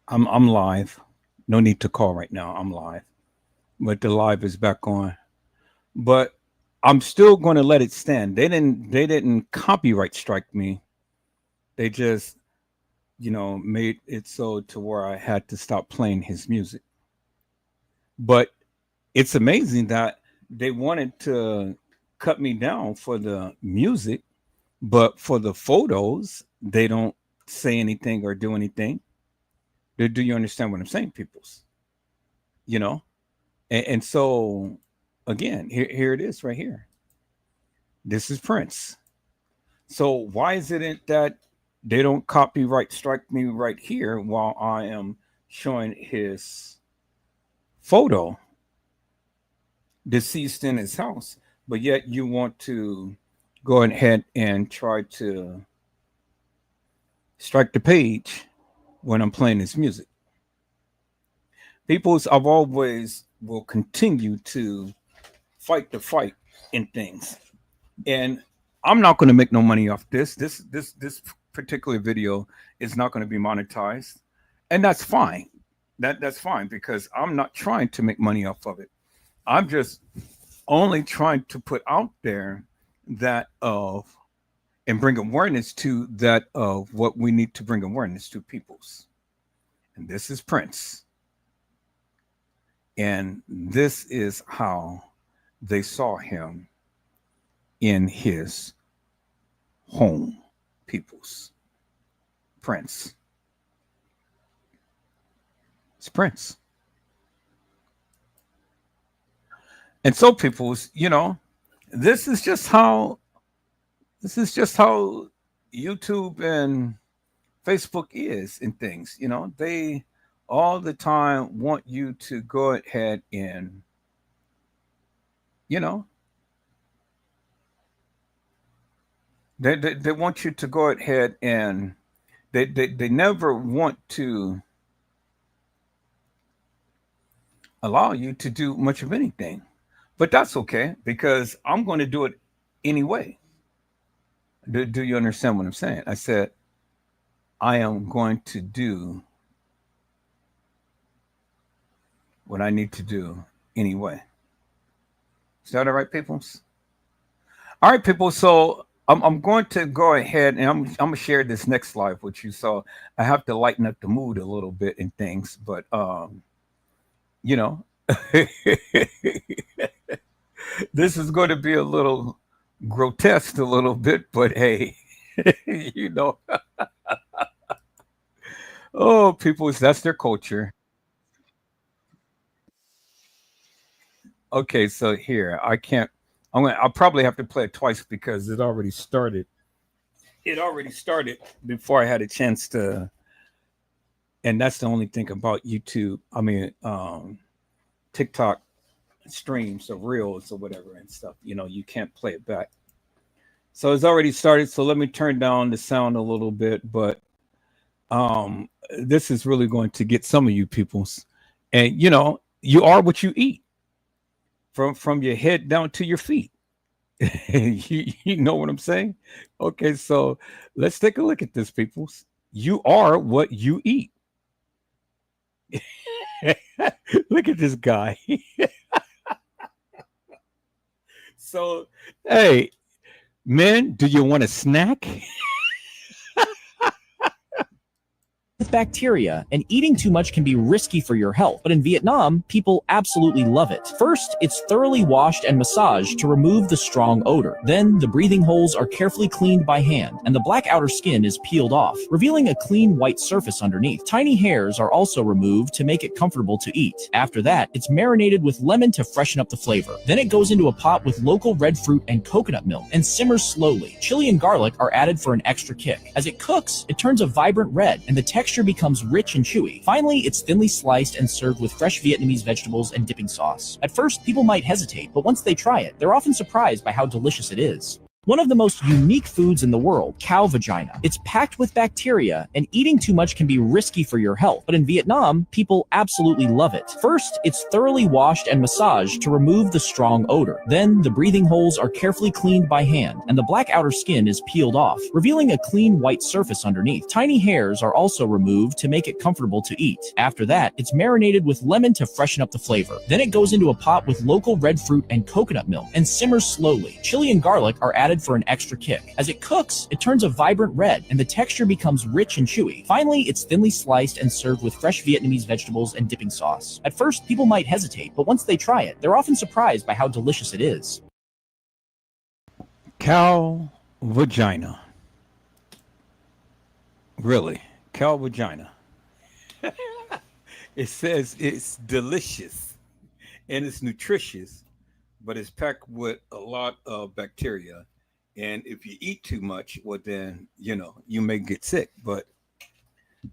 I'm live. No need to call right now. I'm live. But the live is back on. But I'm still going to let it stand. They didn't copyright strike me. They just, made it so to where I had to stop playing his music. But it's amazing that they wanted to cut me down for the music, but for the photos, they don't say anything or do anything. Do you understand what I'm saying, peoples? And so again, here it is right here. This is Prince. So why is it that they don't copyright strike me right here while I am showing his photo deceased in his house, but yet you want to go ahead and try to strike the page when I'm playing his music? Peoples, I've always will continue to fight the fight in things, and I'm not going to make no money off this. This particular video is not going to be monetized, and that's fine. That's fine because I'm not trying to make money off of it. I'm just only trying to put out there that of and bring awareness to that of what we need to bring awareness to peoples. And this is Prince. And this is how they saw him in his home, peoples. Prince. It's Prince. And so peoples, you know, this is just how YouTube and Facebook is in things. You know, they all the time want you to go ahead and, you know, they want you to go ahead and they never want to allow you to do much of anything. But that's okay, because I'm going to do it anyway. Do you understand what I'm saying? I said, I am going to do what I need to do anyway. Is that all right, peoples? All right, people. So I'm going to go ahead and I'm going to share this next live with you. So I have to lighten up the mood a little bit and things, but you know, this is going to be a little grotesque a little bit, but hey, you know, oh, people, that's their culture. Okay, so here I'll probably have to play it twice because it already started. It already started before I had a chance to, and that's the only thing about YouTube. I mean, TikTok streams or reels or whatever and stuff, you know, you can't play it back. So it's already started. So let me turn down the sound a little bit, but this is really going to get some of you peoples. And you know, you are what you eat, from your head down to your feet. you know what I'm saying? Okay, so let's take a look at this, peoples. You are what you eat. Look at this guy. So, hey, men, do you want a snack? With bacteria, and eating too much can be risky for your health, but in Vietnam, people absolutely love it. First, it's thoroughly washed and massaged to remove the strong odor. Then, the breathing holes are carefully cleaned by hand, and the black outer skin is peeled off, revealing a clean white surface underneath. Tiny hairs are also removed to make it comfortable to eat. After that, it's marinated with lemon to freshen up the flavor. Then it goes into a pot with local red fruit and coconut milk, and simmers slowly. Chili and garlic are added for an extra kick. As it cooks, it turns a vibrant red, and the texture becomes rich and chewy. Finally, it's thinly sliced and served with fresh Vietnamese vegetables and dipping sauce. At first, people might hesitate, but once they try it, they're often surprised by how delicious it is. One of the most unique foods in the world, cow vagina. It's packed with bacteria, and eating too much can be risky for your health, but in Vietnam, people absolutely love it. First, it's thoroughly washed and massaged to remove the strong odor. Then, the breathing holes are carefully cleaned by hand, and the black outer skin is peeled off, revealing a clean white surface underneath. Tiny hairs are also removed to make it comfortable to eat. After that, it's marinated with lemon to freshen up the flavor. Then it goes into a pot with local red fruit and coconut milk, and simmers slowly. Chili and garlic are added for an extra kick. As it cooks, it turns a vibrant red, and the texture becomes rich and chewy. Finally, it's thinly sliced and served with fresh Vietnamese vegetables and dipping sauce. At first, people might hesitate, but once they try it, they're often surprised by how delicious it is. Cow vagina. Really? Cow vagina. It says it's delicious and it's nutritious, but it's packed with a lot of bacteria. And if you eat too much, well, then, you know, you may get sick. But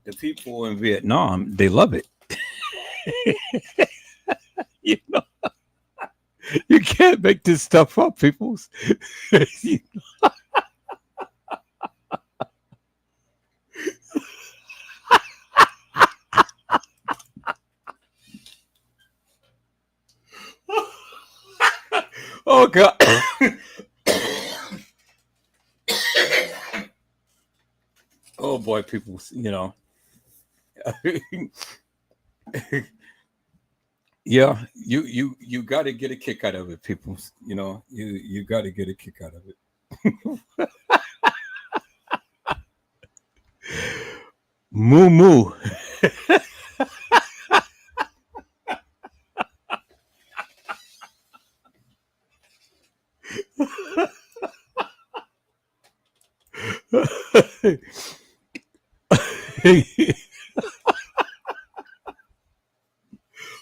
the people in Vietnam, they love it. You know, you can't make this stuff up, people. You know? Oh, God. Oh, boy, people, you know. Yeah, you got to get a kick out of it, people. You know, you got to get a kick out of it. Moo moo.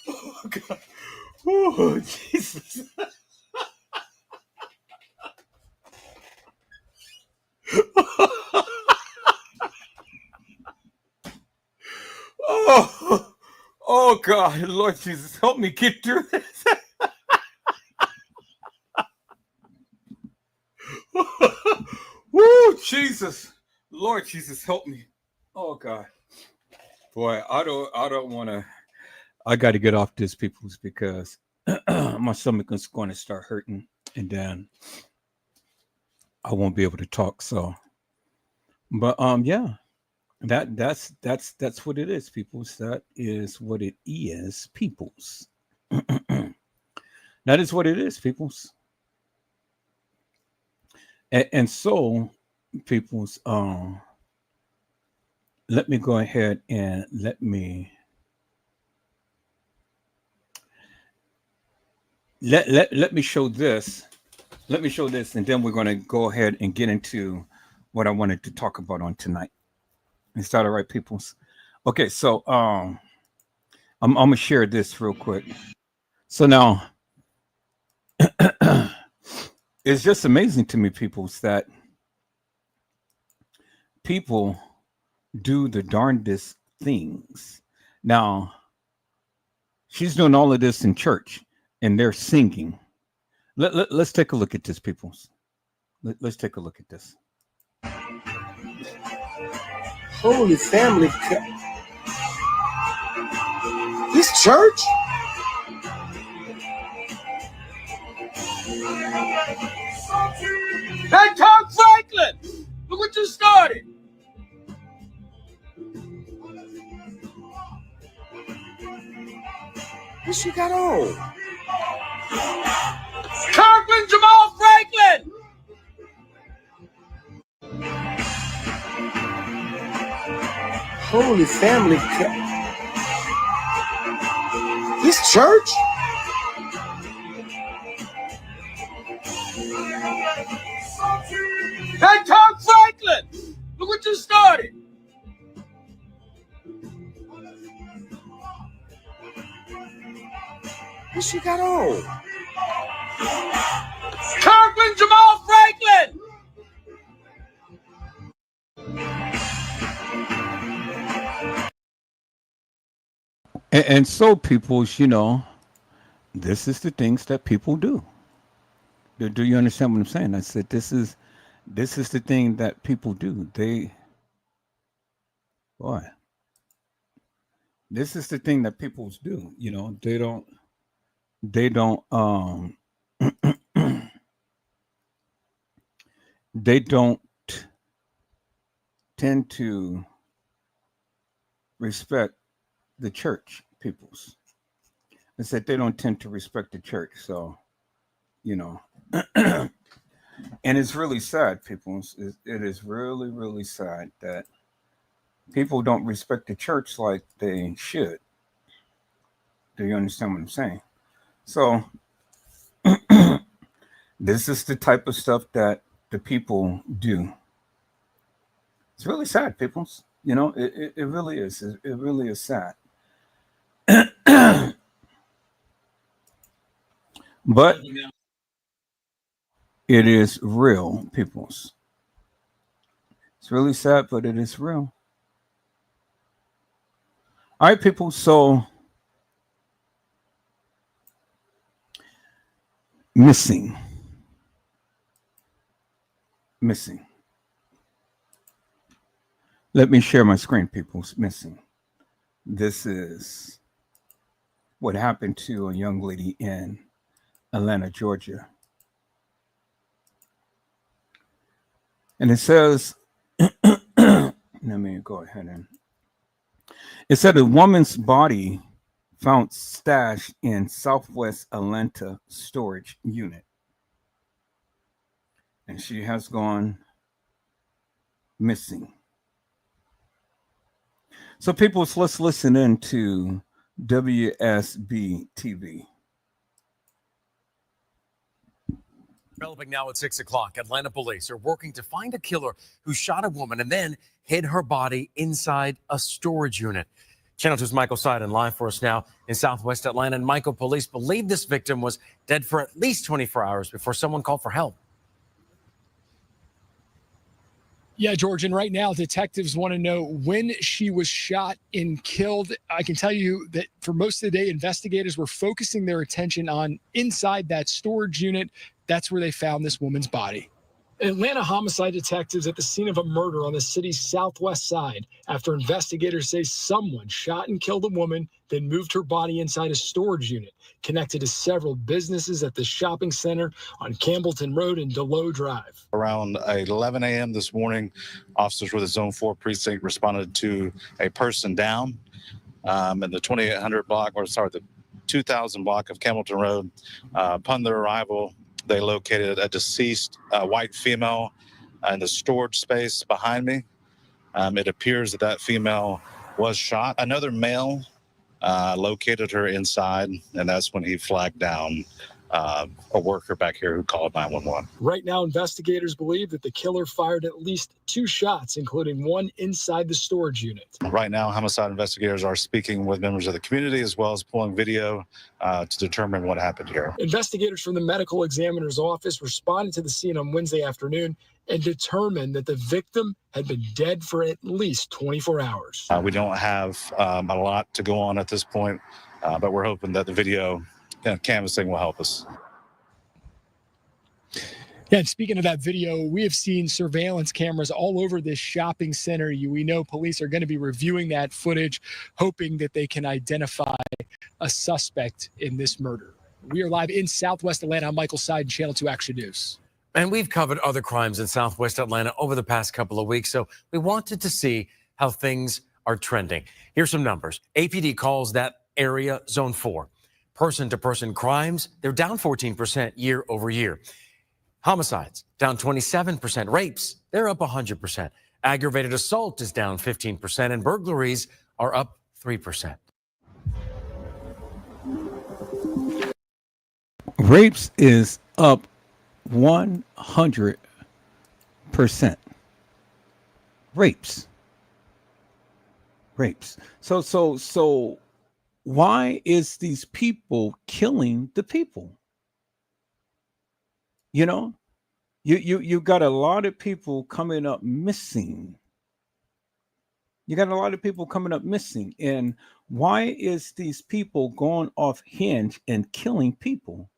Oh God. Oh Jesus. Oh, oh God, Lord Jesus, help me get through this. Woo, Jesus, Lord Jesus, help me. Oh God, boy, I don't want to. I got to get off this, peoples, because my stomach is going to start hurting, and then I won't be able to talk. So, but yeah. That's what it is, peoples. That is what it is, peoples. That is what it is, peoples. And so, peoples, let me go ahead and let me show this. Let me show this, and then we're going to go ahead and get into what I wanted to talk about on tonight. Is that all right, peoples? Okay, so I'm gonna share this real quick. So now it's just amazing to me, peoples, that people do the darndest things. Now she's doing all of this in church, and they're singing. Let's take a look at this, peoples. Let's take a look at this. Holy family. This church? Hey, Tom Franklin! Look what you started! What she got on? Kirkland Jamal Franklin! Holy family. This church? Hey, Tom Franklin! Look what you started! What she got on? Kirkland Jamal Franklin! And so, peoples, you know, this is the things that people do. Do you understand what I'm saying? I said this is the thing that people do. This is the thing that people do. You know, they don't they don't tend to respect the church, peoples. I said they don't tend to respect the church. So, you know, and it's really sad, peoples. It is really, really sad that people don't respect the church like they should. Do you understand what I'm saying? So this is the type of stuff that the people do. It's really sad, peoples. You know, it really is. It really is sad. But it is real, peoples. It's really sad, but it is real. All right, people. So missing. Let me share my screen, people. Missing. This is what happened to a young lady in Atlanta, Georgia. And it says, let me go ahead and it said a woman's body found stashed in Southwest Atlanta storage unit. And she has gone missing. So people, let's listen in to WSB TV. Developing now at 6 o'clock, Atlanta police are working to find a killer who shot a woman and then hid her body inside a storage unit. Channel 2's Michael Seiden live for us now in Southwest Atlanta. And Michael, police believe this victim was dead for at least 24 hours before someone called for help. Yeah, George, and right now detectives want to know when she was shot and killed. I can tell you that for most of the day, investigators were focusing their attention on inside that storage unit. That's where they found this woman's body. Atlanta homicide detectives at the scene of a murder on the city's southwest side after investigators say someone shot and killed a woman, then moved her body inside a storage unit connected to several businesses at the shopping center on Campbellton Road and Delow Drive. Around 11 a.m. this morning, officers with the Zone 4 precinct responded to a person down in the 2800 block, the 2000 block of Campbellton Road. Upon their arrival, they located a deceased white female in the storage space behind me. It appears that female was shot. Another male located her inside, and that's when he flagged down a worker back here who called 911. Right now, investigators believe that the killer fired at least 2 shots, including one inside the storage unit. Right now, homicide investigators are speaking with members of the community as well as pulling video to determine what happened here. Investigators from the medical examiner's office responded to the scene on Wednesday afternoon and determined that the victim had been dead for at least 24 hours. We don't have a lot to go on at this point, but we're hoping that the video canvassing will help us. Yeah, and speaking of that video, we have seen surveillance cameras all over this shopping center. We know police are going to be reviewing that footage, hoping that they can identify a suspect in this murder. We are live in Southwest Atlanta. I'm Michael Seiden, Channel 2 Action News. And we've covered other crimes in Southwest Atlanta over the past couple of weeks, so we wanted to see how things are trending. Here's some numbers. APD calls that area Zone 4. Person-to-person crimes, they're down 14% year over year. Homicides, down 27%. Rapes, they're up 100%. Aggravated assault is down 15%, and burglaries are up 3%. Rapes is up 100%. Rapes. So why is these people killing the people? You know, you got a lot of people coming up missing. And why is these people going off hinge and killing people?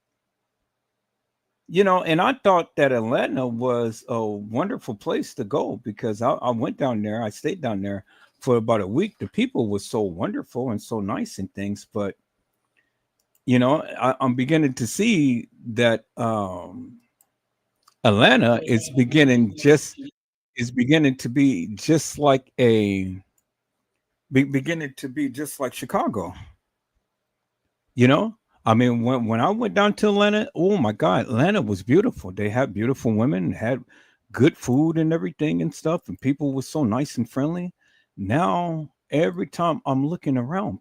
You know, and I thought that Atlanta was a wonderful place to go because I went down there. I stayed down there for about a week. The people were so wonderful and so nice and things. But, you know, I'm beginning to see that Atlanta is beginning to be just like Chicago. You know, I mean, when I went down to Atlanta, oh my God, Atlanta was beautiful. They had beautiful women, had good food and everything and stuff, and people were so nice and friendly. Now, every time I'm looking around,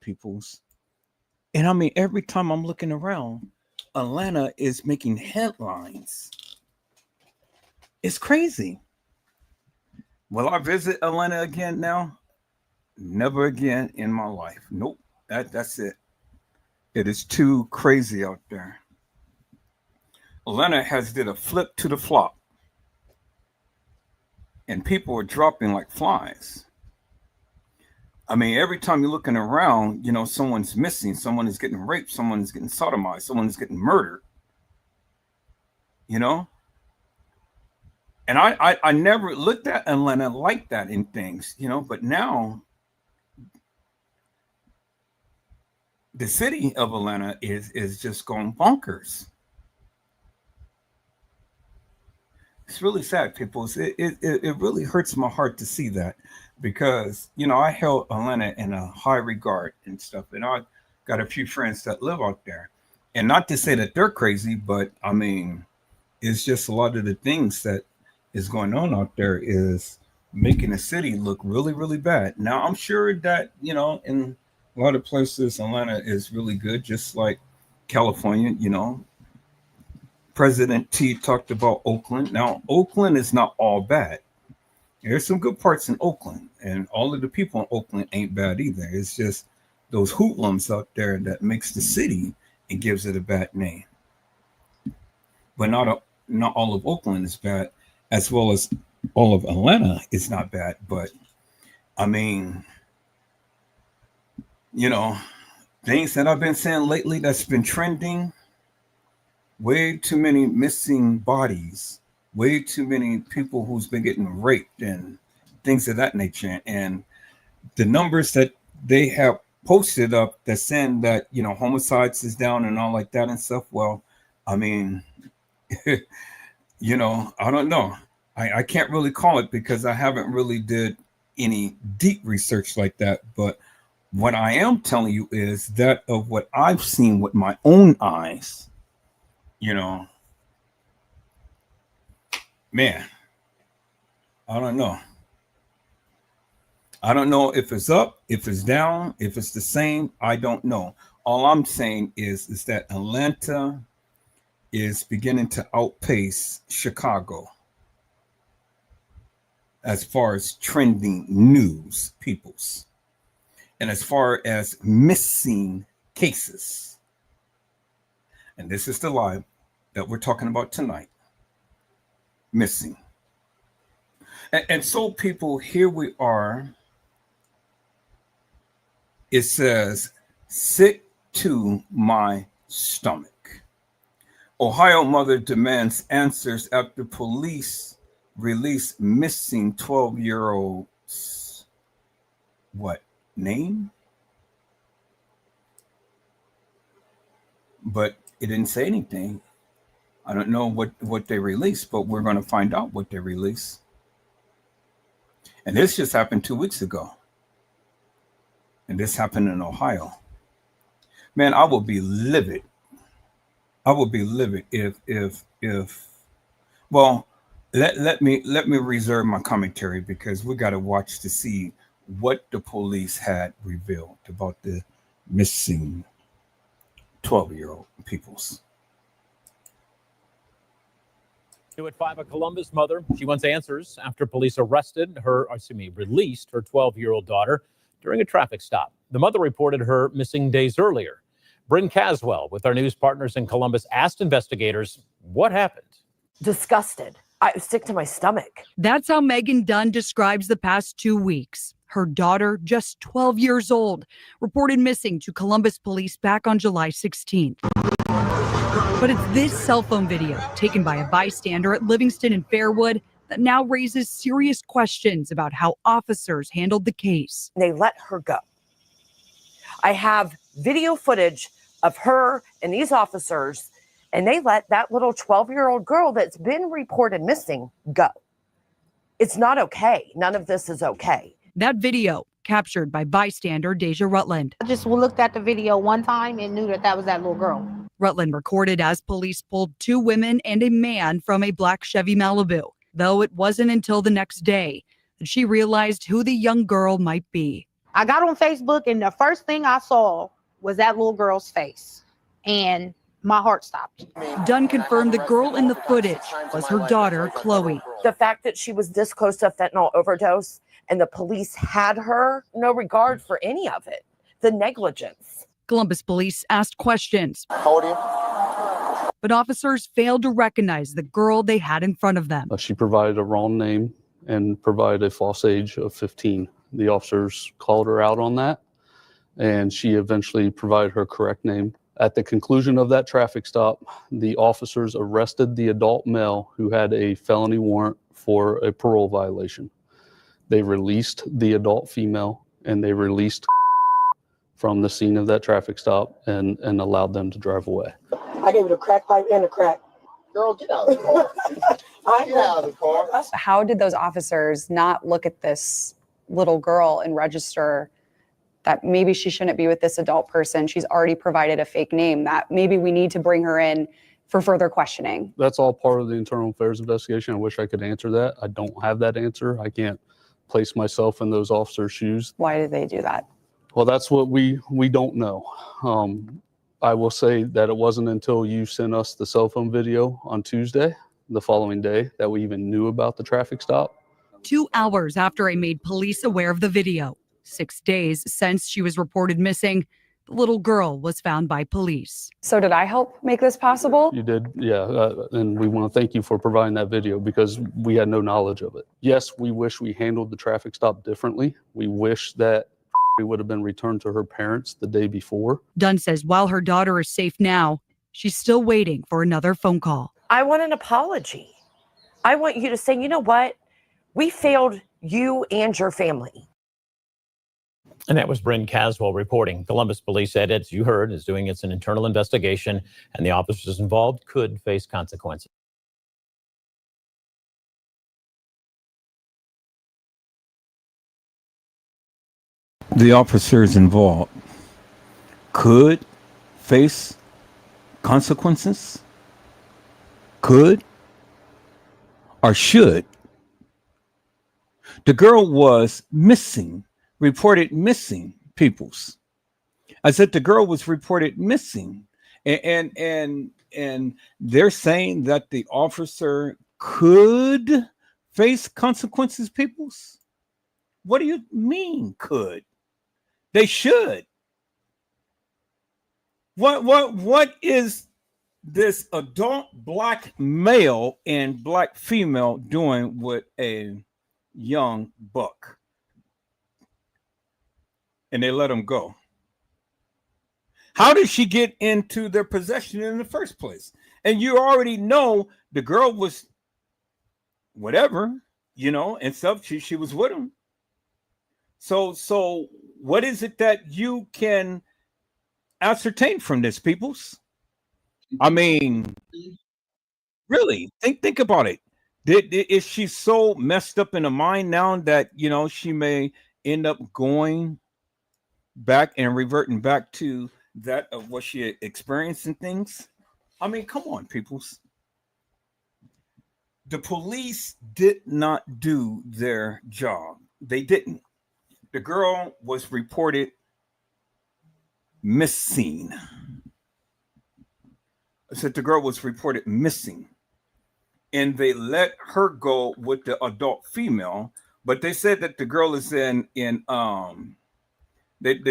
every time I'm looking around, Atlanta is making headlines. It's crazy. Will I visit Atlanta again now? Never again in my life. Nope. That's it. It is too crazy out there. Atlanta has did a flip to the flop. And people are dropping like flies. I mean, every time you're looking around, you know, someone's missing, someone is getting raped, someone is getting sodomized, someone is getting murdered. You know? And I never looked at Atlanta like that in things, you know, but now the city of Atlanta is just going bonkers. It's really sad, people. It really hurts my heart to see that because, you know, I held Atlanta in a high regard and stuff. And got a few friends that live out there. And not to say that they're crazy, but I mean, it's just a lot of the things that is going on out there is making the city look really, really bad. Now, I'm sure that, in a lot of places, Atlanta is really good, just like California, President T talked about Oakland. Now, Oakland is not all bad. There's some good parts in Oakland, and all of the people in Oakland ain't bad either. It's just those hoodlums out there that makes the city and gives it a bad name. But not all of Oakland is bad, as well as all of Atlanta is not bad. But I mean, things that I've been saying lately that's been trending, way too many missing bodies, way too many people who's been getting raped and things of that nature. And the numbers that they have posted up that's saying that, homicides is down and all like that and stuff. Well, I mean, I don't know. I can't really call it because I haven't really did any deep research like that. But what I am telling you is that of what I've seen with my own eyes, man, I don't know. I don't know if it's up, if it's down, if it's the same. I don't know. All I'm saying is that Atlanta is beginning to outpace Chicago as far as trending news, peoples, and as far as missing cases. And this is the live that we're talking about tonight. Missing. And so, people, here we are. It says, sick to my stomach. Ohio mother demands answers after police release missing 12-year-old's name? But it didn't say anything. I don't know what they released, but we're going to find out what they released. And this just happened 2 weeks ago. And this happened in Ohio. Man, I will be livid. I will be livid if well, let me reserve my commentary because we got to watch to see what the police had revealed about the missing 12-year-old peoples. New at 5, a Columbus mother. She wants answers after police released her 12-year-old daughter during a traffic stop. The mother reported her missing days earlier. Bryn Caswell with our news partners in Columbus asked investigators what happened. Disgusted. I was sick to my stomach. That's how Megan Dunn describes the past 2 weeks. Her daughter, just 12 years old, reported missing to Columbus police back on July 16th. But it's this cell phone video taken by a bystander at Livingston and Fairwood that now raises serious questions about how officers handled the case. They let her go. I have video footage of her and these officers, and they let that little 12-year-old girl that's been reported missing go. It's not okay. None of this is okay. That video captured by bystander Deja Rutland. I just looked at the video one time and knew that was that little girl. Rutland recorded as police pulled 2 women and a man from a black Chevy Malibu, though it wasn't until the next day that she realized who the young girl might be. I got on Facebook and the first thing I saw was that little girl's face, and my heart stopped. Dunn confirmed the girl in the footage was her daughter, Chloe. The fact that she was this close to a fentanyl overdose and the police had her, no regard for any of it. The negligence. Columbus police asked questions. How old are you? But officers failed to recognize the girl they had in front of them. She provided a wrong name and provided a false age of 15. The officers called her out on that, and she eventually provided her correct name. At the conclusion of that traffic stop, the officers arrested the adult male who had a felony warrant for a parole violation. They released the adult female, and they released from the scene of that traffic stop and allowed them to drive away. I gave it a crack pipe and a crack. Girl, get out of the car. Get out of the car. How did those officers not look at this little girl and register that maybe she shouldn't be with this adult person. She's already provided a fake name, that maybe we need to bring her in for further questioning. That's all part of the internal affairs investigation. I wish I could answer that. I don't have that answer. I can't place myself in those officers' shoes. Why did they do that? Well, that's what we don't know. I will say that it wasn't until you sent us the cell phone video on Tuesday, the following day, that we even knew about the traffic stop. 2 hours after I made police aware of the video, 6 days since she was reported missing, the little girl was found by police. So did I help make this possible? You did, yeah. And we want to thank you for providing that video because we had no knowledge of it. Yes, we wish we handled the traffic stop differently. We wish that we would have been returned to her parents the day before. Dunn says while her daughter is safe now, she's still waiting for another phone call. I want an apology. I want you to say, you know what? We failed you and your family. And that was Bryn Caswell reporting. Columbus Police said, as you heard, is doing its internal investigation, and the officers involved could face consequences. The officers involved could face consequences, could or should. The girl was missing, reported missing, peoples. I said the girl was reported missing, and they're saying that the officer could face consequences, peoples. What do you mean could? They should. What is this adult black male and black female doing with a young buck? And they let him go. How did she get into their possession in the first place? And you already know the girl was whatever, and stuff. She was with him. So what is it that you can ascertain from this, peoples? I mean, really, think about it. Is she so messed up in the mind now that she may end up going back and reverting back to that of what she experienced and things? I mean, come on, peoples. The police did not do their job. They didn't. The girl was reported missing. I said the girl was reported missing. And they let her go with the adult female, but they said that the girl is they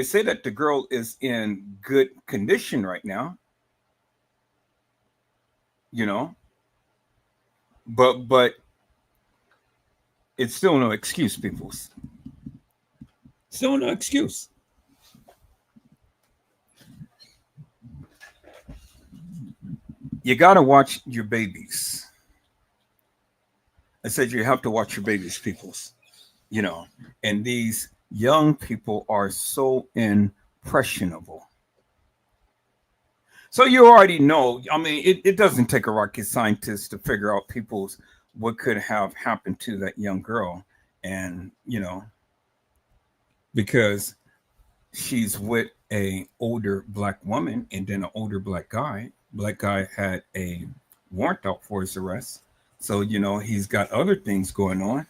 say that the girl is in good condition right now. But it's still no excuse, peoples. Still no excuse. You got to watch your babies. I said you have to watch your babies, peoples. And these young people are so impressionable. So you already know, I mean, it doesn't take a rocket scientist to figure out what could have happened to that young girl. And, because she's with a older black woman and then an older black guy. Black guy had a warrant out for his arrest. So, he's got other things going on.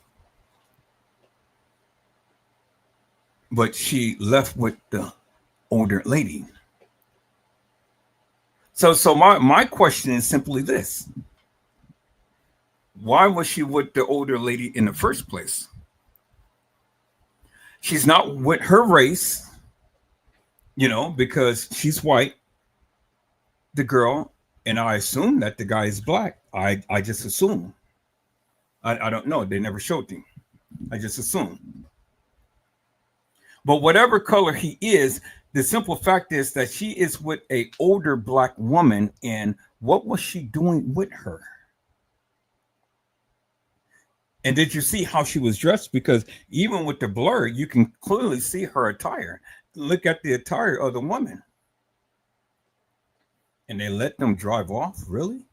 But she left with the older lady. So my question is simply this. Why was she with the older lady in the first place? She's not with her race, because she's white, the girl, and I assume that the guy is black. I just assume. I don't know. They never showed him. I just assume. But whatever color he is, the simple fact is that she is with an older black woman, and what was she doing with her? And did you see how she was dressed? Because even with the blur, you can clearly see her attire. Look at the attire of the woman. And they let them drive off? Really?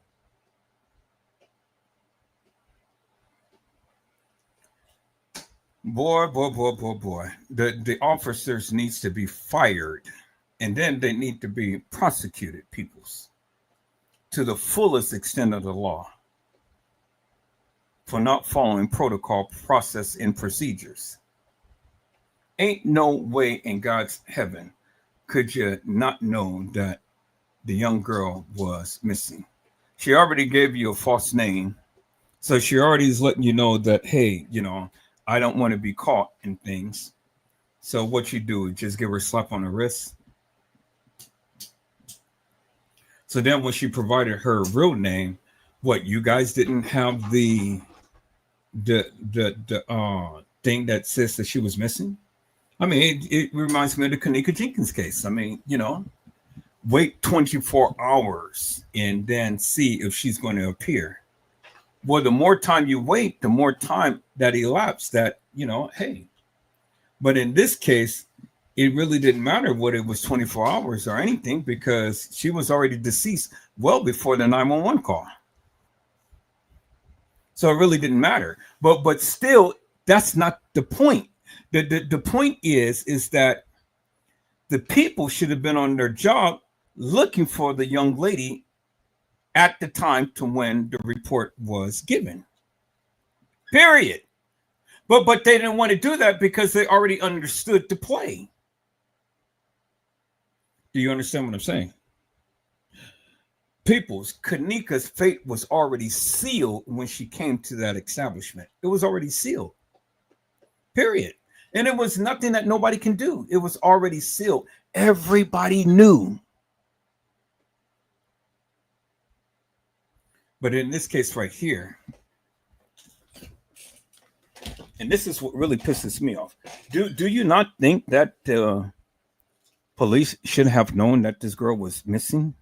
Boy. The officers needs to be fired, and then they need to be prosecuted, peoples, to the fullest extent of the law for not following protocol, process, and procedures. Ain't no way in God's heaven could you not know that the young girl was missing. She already gave you a false name. So she already is letting you know that, hey, I don't want to be caught in things. So what you do, just give her a slap on the wrist. So then when she provided her real name, what, you guys didn't have the thing that says that she was missing? I mean, it reminds me of the Kanika Jenkins case. I mean, wait 24 hours and then see if she's going to appear. Well, the more time you wait, the more time that elapsed that, hey. But in this case, it really didn't matter what it was 24 hours or anything, because she was already deceased well before the 911 call. So it really didn't matter. But still, that's not the point. The point is that the people should have been on their job looking for the young lady at the time to when the report was given. Period. But they didn't want to do that because they already understood the play. Do you understand what I'm saying? People's Kanika's fate was already sealed when she came to that establishment. It was already sealed. Period. And it was nothing that nobody can do. It was already sealed. Everybody knew. But in this case right here, and this is what really pisses me off. Do you not think that the police should have known that this girl was missing?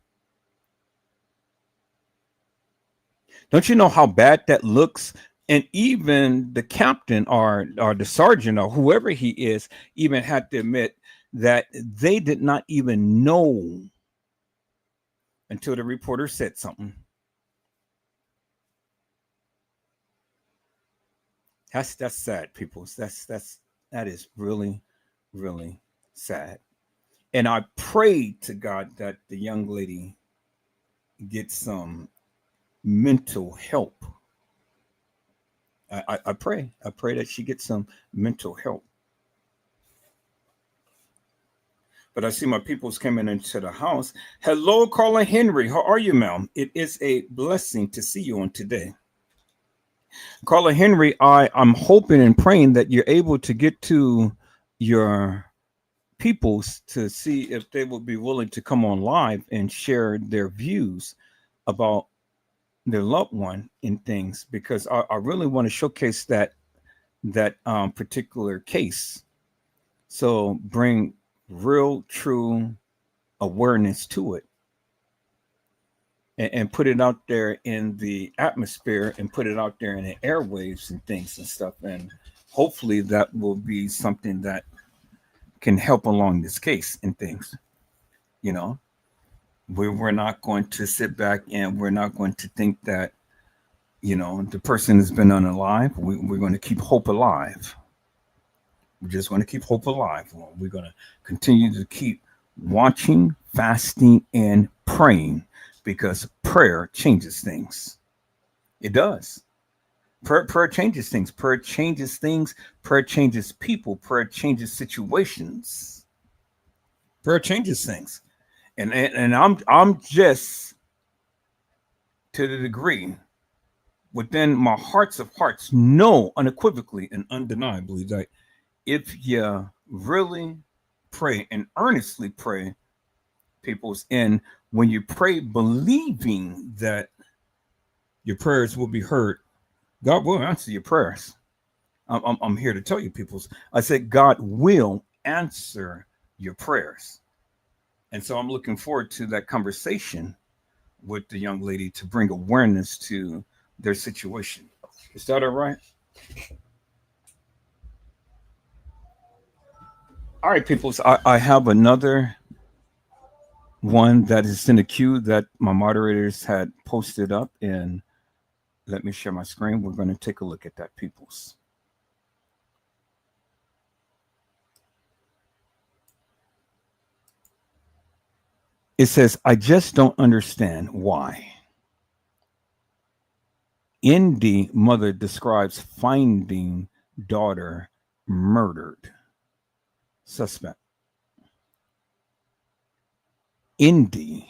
Don't you know how bad that looks? And even the captain or the sergeant or whoever he is even had to admit that they did not even know until the reporter said something. That's sad, people. That is really, really sad. And I pray to God that the young lady gets some mental help. I pray that she gets some mental help. But I see my people's coming into the house. Hello, Carla Henry. How are you, ma'am? It is a blessing to see you on today. Carla Henry, I'm hoping and praying that you're able to get to your peoples to see if they will be willing to come on live and share their views about their loved one in things, because I really want to showcase that particular case. So bring real, true awareness to it. And put it out there in the atmosphere and put it out there in the airwaves and things and stuff. And hopefully that will be something that can help along this case and things. We're not going to sit back and we're not going to think that, the person has been unalive. We're going to keep hope alive. We're just going to keep hope alive. We're going to continue to keep watching, fasting, and praying. Because prayer changes things. It does. Prayer changes things. Prayer changes things. Prayer changes people. Prayer changes situations. Prayer changes things. And I'm just, to the degree within my hearts of hearts, know unequivocally and undeniably that if you really pray and earnestly pray, people's, and when you pray believing that your prayers will be heard, God will answer your prayers. I'm here to tell you, peoples. I said God will answer your prayers. And so I'm looking forward to that conversation with the young lady to bring awareness to their situation. Is that all right? All right, peoples. I have another one that is in the queue that my moderators had posted up, and let me share my screen. We're going to take a look at that, peoples. It says, I just don't understand why. ND mother describes finding daughter murdered. Suspect. ND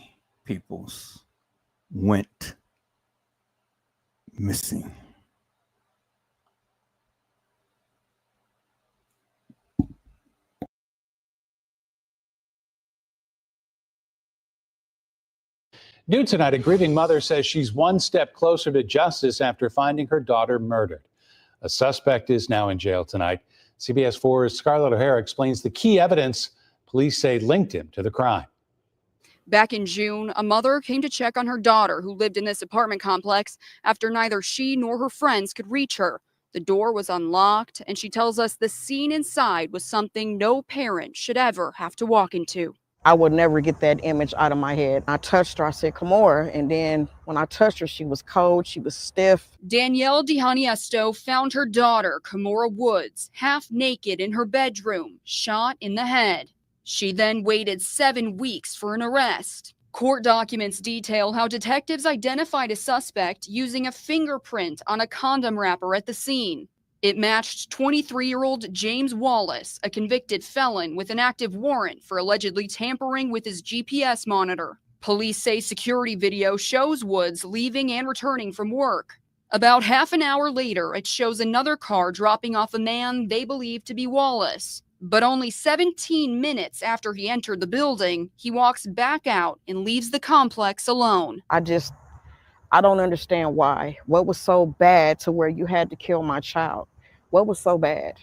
peoples went missing. New tonight, a grieving mother says she's one step closer to justice after finding her daughter murdered. A suspect is now in jail tonight. CBS 4's Scarlett O'Hara explains the key evidence police say linked him to the crime. Back in June, a mother came to check on her daughter who lived in this apartment complex after neither she nor her friends could reach her. The door was unlocked, and she tells us the scene inside was something no parent should ever have to walk into. I would never get that image out of my head. I touched her, I said, Kimora. And then when I touched her, she was cold, she was stiff. Danielle DiHaniesto found her daughter, Kimora Woods, half naked in her bedroom, shot in the head. She then waited 7 weeks for an arrest. Court documents detail how detectives identified a suspect using a fingerprint on a condom wrapper at the scene. It matched 23-year-old James Wallace, a convicted felon with an active warrant for allegedly tampering with his GPS monitor. Police say security video shows Woods leaving and returning from work. About half an hour later, it shows another car dropping off a man they believe to be Wallace. But only 17 minutes after he entered the building, he walks back out and leaves the complex alone. I don't understand why. What was so bad to where you had to kill my child? What was so bad?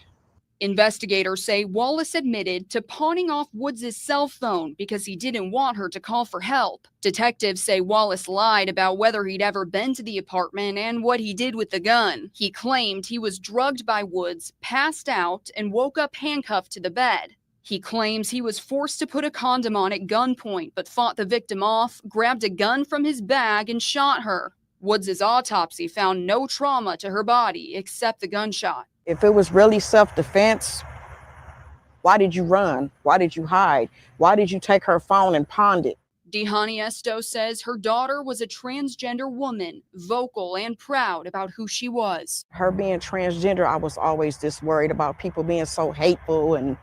Investigators say Wallace admitted to pawning off Woods' cell phone because he didn't want her to call for help. Detectives say Wallace lied about whether he'd ever been to the apartment and what he did with the gun. He claimed he was drugged by Woods, passed out, and woke up handcuffed to the bed. He claims he was forced to put a condom on at gunpoint, but fought the victim off, grabbed a gun from his bag, and shot her. Woods' autopsy found no trauma to her body except the gunshot. If it was really self-defense, why did you run? Why did you hide? Why did you take her phone and pawn it? DiHaniesto says her daughter was a transgender woman, vocal and proud about who she was. Her being transgender, I was always just worried about people being so hateful, and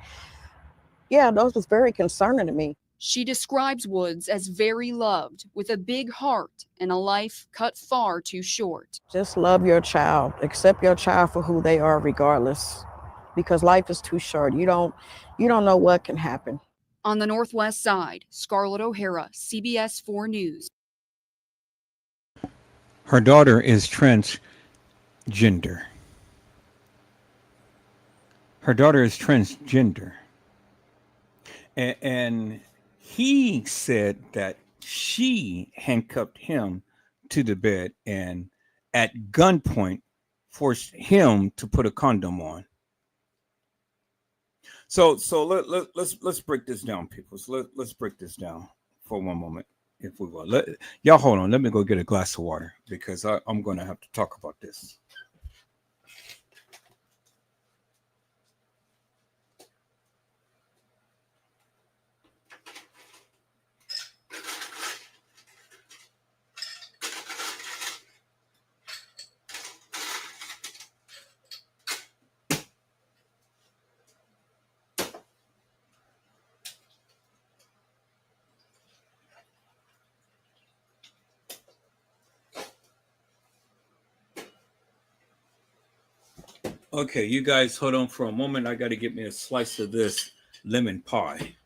yeah, those was very concerning to me. She describes Woods as very loved, with a big heart and a life cut far too short. Just love your child. Accept your child for who they are regardless, because life is too short. You don't know what can happen. On the Northwest Side, Scarlett O'Hara, CBS 4 News. Her daughter is transgender. Her daughter is transgender. And he said that she handcuffed him to the bed and at gunpoint forced him to put a condom on. So let's break this down, people. So let's break this down for one moment, if we will. Y'all hold on. Let me go get a glass of water because I'm going to have to talk about this. Okay, you guys hold on for a moment. I got to get me a slice of this lemon pie.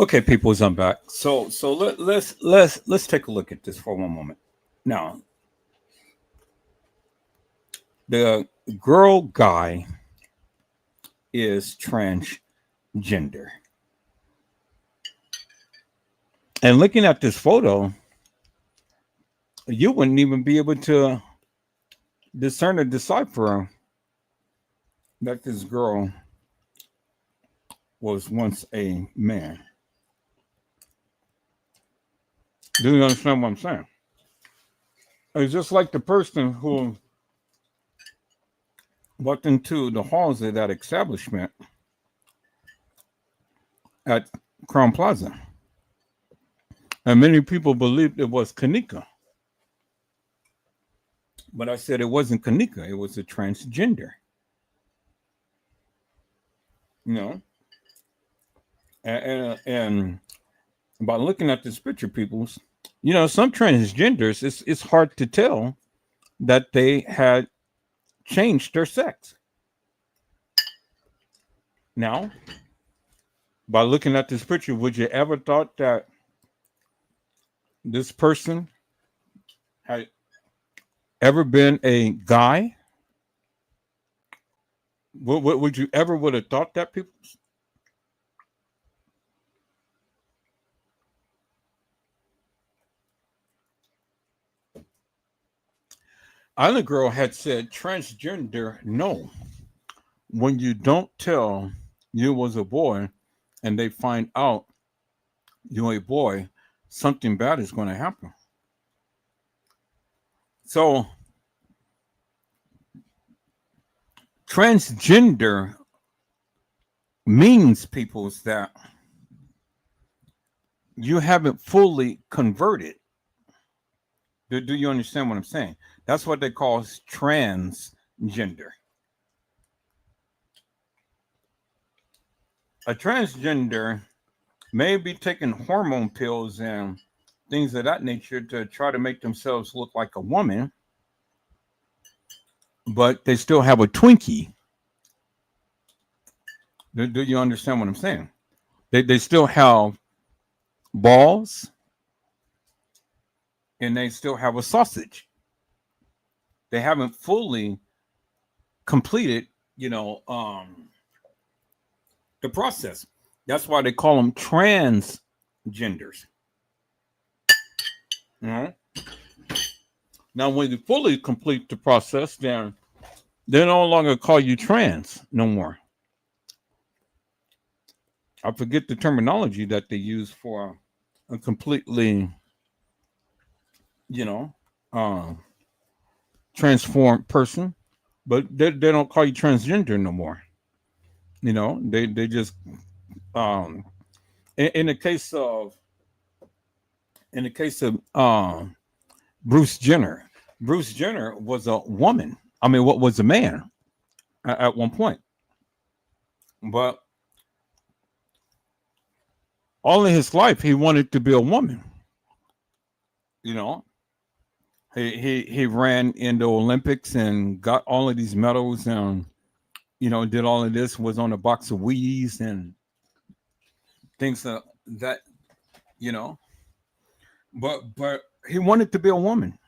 Okay, peoples, I'm back. So let's take a look at this for one moment. Now, the girl guy is transgender. And looking at this photo, you wouldn't even be able to discern or decipher that this girl was once a man. Do you understand what I'm saying? It's just like the person who walked into the halls of that establishment at Crown Plaza. And many people believed it was Kanika. But I said it wasn't Kanika, it was a transgender. You know? And by looking at this picture, peoples, you know, some transgenders, it's hard to tell that they had changed their sex. Now, by looking at this picture, would you ever thought that this person had ever been a guy? Would you ever would have thought that, people? Island Girl had said transgender, no. When you don't tell you was a boy and they find out you're a boy, something bad is going to happen. So transgender means, peoples, that you haven't fully converted. Do you understand what I'm saying? That's what they call transgender. A transgender may be taking hormone pills and things of that nature to try to make themselves look like a woman, but they still have a Twinkie. Do you understand what I'm saying? They still have balls and they still have a sausage. They haven't fully completed, you know, the process. That's why they call them transgenders. You know? Now, when you fully complete the process, then they no longer call you trans no more. I forget the terminology that they use for a completely, you know, transformed person, but they don't call you transgender no more. You know, they just in the case of Bruce Jenner was a woman. I mean, what was a man at one point, but all of his life he wanted to be a woman. You know, he ran in the Olympics and got all of these medals and, you know, did all of this, was on a box of Wheaties and things that, you know, but he wanted to be a woman.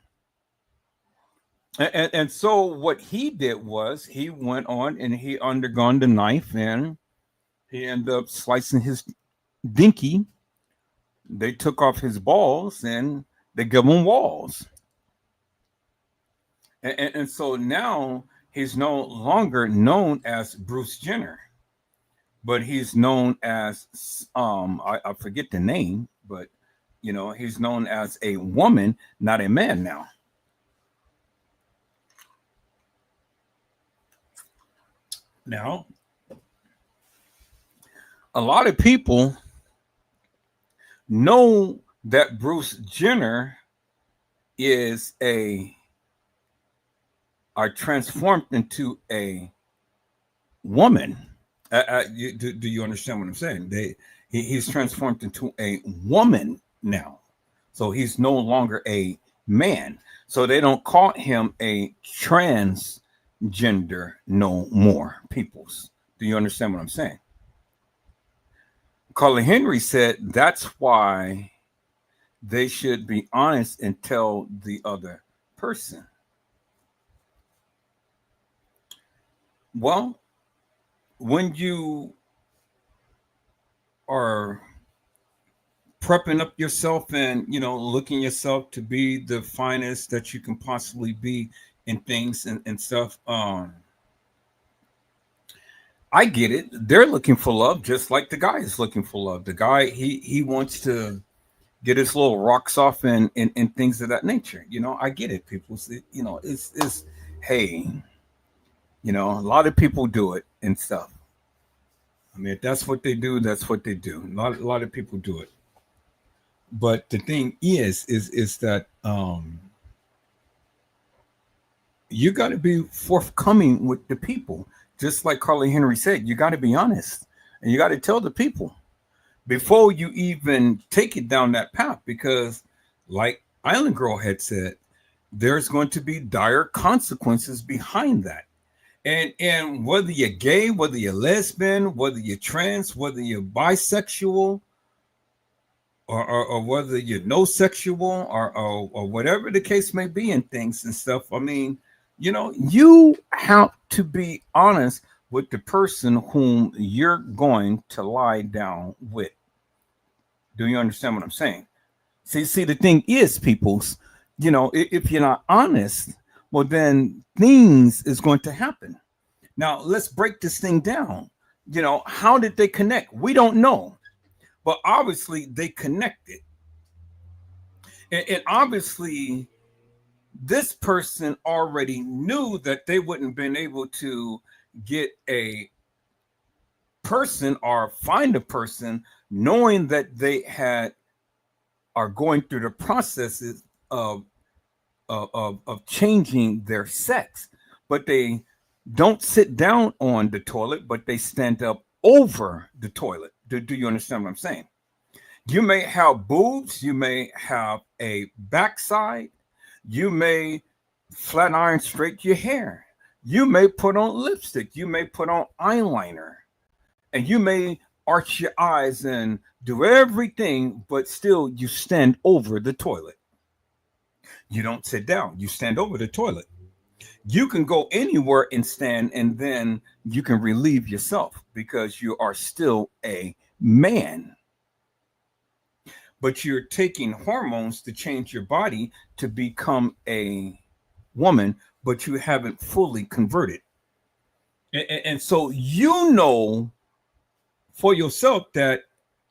And so what he did was he went on and he undergone the knife and he ended up slicing his dinky. They took off his balls and they give him walls. And so now he's no longer known as Bruce Jenner, but he's known as, I forget the name, but, you know, he's known as a woman, not a man now. Now, a lot of people know that Bruce Jenner is are transformed into a woman. Do you understand what I'm saying? He's transformed into a woman now. So he's no longer a man. So they don't call him a transgender no more, peoples. Do you understand what I'm saying? Carla Henry said that's why they should be honest and tell the other person. Well, when you are prepping up yourself and, you know, looking yourself to be the finest that you can possibly be in things and stuff, I get it. They're looking for love just like the guy is looking for love. The guy, he wants to get his little rocks off and things of that nature. You know, I get it. People, you know, it's hey, you know, a lot of people do it and stuff. I mean, if that's what they do, that's what they do. A lot of people do it. But the thing is that you got to be forthcoming with the people. Just like Carly Henry said, you got to be honest and you got to tell the people before you even take it down that path, because like Island Girl had said, there's going to be dire consequences behind that. And whether you're gay, whether you're lesbian, whether you're trans, whether you're bisexual, or whether you're no sexual or whatever the case may be in things and stuff. I mean, you know, you have to be honest with the person whom you're going to lie down with. Do you understand what I'm saying? See, the thing is, peoples, you know, if you're not honest, well, then things is going to happen. Now, let's break this thing down. You know, how did they connect? We don't know. But obviously, they connected. And obviously, this person already knew that they wouldn't have been able to get a person or find a person knowing that they are going through the processes of changing their sex. But they don't sit down on the toilet, but they stand up over the toilet. Do you understand what I'm saying? You may have boobs, you may have a backside, you may flat iron straight your hair, you may put on lipstick, you may put on eyeliner, and you may arch your eyes and do everything, but still you stand over the toilet. You don't sit down, you stand over the toilet. You can go anywhere and stand, and then you can relieve yourself because you are still a man. But you're taking hormones to change your body to become a woman, but you haven't fully converted. And so you know for yourself that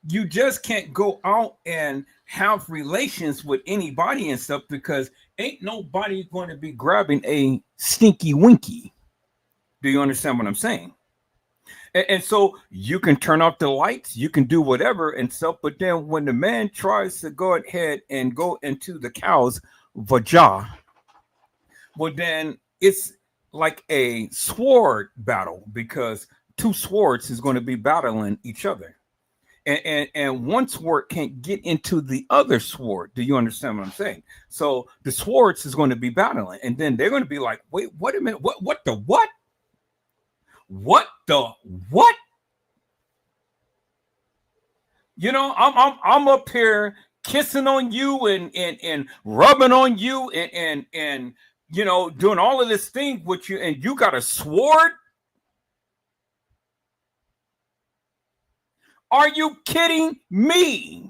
you just can't go out and have relations with anybody and stuff, because ain't nobody going to be grabbing a stinky winky. Do you understand what I'm saying? And so you can turn off the lights, you can do whatever and stuff, but then when the man tries to go ahead and go into the cow's vagina, well, then it's like a sword battle, because two swords is going to be battling each other. And one sword can't get into the other sword. Do you understand what I'm saying? So the swords is going to be battling, and then they're going to be like, wait a minute, what the what? What the what? You know, I'm up here kissing on you and rubbing on you and you know, doing all of this thing with you, and you got a sword? Are you kidding me?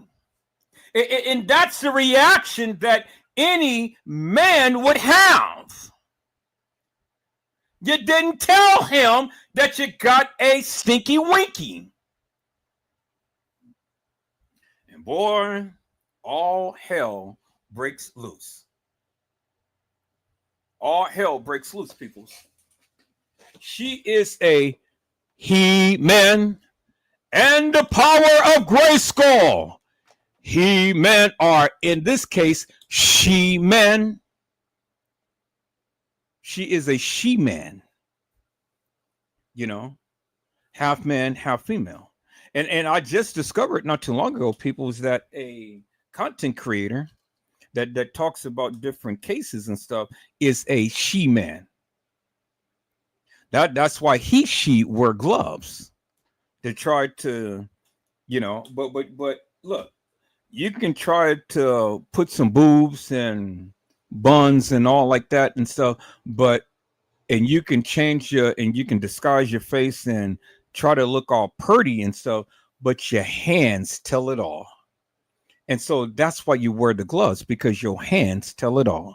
And that's the reaction that any man would have. You didn't tell him that you got a stinky winky. And boy, all hell breaks loose. All hell breaks loose, people. She is a he-man. And the power of Grayskull. He-men are, in this case, she-men. She is a she-man. You know, half man, half female. And I just discovered not too long ago, people, is that a content creator that talks about different cases and stuff is a she-man. That's why she wear gloves. They tried to you know. But look, you can try to put some boobs and buns and all like that and stuff, and you can change and you can disguise your face and try to look all pretty and stuff, but your hands tell it all. And so that's why you wear the gloves, because your hands tell it all.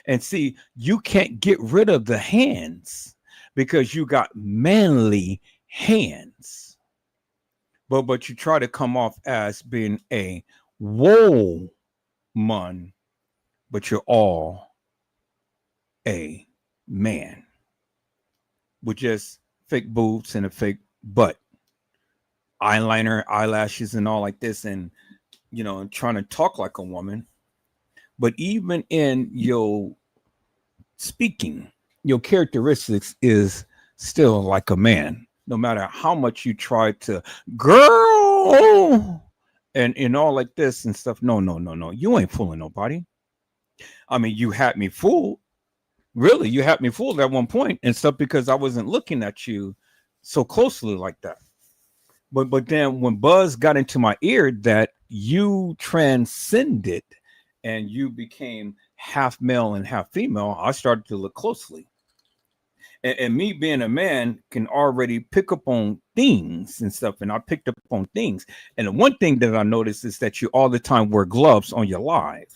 And see, you can't get rid of the hands because you got manly hands. But you try to come off as being a woman, but you're all a man with just fake boobs and a fake butt, eyeliner, eyelashes, and all like this, and you know, and trying to talk like a woman. But even in your speaking, your characteristics is still like a man, no matter how much you try to girl and all like this and stuff. No, you ain't fooling nobody. I mean, you had me fooled. Really, you had me fooled at one point and stuff, because I wasn't looking at you so closely like that. But then when Buzz got into my ear that you transcended and you became half male and half female, I started to look closely. And me being a man can already pick up on things and stuff. And I picked up on things. And the one thing that I noticed is that you all the time wear gloves on your live,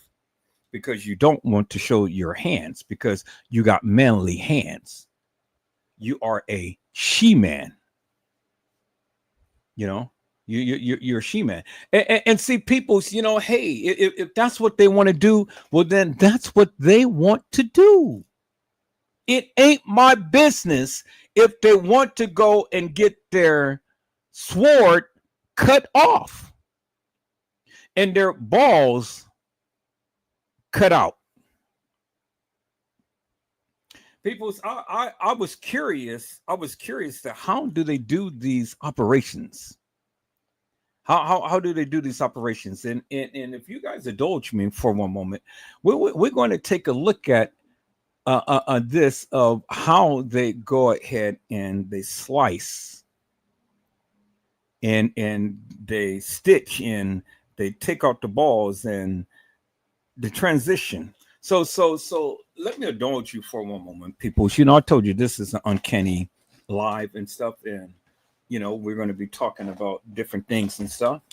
because you don't want to show your hands, because you got manly hands. You are a she-man. You know, you're a she-man. And see, people's, you know, hey, if that's what they want to do, well, then that's what they want to do. It ain't my business if they want to go and get their sword cut off and their balls cut out. People, I was curious. I was curious to how do they do these operations? How do they do these operations? And if you guys indulge me for one moment, we're going to take a look at this of how they go ahead and they slice and they stitch and they take out the balls and the transition. So let me indulge you for one moment, people. You know, I told you this is an uncanny live and stuff, and you know we're going to be talking about different things and stuff.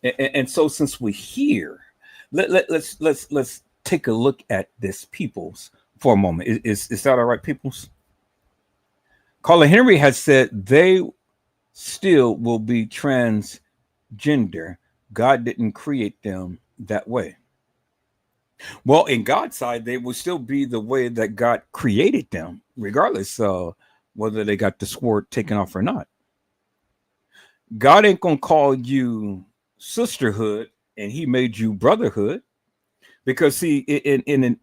And so since we're here, let's take a look at this, peoples, for a moment. Is that all right, peoples? Carla Henry has said they still will be transgender. God didn't create them that way. Well, in God's side, they will still be the way that God created them, regardless of whether they got the sword taken off or not. God ain't gonna call you sisterhood, and He made you brotherhood, because see, in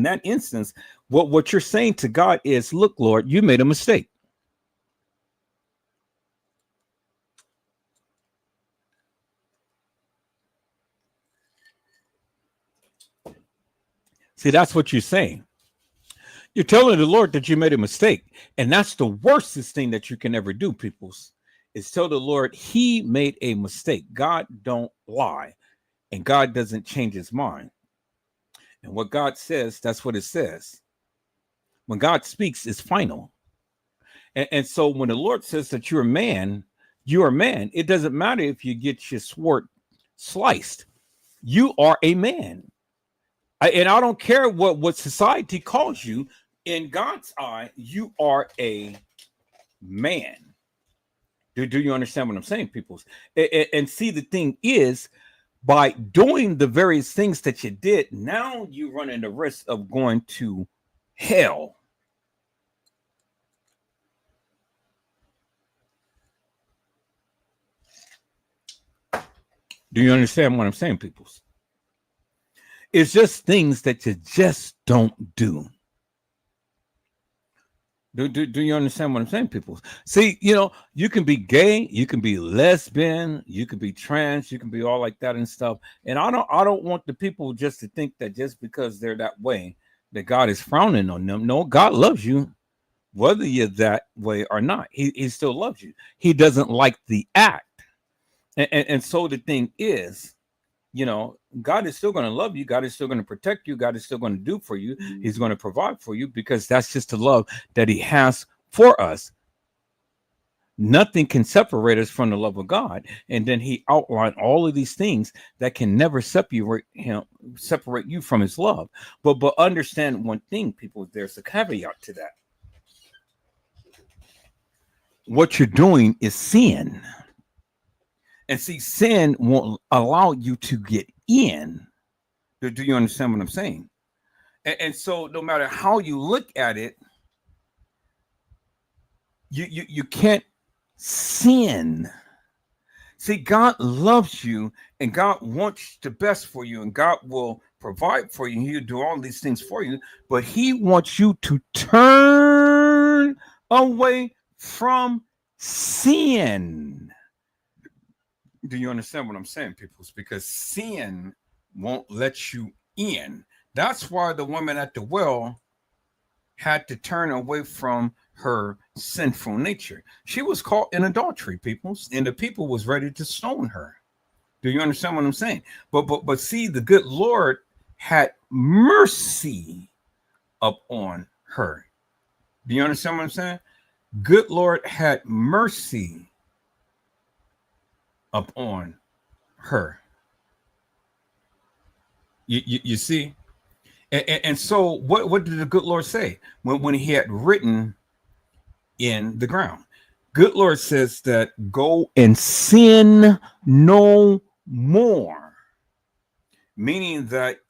that instance, what you're saying to God is, "Look, Lord, you made a mistake." See, that's what you're saying. You're telling the Lord that you made a mistake. And that's the worstest thing that you can ever do, peoples, is tell the Lord He made a mistake. God don't lie, and God doesn't change His mind. And what God says, that's what it says. When God speaks, it's final. And so when the Lord says that you're a man, you're a man. It doesn't matter if you get your sword sliced. You are a man. And I don't care what society calls you. In God's eye, you are a man. Do you understand what I'm saying, people? And see, the thing is, by doing the various things that you did, now you run the risk of going to hell. Do you understand what I'm saying, people? It's just things that you just don't do. Do you understand what I'm saying, people? See, you know, you can be gay, you can be lesbian, you can be trans, you can be all like that and stuff. And I don't want the people just to think that just because they're that way, that God is frowning on them. No, God loves you, whether you're that way or not. He still loves you. He doesn't like the act. And so the thing is, God is still going to love you. God is still going to protect you. God is still going to do for you. He's going to provide for you, because that's just the love that he has for us. Nothing can separate us from the love of God. And then he outlined all of these things that can never separate you from his love. But understand one thing, people, there's a caveat to that. What you're doing is sin. And see, sin won't allow you to get in. Do you understand what I'm saying? And so no matter how you look at it, you can't sin. See, God loves you, and God wants the best for you, and God will provide for you. He'll do all these things for you, but he wants you to turn away from sin. Do you understand what I'm saying, people? It's because sin won't let you in. That's why the woman at the well had to turn away from her sinful nature. She was caught in adultery, people, and the people was ready to stone her. Do you understand what I'm saying? But see, the good Lord had mercy upon her. Do you understand what I'm saying? Good Lord had mercy upon her. You see? And so what did the good Lord say when he had written in the ground? Good Lord says that go and sin no more, meaning that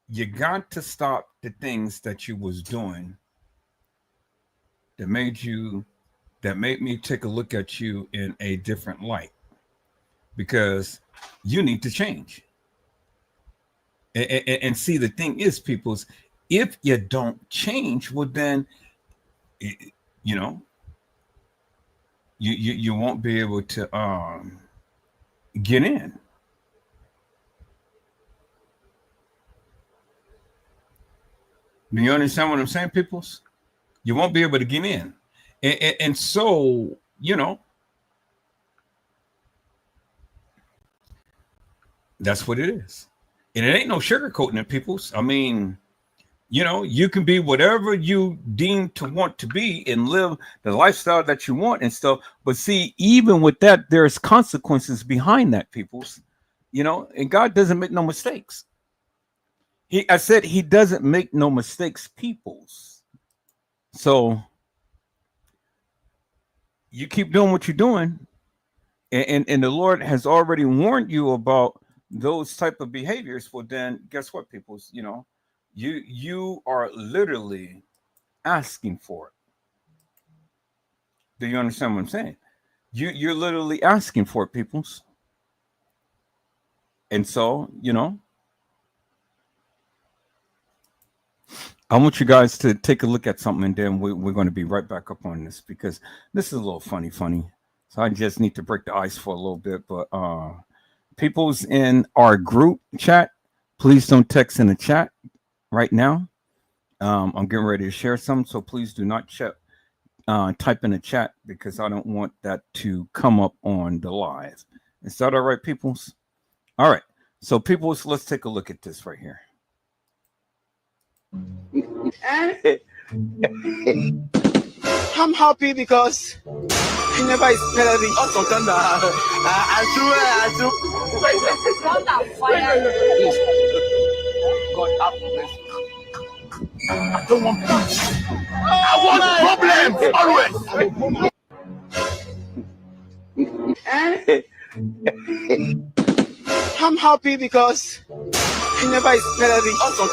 you got to stop the things that you was doing that made me take a look at you in a different light, because you need to change. And see, the thing is, peoples, if you don't change, well, then you won't be able to get in. Do you understand what I'm saying, peoples? You won't be able to get in. And so, that's what it is. And it ain't no sugarcoating it, peoples. I mean, you can be whatever you deem to want to be and live the lifestyle that you want and stuff. But see, even with that, there's consequences behind that, peoples. And God doesn't make no mistakes. I said he doesn't make no mistakes, peoples. So you keep doing what you're doing. And the Lord has already warned you about those type of behaviors. Well, then guess what, people? You are literally asking for it. Do you understand what I'm saying? You're literally asking for it, peoples. And so, I want you guys to take a look at something, and then we're going to be right back up on this, because this is a little funny. So I just need to break the ice for a little bit. But people's in our group chat, please don't text in the chat right now. I'm getting ready to share some, so please do not type in the chat, because I don't want that to come up on the live. Is that all right, peoples? All right. So peoples, let's take a look at this right here. I'm happy because he never expected me. Also, I don't want peace. I want problems always. I'm happy because he never expected me. Also, I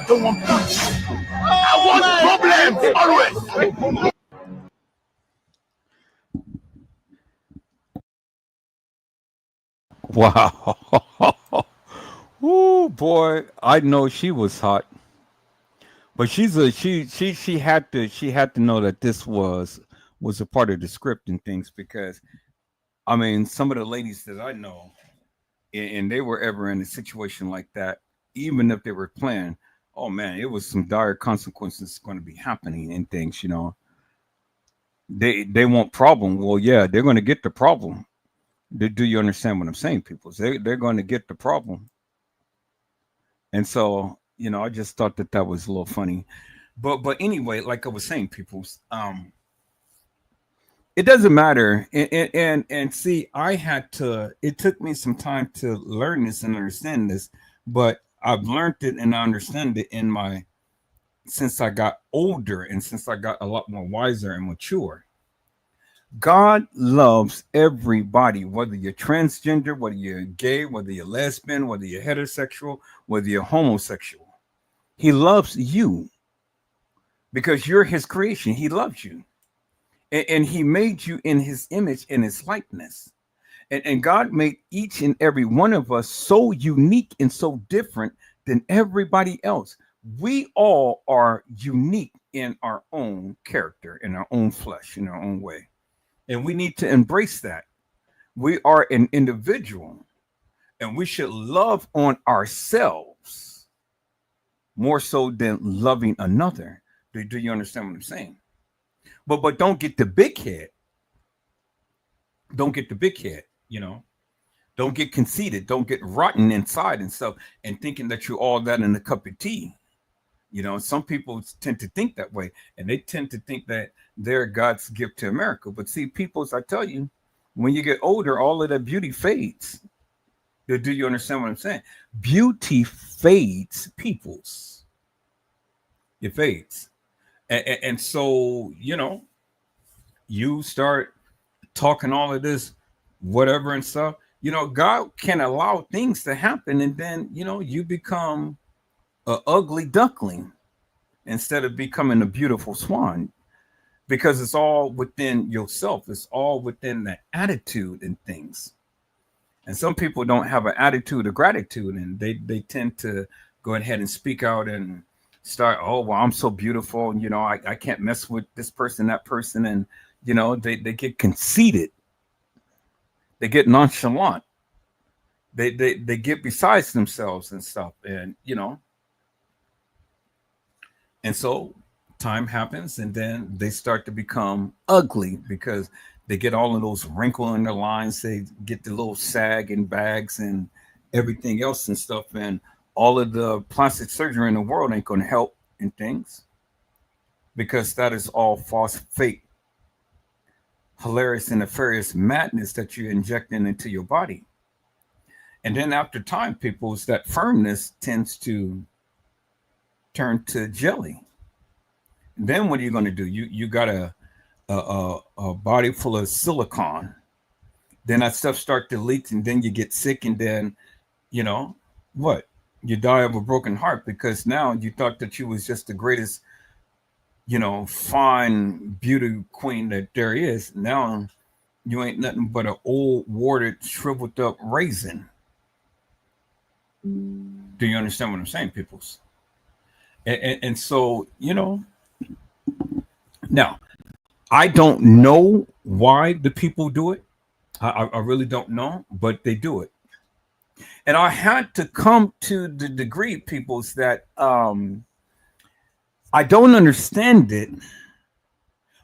don't want peace. I want problems always. Wow. Oh boy, I know she was hot. But she had to know that this was a part of the script and things, because I mean, some of the ladies that I know, and they were ever in a situation like that, even if they were playing, oh man, it was some dire consequences going to be happening and things, you know. They want problem. Well, yeah, they're going to get the problem. Do you understand what I'm saying, people? They're going to get the problem. And so, you know, I just thought that was a little funny. But anyway, like I was saying, people, it doesn't matter. And see, it took me some time to learn this and understand this, but I've learned it and I understand it since I got older and since I got a lot more wiser and mature. God loves everybody, whether you're transgender, whether you're gay, whether you're lesbian, whether you're heterosexual, whether you're homosexual. He loves you because you're his creation. He loves you. And he made you in his image and his likeness. And God made each and every one of us so unique and so different than everybody else. We all are unique in our own character, in our own flesh, in our own way. And we need to embrace that. We are an individual and we should love on ourselves more so than loving another. Do you understand what I'm saying? But don't get the big head. Don't get the big head, you know. Don't get conceited. Don't get rotten inside and stuff and thinking that you're all that in a cup of tea. You know, some people tend to think that way, and they tend to think that they're God's gift to America. But see, peoples, I tell you, when you get older, all of that beauty fades. Do you understand what I'm saying? Beauty fades, peoples. It fades. And so, you know, you start talking all of this, whatever and stuff. You know, God can allow things to happen, and then, you know, you become an ugly duckling instead of becoming a beautiful swan, because it's all within yourself. It's all within the attitude and things. And some people don't have an attitude of gratitude, and they tend to go ahead and speak out and start, oh, well, I'm so beautiful, and, you know, I can't mess with this person, that person. And, you know, they get conceited. They get nonchalant. They get besides themselves and stuff. And, you know, and so time happens, and then they start to become ugly because they get all of those wrinkles in their lines. They get the little sag and bags and everything else and stuff. And all of the plastic surgery in the world ain't going to help in things, because that is all false, fake, hilarious and nefarious madness that you're injecting into your body. And then after time, people's that firmness tends to turn to jelly. Then what are you going to do? You got a body full of silicone. Then that stuff starts to leak, and then you get sick, and then, you know, what? You die of a broken heart, because now you thought that you was just the greatest, you know, fine beauty queen that there is. Now you ain't nothing but an old, warted, shriveled up raisin. Do you understand what I'm saying, peoples? And so, you know, now I don't know why the people do it. I really don't know, but they do it. And I had to come to the degree, peoples, that I don't understand it,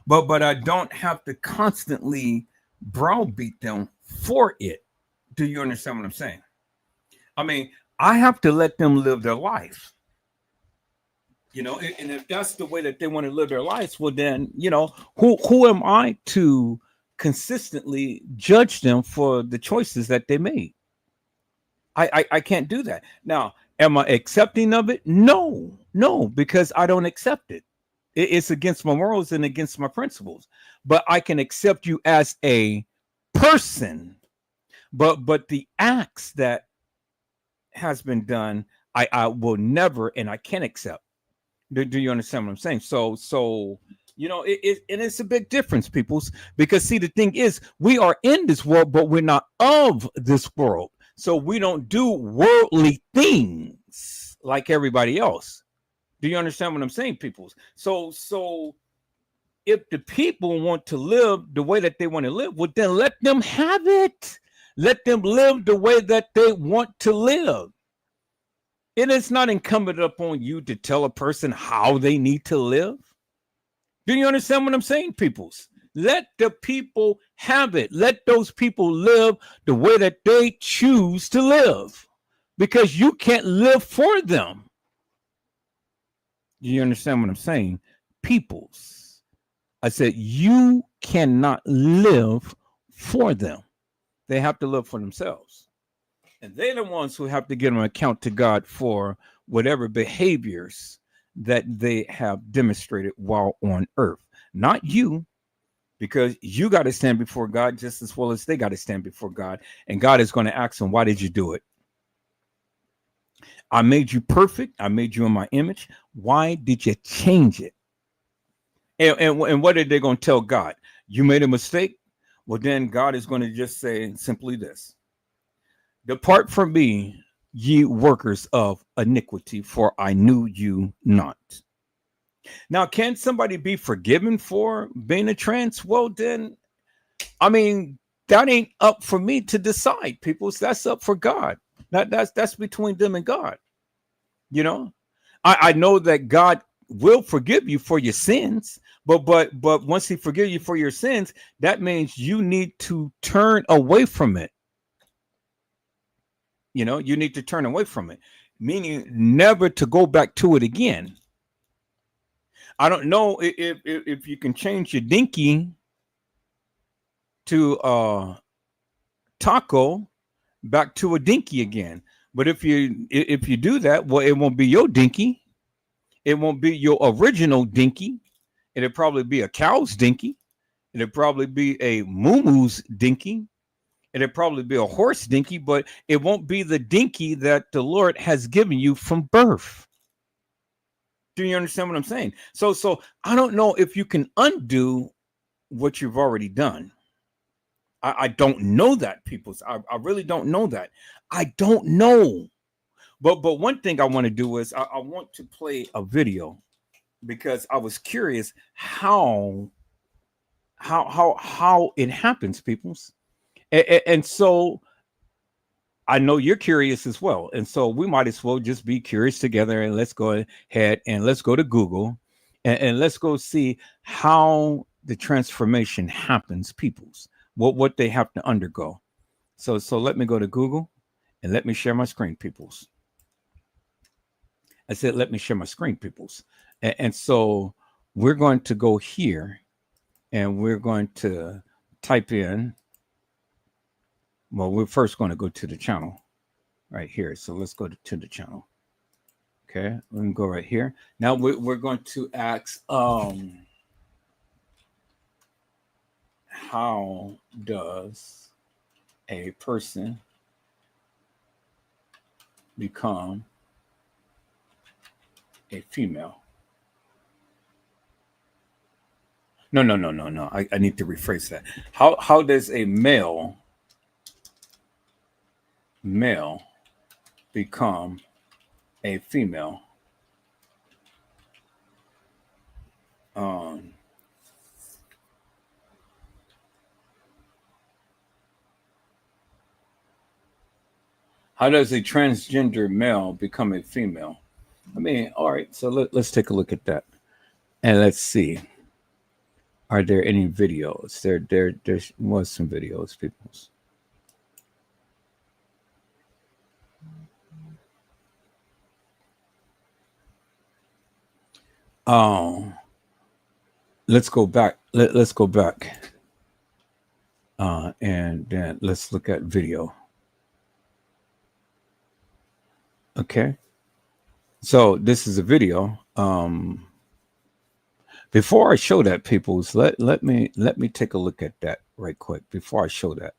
but I don't have to constantly browbeat them for it. Do you understand what I'm saying? I mean, I have to let them live their life. You know, and if that's the way that they want to live their lives, well, then, you know, who am I to consistently judge them for the choices that they made? I can't do that. Now, am I accepting of it? No, because I don't accept it. It's against my morals and against my principles. But I can accept you as a person. But the acts that has been done, I will never, and I can't accept. Do you understand what I'm saying? So you know, it's a big difference, peoples, because see, the thing is, we are in this world, but we're not of this world. So we don't do worldly things like everybody else. Do you understand what I'm saying, peoples? So if the people want to live the way that they want to live, well, then let them have it. Let them live the way that they want to live. It is not incumbent upon you to tell a person how they need to live. Do you understand what I'm saying, peoples? Let the people have it. Let those people live the way that they choose to live, because you can't live for them. Do you understand what I'm saying? Peoples. I said you cannot live for them. They have to live for themselves. And they're the ones who have to give an account to God for whatever behaviors that they have demonstrated while on earth. Not you, because you got to stand before God just as well as they got to stand before God. And God is going to ask them, why did you do it? I made you perfect. I made you in my image. Why did you change it? And what are they going to tell God? You made a mistake? Well, then God is going to just say simply this: depart from me, ye workers of iniquity, for I knew you not. Now, can somebody be forgiven for being a trans? Well, then, I mean, that ain't up for me to decide, people. That's up for God. That's between them and God. You know, I know that God will forgive you for your sins, but once he forgives you for your sins, that means you need to turn away from it. You know, you need to turn away from it, meaning never to go back to it again. I don't know if you can change your dinky to taco back to a dinky again. But if you do that, well, it won't be your dinky. It won't be your original dinky. It'll probably be a cow's dinky. It'll probably be a moo-moo's dinky. It'll probably be a horse dinky, but it won't be the dinky that the Lord has given you from birth. Do you understand what I'm saying? So I don't know if you can undo what you've already done. I don't know that, people. I really don't know that. I don't know. But one thing I want to do is I want to play a video, because I was curious how it happens, peoples. And so I know you're curious as well. And so we might as well just be curious together, and let's go ahead and let's go to Google and let's go see how the transformation happens, peoples, what they have to undergo. So let me go to Google and let me share my screen, peoples. I said, let me share my screen, peoples. And so we're going to go here and we're going to type in. Well, we're first going to go to the channel right here. So let's go to the channel. Okay, we can go right here. Now we're going to ask, how does a person become a female? No. I need to rephrase that. How does a male become a female? How does a transgender male become a female? I mean, all right, so let's take a look at that. And let's see. Are there any videos? There was some videos, people. Let's go back. Let's go back. And then let's look at video. Okay. So this is a video. Before I show that, peoples, let me take a look at that right quick before I show that.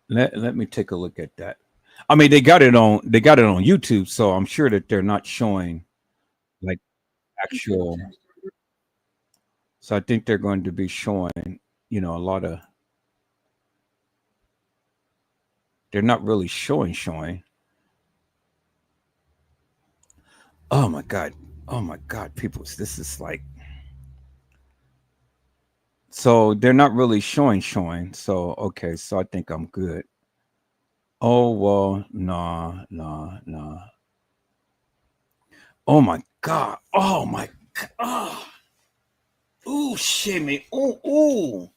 Let me take a look at that. I mean, they got it on YouTube, so I'm sure that they're not showing like actual. So I think they're going to be showing, a lot of. They're not really showing. Oh my God, people, this is like. So they're not really showing. So okay, so I think I'm good. Oh well, nah. Oh my God. Oh my God. Ooh, shimmy. Ooh.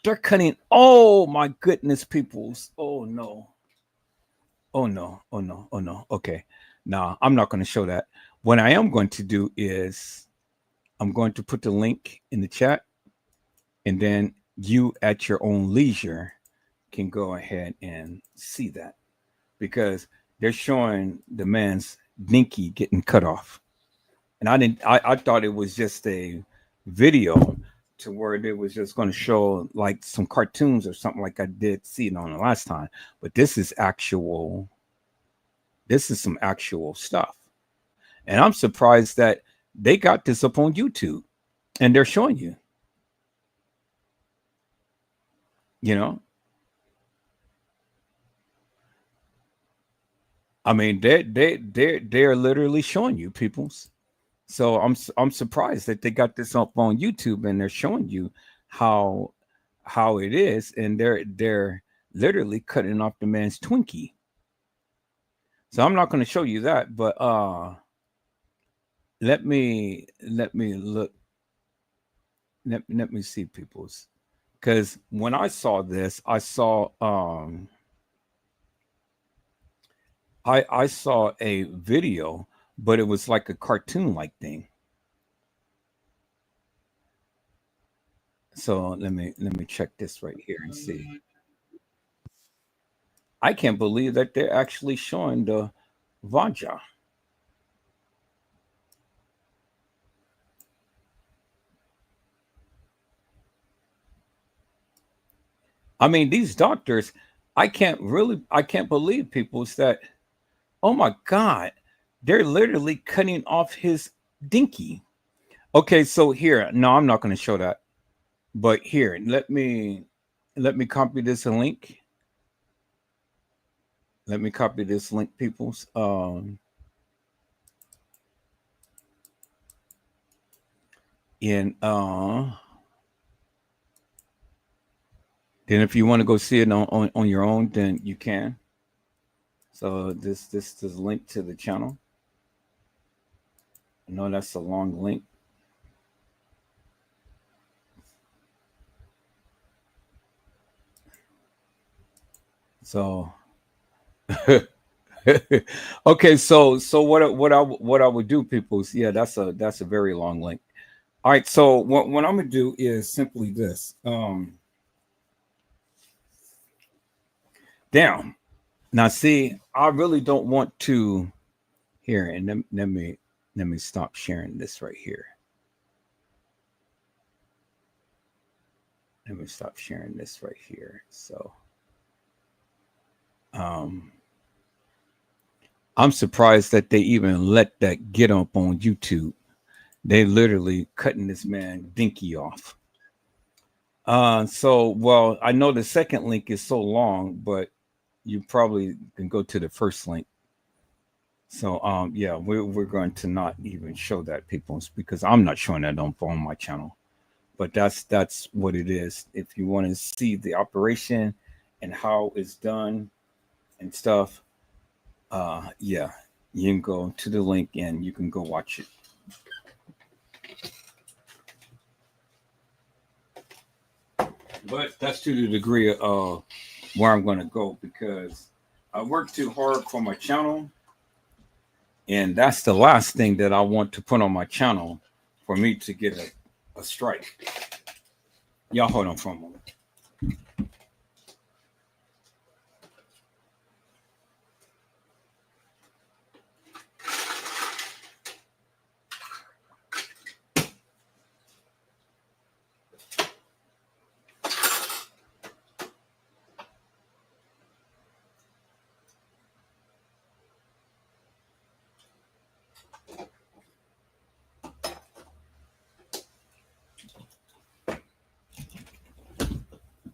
They're cutting. Oh my goodness, peoples. Oh no. Oh no. Okay. Nah, I'm not going to show that. What I am going to do is I'm going to put the link in the chat, and then you at your own leisure can go ahead and see that, because they're showing the man's dinky getting cut off. And I thought it was just a video to where they was just going to show like some cartoons or something, like I did see it on the last time. But this is some actual stuff. And I'm surprised that they got this up on YouTube and they're showing you. You know? I mean, they're literally showing you, peoples. So I'm surprised that they got this up on YouTube and they're showing you how it is, and they're literally cutting off the man's Twinkie. So I'm not going to show you that, but let me look. Let me see, peoples, because when I saw this, I saw I saw a video, but it was like a cartoon-like thing. So let me check this right here and see. I can't believe that they're actually showing the Vanja. I mean, these doctors, I can't believe, people, that, oh my God, they're literally cutting off his dinky. Okay, so here, no, I'm not going to show that. But here, let me copy this link. Let me copy this link, peoples. Then if you want to go see it on your own, then you can. So this is link to the channel. I know that's a long link. So okay, so what I would do, people, is, yeah, that's a very long link. All right, so what I'm gonna do is simply this. Down. Now see, I really don't want to here, and let me stop sharing this right here. Let me stop sharing this right here. So I'm surprised that they even let that get up on YouTube. They literally cutting this man dinky off. So, well, I know the second link is so long, but you probably can go to the first link. So, yeah, we're going to not even show that, people, because I'm not showing that on my channel. But that's what it is. If you want to see the operation and how it's done and stuff, yeah, you can go to the link and you can go watch it. But that's to the degree of where I'm going to go, because I work too hard for my channel, and that's the last thing that I want to put on my channel for me to get a strike. Y'all hold on for a moment.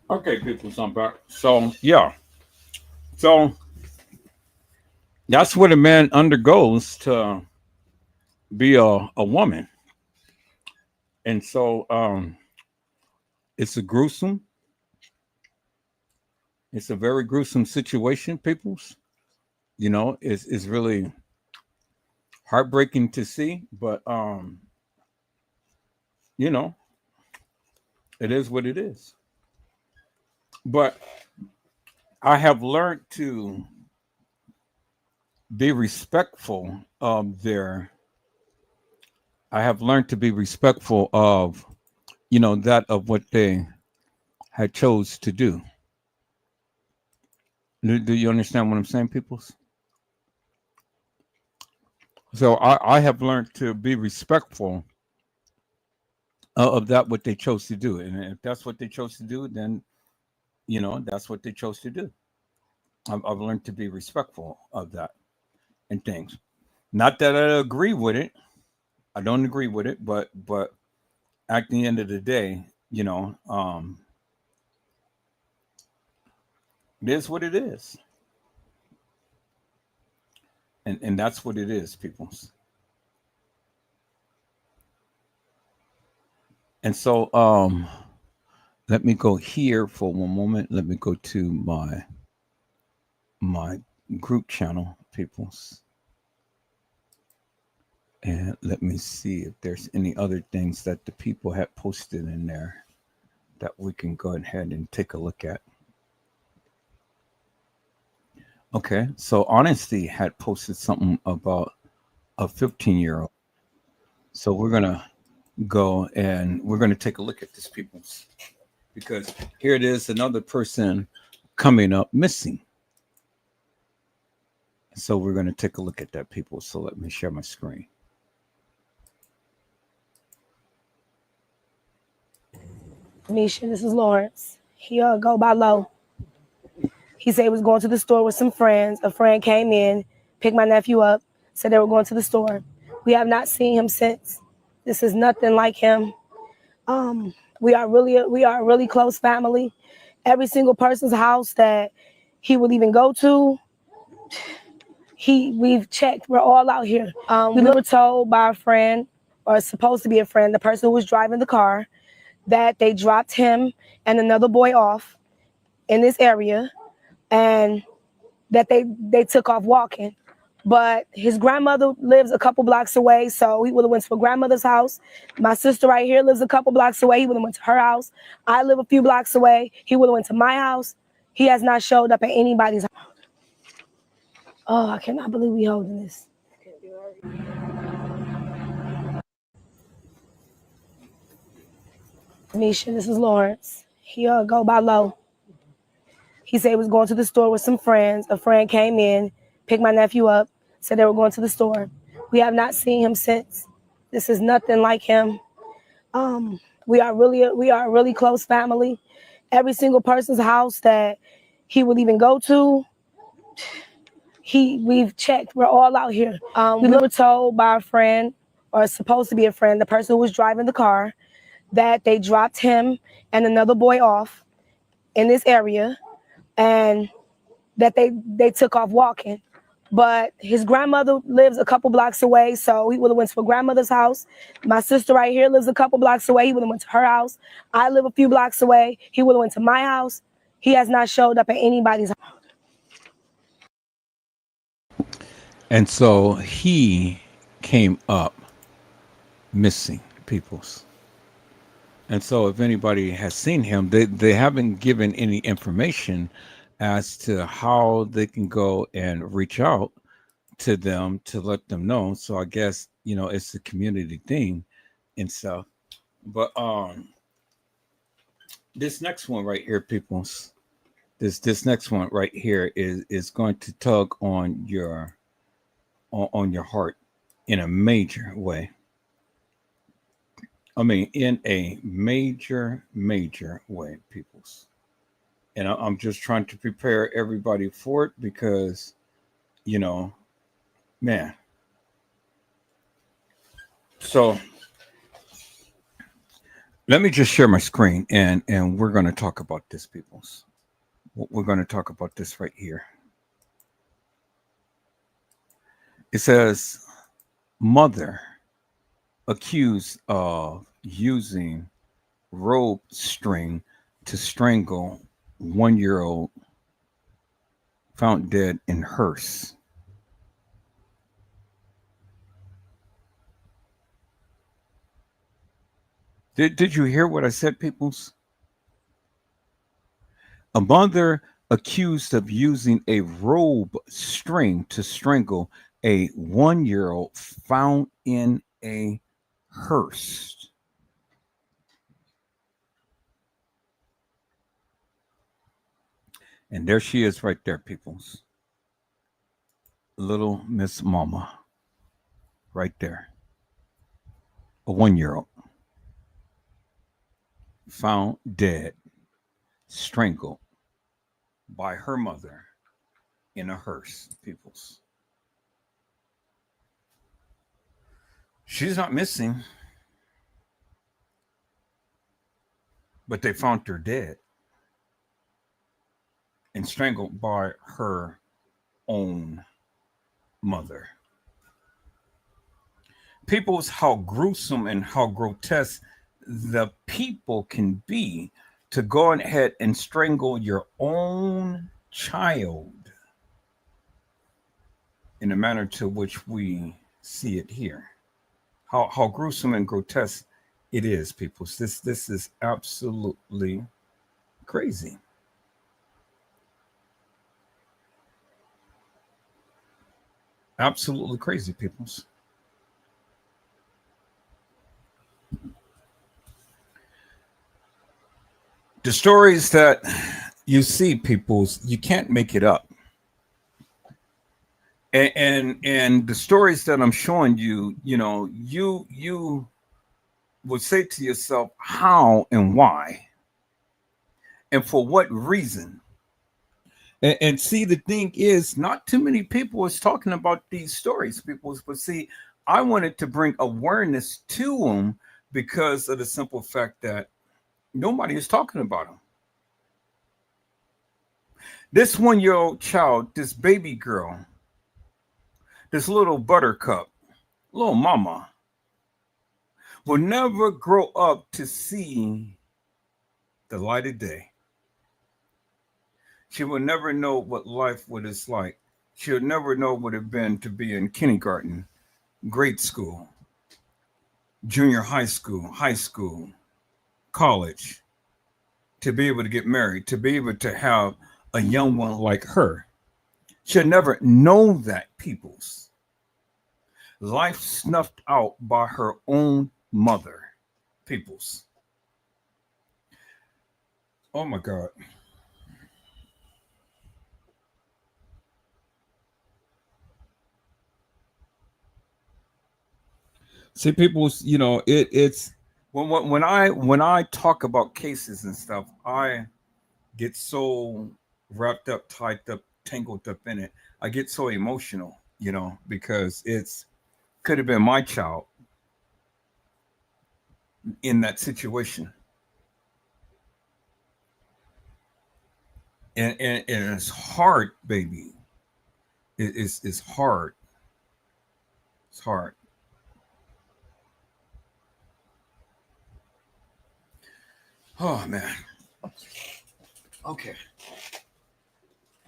Okay, people, so I'm back. So, yeah. So, that's what a man undergoes to be a woman. And so, it's a gruesome It's a very gruesome situation, peoples. You know, it's really heartbreaking to see, but you know, it is what it is. But I have learned to be respectful of their. I have learned to be respectful of, you know, that of what they had chose to do. Do you understand what I'm saying, peoples? So I have learned to be respectful of that what they chose to do, and if that's what they chose to do, then you know that's what they chose to do. I've learned to be respectful of that and things. Not that I agree with it. I don't agree with it, but at the end of the day, you know, it is what it is. And that's what it is, people. And so let me go here for one moment. Let me go to my group channel, peoples. And let me see if there's any other things that the people have posted in there that we can go ahead and take a look at. Okay, so Honesty had posted something about a 15-year-old. So we're going to go and we're going to take a look at this, peoples, because here it is, another person coming up missing. So we're going to take a look at that, people. So let me share my screen. Nisha, this is Lawrence. He go by Low. He said he was going to the store with some friends. A friend came in, picked my nephew up, said they were going to the store. We have not seen him since. This is nothing like him. We are a really close family. Every single person's house that he would even go to, we've checked. We're all out here. We were told by a friend, or supposed to be a friend, the person who was driving the car, that they dropped him and another boy off in this area, and that they took off walking. But his grandmother lives a couple blocks away, so he would have went to a grandmother's house. My sister right here lives a couple blocks away. He would have went to her house. I live a few blocks away. He would have went to my house. He has not showed up at anybody's house. Oh, I cannot believe we holding this. Nisha, this is Lawrence. He go by Low. He said he was going to the store with some friends. A friend came in, picked my nephew up, said they were going to the store. We have not seen him since. This is nothing like him. We are a really close family. Every single person's house that he would even go to, we've checked. We're all out here. We were told by a friend, or supposed to be a friend, the person who was driving the car, that they dropped him and another boy off in this area, and that they took off walking. But his grandmother lives a couple blocks away, so he would have went to a grandmother's house. My sister right here lives a couple blocks away. He would have went to her house. I live a few blocks away. He would have went to my house. He has not showed up at anybody's house. And so he came up missing, peoples. And so if anybody has seen him, they haven't given any information as to how they can go and reach out to them to let them know. So I guess, you know, it's a community thing and stuff. But this next one right here, peoples, this next one right here is going to tug on your heart in a major way. I mean, in a major way, peoples. And I'm just trying to prepare everybody for it because, you know, man. So let me just share my screen and we're going to talk about this, peoples. We're going to talk about this right here. It says, mother accused of using rope string to strangle 1-year-old found dead in hearse. Did you hear what I said, peoples? A mother accused of using a rope string to strangle a 1-year-old found in a hearse. And there she is right there, peoples. Little Miss Mama. Right there. A 1-year-old. Found dead, strangled by her mother in a hearse, peoples. She's not missing, but they found her dead and strangled by her own mother. Peoples, how gruesome and how grotesque the people can be to go ahead and strangle your own child in the manner to which we see it here. How gruesome and grotesque it is, people. This is absolutely crazy. Absolutely crazy, peoples. The stories that you see, peoples, you can't make it up. And the stories that I'm showing you, you know, you would say to yourself, how and why? And for what reason? And see, the thing is, not too many people is talking about these stories, people. But see, I wanted to bring awareness to them because of the simple fact that nobody is talking about them. This 1-year-old child, this baby girl, this little buttercup, little mama, will never grow up to see the light of day. She will never know what life was like. She'll never know what it been to be in kindergarten, grade school, junior high school, college, to be able to get married, to be able to have a young one like her. She'll never know that, peoples. Life snuffed out by her own mother, peoples. Oh my God. See, people's, you know, it's when I talk about cases and stuff, I get so wrapped up, tied up, tangled up in it. I get so emotional, you know, because it's could have been my child in that situation. And it's hard, baby. It's hard. It's hard. Oh man. Okay.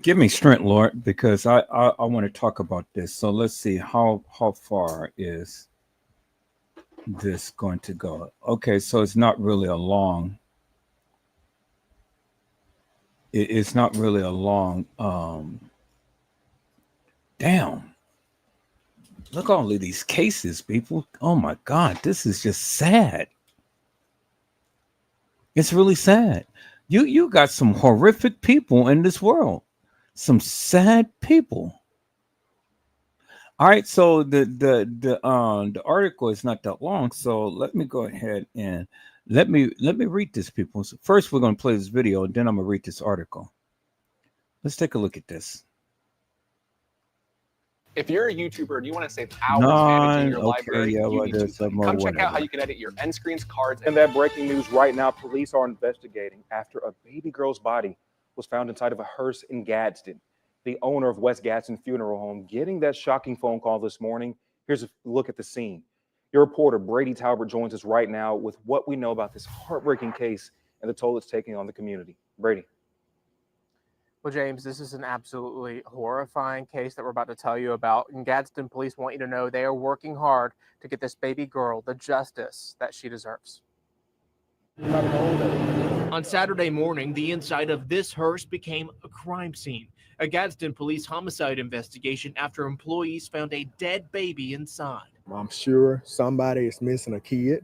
Give me strength, Lord, because I want to talk about this. So let's see how far is this going to go. Okay, so it's not really a long. It's not really a long. Damn. Look at all of these cases, people. Oh my God, this is just sad. It's really sad. You got some horrific people in this world. Some sad people. All right, so the article is not that long, so let me go ahead and let me read this, people. So first, we're going to play this video, and then I'm going to read this article. Let's take a look at this. If you're a YouTuber and you want to save hours managing your library, yeah, you well, need to there's some more, come check out how whatever. you can edit your end screens, cards, And that breaking news right now, police are investigating after a baby girl's body was found inside of a hearse in Gadsden. The owner of West Gadsden Funeral Home getting that shocking phone call this morning. Here's a look at the scene. Your reporter, Brady Talbert, joins us right now with what we know about this heartbreaking case and the toll it's taking on the community. Brady. Well, James, this is an absolutely horrifying case that we're about to tell you about. And Gadsden police want you to know they are working hard to get this baby girl the justice that she deserves. On Saturday morning, the inside of this hearse became a crime scene. A Gadsden police homicide investigation after employees found a dead baby inside. I'm sure somebody is missing a kid.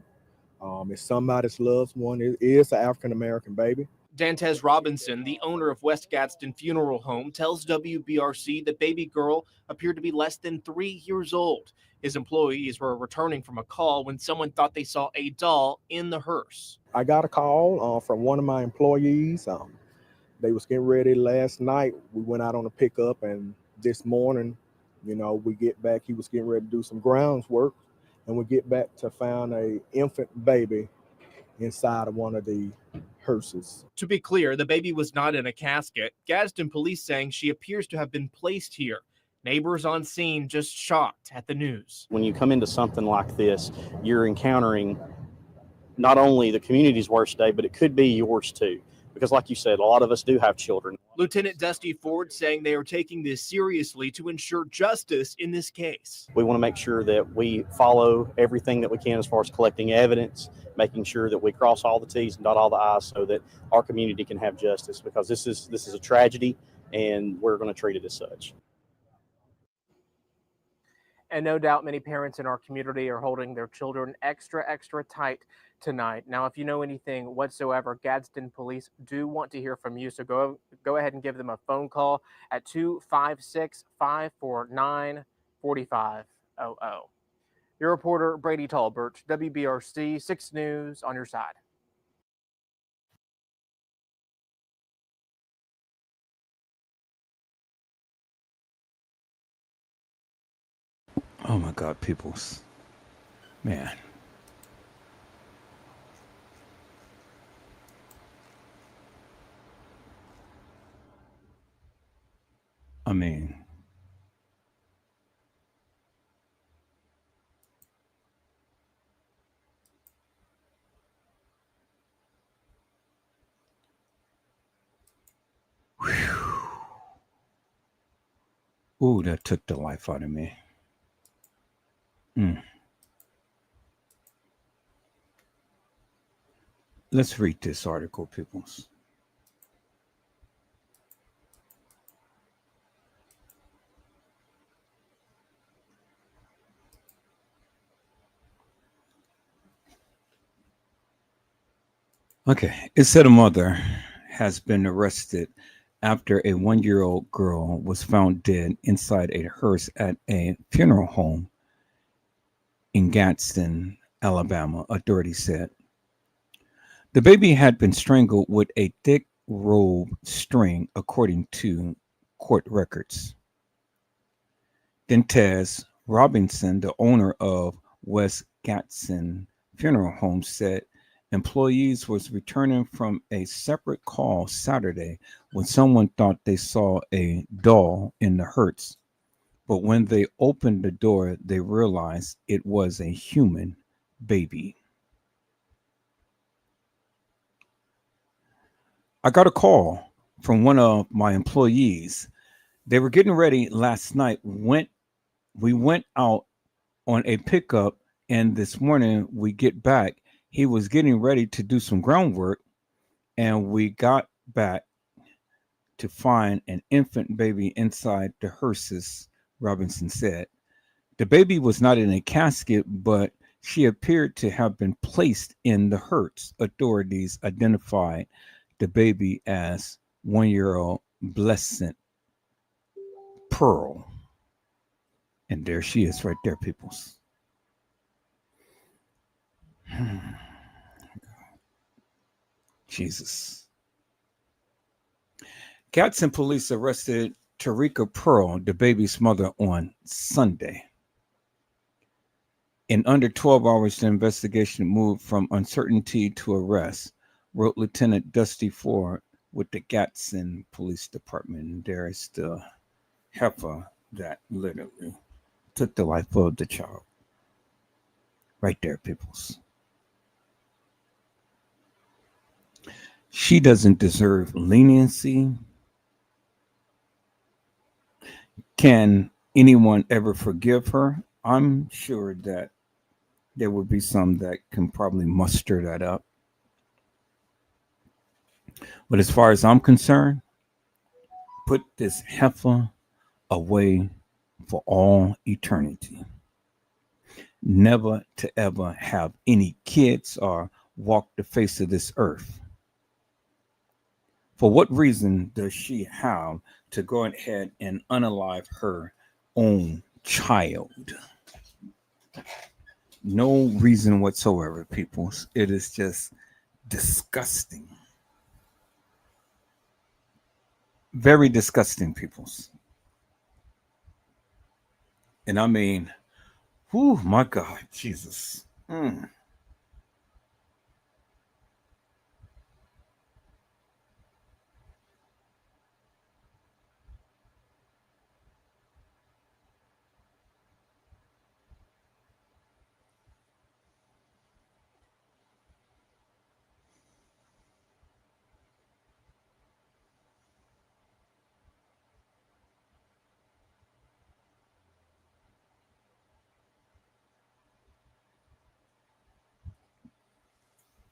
It's somebody's loved one. It is an African-American baby. Dantez Robinson, the owner of West Gadsden Funeral Home, tells WBRC the baby girl appeared to be less than 3 years old. His employees were returning from a call when someone thought they saw a doll in the hearse. I got a call from one of my employees. They was getting ready last night. We went out on a pickup, and this morning, we get back. He was getting ready to do some grounds work, and we get back to find a infant baby inside of one of the hearses. To be clear, the baby was not in a casket. Gadsden police saying she appears to have been placed here. Neighbors on scene just shocked at the news. When you come into something like this, you're encountering not only the community's worst day, but it could be yours too. Because like you said, a lot of us do have children. Lieutenant Dusty Ford saying they are taking this seriously to ensure justice in this case. We want to make sure that we follow everything that we can as far as collecting evidence, making sure that we cross all the T's and dot all the I's so that our community can have justice, because this is a tragedy and we're going to treat it as such. And no doubt many parents in our community are holding their children extra tight tonight. Now, if you know anything whatsoever, Gadsden police do want to hear from you. So go ahead and give them a phone call at 256-549-4500. Your reporter, Brady Talbert, WBRC 6 News on your side. Oh my God, peoples. Man. I mean, ooh, that took the life out of me. Let's read this article, peoples. Okay, it said a mother has been arrested after a 1-year-old girl was found dead inside a hearse at a funeral home in Gadsden, Alabama, authorities said. The baby had been strangled with a thick rope string, according to court records. Dantez Robinson, the owner of West Gadsden Funeral Home, said employees was returning from a separate call Saturday when someone thought they saw a doll in the hearse. But when they opened the door, they realized it was a human baby. I got a call from one of my employees. They were getting ready last night. We went out on a pickup, and this morning we get back. He was getting ready to do some groundwork, and we got back to find an infant baby inside the hearses, Robinson said. The baby was not in a casket, but she appeared to have been placed in the hearse. Authorities identified the baby as 1-year-old Blessed Pearl. And there she is right there, peoples. Jesus. Gadsden police arrested Tarika Pearl, the baby's mother, on Sunday. In under 12 hours, the investigation moved from uncertainty to arrest, wrote Lieutenant Dusty Ford with the Gadsden Police Department. And there is the heifer that literally took the life of the child. Right there, peoples. She doesn't deserve leniency. Can anyone ever forgive her? I'm sure that there would be some that can probably muster that up. But as far as I'm concerned, put this heifer away for all eternity. Never to ever have any kids or walk the face of this earth. For what reason does she have to go ahead and unalive her own child? No reason whatsoever, people. It is just disgusting. Very disgusting, peoples. And I mean, whew, my God, Jesus.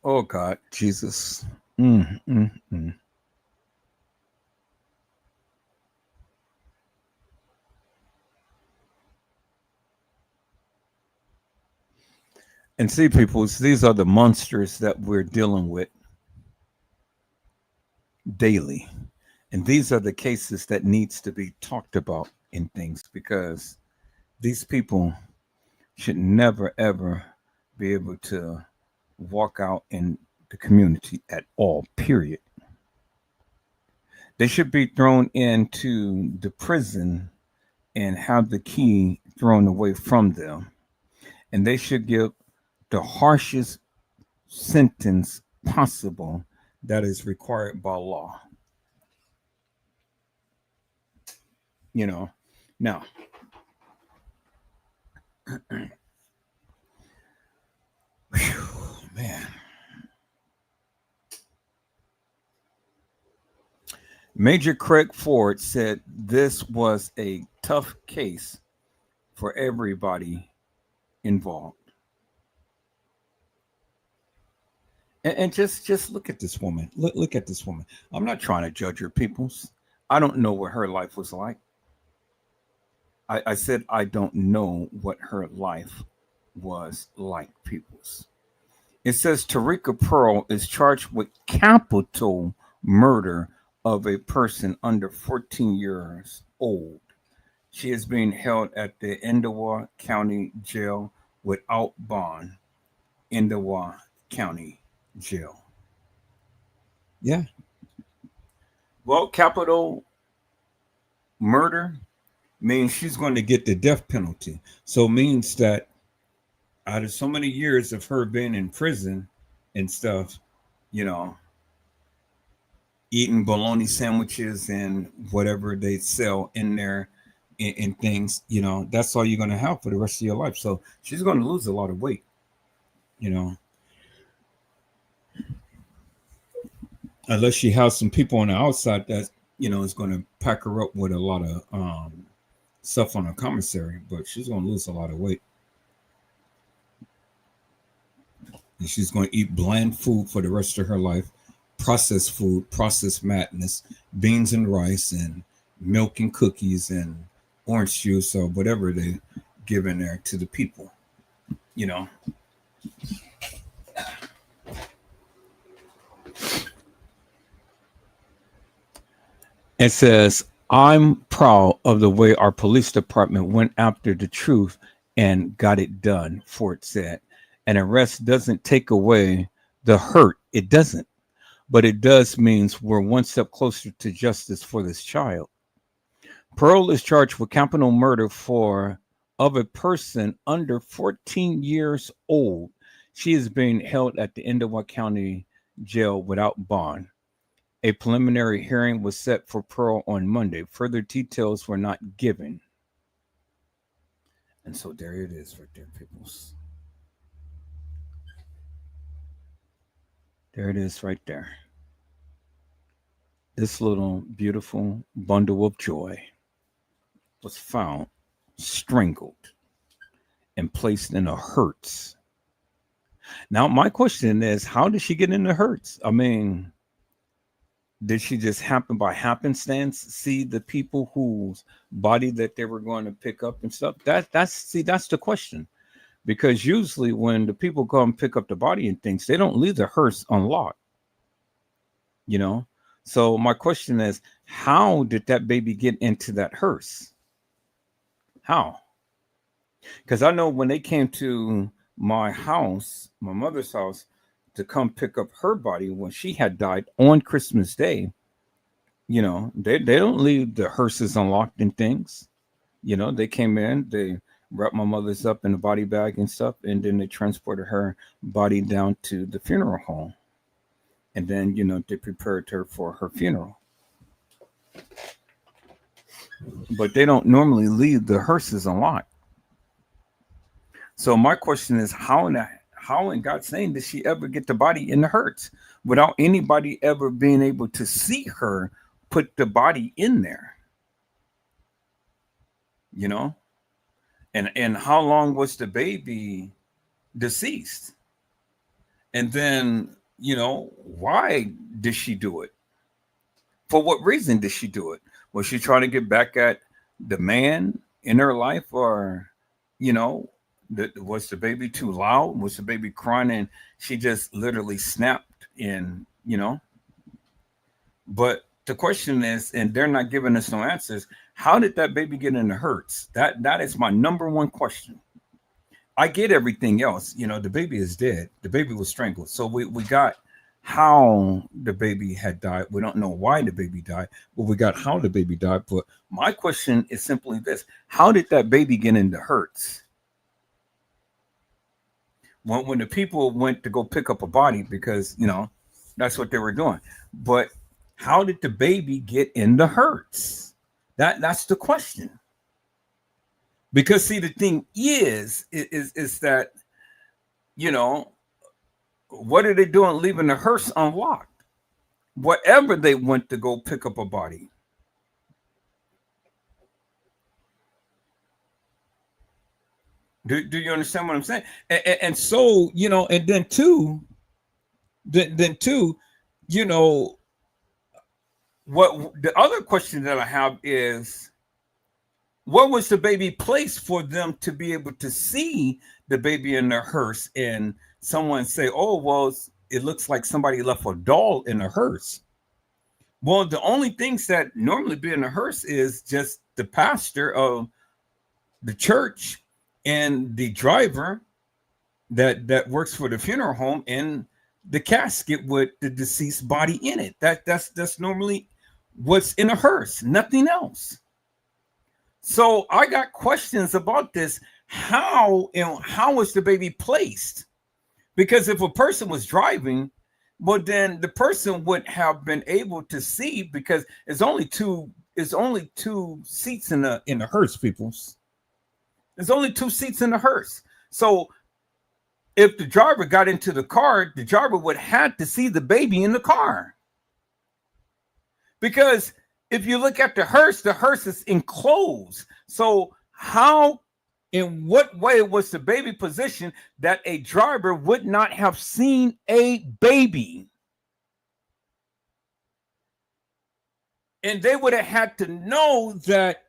Oh God, Jesus. Mm, mm, mm. And see, peoples, these are the monsters that we're dealing with daily. And these are the cases that needs to be talked about in things, because these people should never ever be able to walk out in the community at all, period. They should be thrown into the prison and have the key thrown away from them. And they should give the harshest sentence possible that is required by law. You know, now, whew, man. Major Craig Ford said this was a tough case for everybody involved. And just look at this woman. Look at this woman. I'm not trying to judge her, peoples. I don't know what her life was like. I said I don't know what her life was like, peoples. It says Tarika Pearl is charged with capital murder of a person under 14 years old. She is being held at the Etowah County Jail without bond. Etowah County Jail. Yeah. Well, capital murder means she's going to get the death penalty. So it means that out of so many years of her being in prison and stuff, you know, eating bologna sandwiches and whatever they sell in there and things, you know, that's all you're going to have for the rest of your life. So she's going to lose a lot of weight, you know, unless she has some people on the outside that, you know, is going to pack her up with a lot of stuff on her commissary, but she's going to lose a lot of weight. And she's going to eat bland food for the rest of her life, processed food, processed madness, beans and rice and milk and cookies and orange juice or whatever they give in there to the people, you know. It says, I'm proud of the way our police department went after the truth and got it done, Ford said. An arrest doesn't take away the hurt. It doesn't. But it does means we're one step closer to justice for this child. Pearl is charged with capital murder of a person under 14 years old. She is being held at the Etowah County Jail without bond. A preliminary hearing was set for Pearl on Monday. Further details were not given. And so there it is right there, peoples. There it is right there. This little beautiful bundle of joy. was found strangled and placed in a hearse. Now, my question is, how did she get in the hearse? I mean, did she just happen by happenstance see the people whose body that they were going to pick up and stuff? That's the question. Because usually when the people come pick up the body and things, they don't leave the hearse unlocked. You know? So my question is, how did that baby get into that hearse? How? Because I know when they came to my house, my mother's house, to come pick up her body when she had died on Christmas Day, you know, they don't leave the hearses unlocked and things. You know, they came in, they wrapped my mother's up in a body bag and stuff, and then they transported her body down to the funeral home. And then, you know, they prepared her for her funeral. But they don't normally leave the hearses unlocked. So my question is, how in God's name did she ever get the body in the hearse without anybody ever being able to see her put the body in there? You know? And how long was the baby deceased? And then, you know, why did she do it? For what reason did she do it? Was she trying to get back at the man in her life? Or, you know, was the baby too loud? Was the baby crying and she just literally snapped in, you know? But the question is, and they're not giving us no answers, how did that baby get in the hearse? That is my number one question. I get everything else. You know, the baby is dead. The baby was strangled. So we got how the baby had died. We don't know why the baby died, but we got how the baby died. But my question is simply this: how did that baby get in the hearse? When the people went to go pick up a body, because, you know, that's what they were doing. But how did the baby get in the hearse? That's the question. Because see, the thing is that, you know, what are they doing leaving the hearse unlocked? Whatever they went to go pick up a body. Do you understand what I'm saying? And so, you know, and then two, you know, what the other question that I have is, what was the baby placed for them to be able to see the baby in the hearse and someone say, oh, well, it looks like somebody left a doll in the hearse? Well, the only things that normally be in the hearse is just the pastor of the church and the driver that works for the funeral home and the casket with the deceased body in it. That's normally what's in a hearse, nothing else. So I got questions about this. How was the baby placed? Because if a person was driving, well, then the person would have been able to see, because it's only two seats in the hearse, peoples. There's only 2 seats in the hearse. So if the driver got into the car, the driver would have to see the baby in the car. Because if you look at the hearse is enclosed. So how, in what way was the baby positioned that a driver would not have seen a baby? And they would have had to know that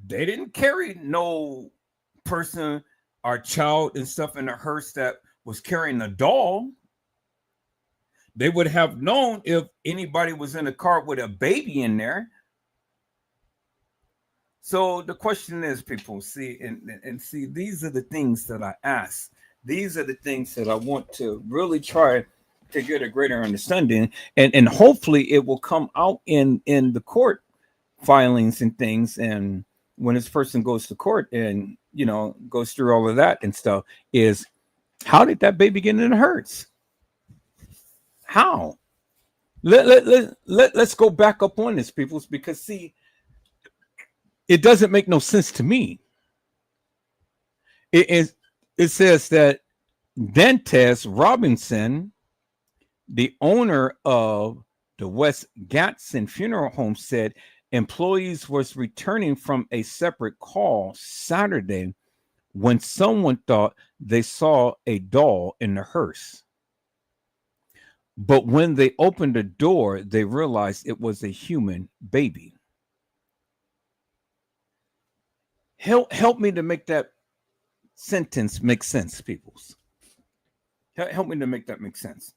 they didn't carry no person or child and stuff in the hearse that was carrying a doll. They would have known if anybody was in a car with a baby in there. So the question is, people, see, and see, these are the things that I ask. These are the things that I want to really try to get a greater understanding. And hopefully it will come out in the court filings and things. And when this person goes to court and, you know, goes through all of that and stuff, is how did that baby get in the hearse? How? Let's go back up on this, peoples, because see, it doesn't make no sense to me. It says that Dantes Robinson, the owner of the West Gadsden Funeral Home, said employees was returning from a separate call Saturday when someone thought they saw a doll in the hearse. But when they opened the door, they realized it was a human baby. Help me to make that sentence make sense, peoples. Help me to make that make sense.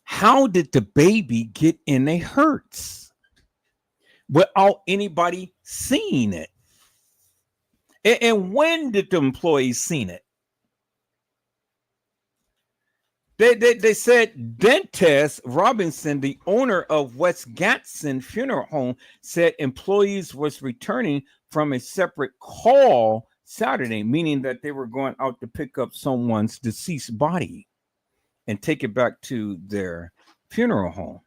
How did the baby get in a hearse without anybody seeing it? And when did the employees seen it? They said Dentes Robinson, the owner of West Gadsden Funeral Home, said employees was returning from a separate call Saturday, meaning that they were going out to pick up someone's deceased body and take it back to their funeral home,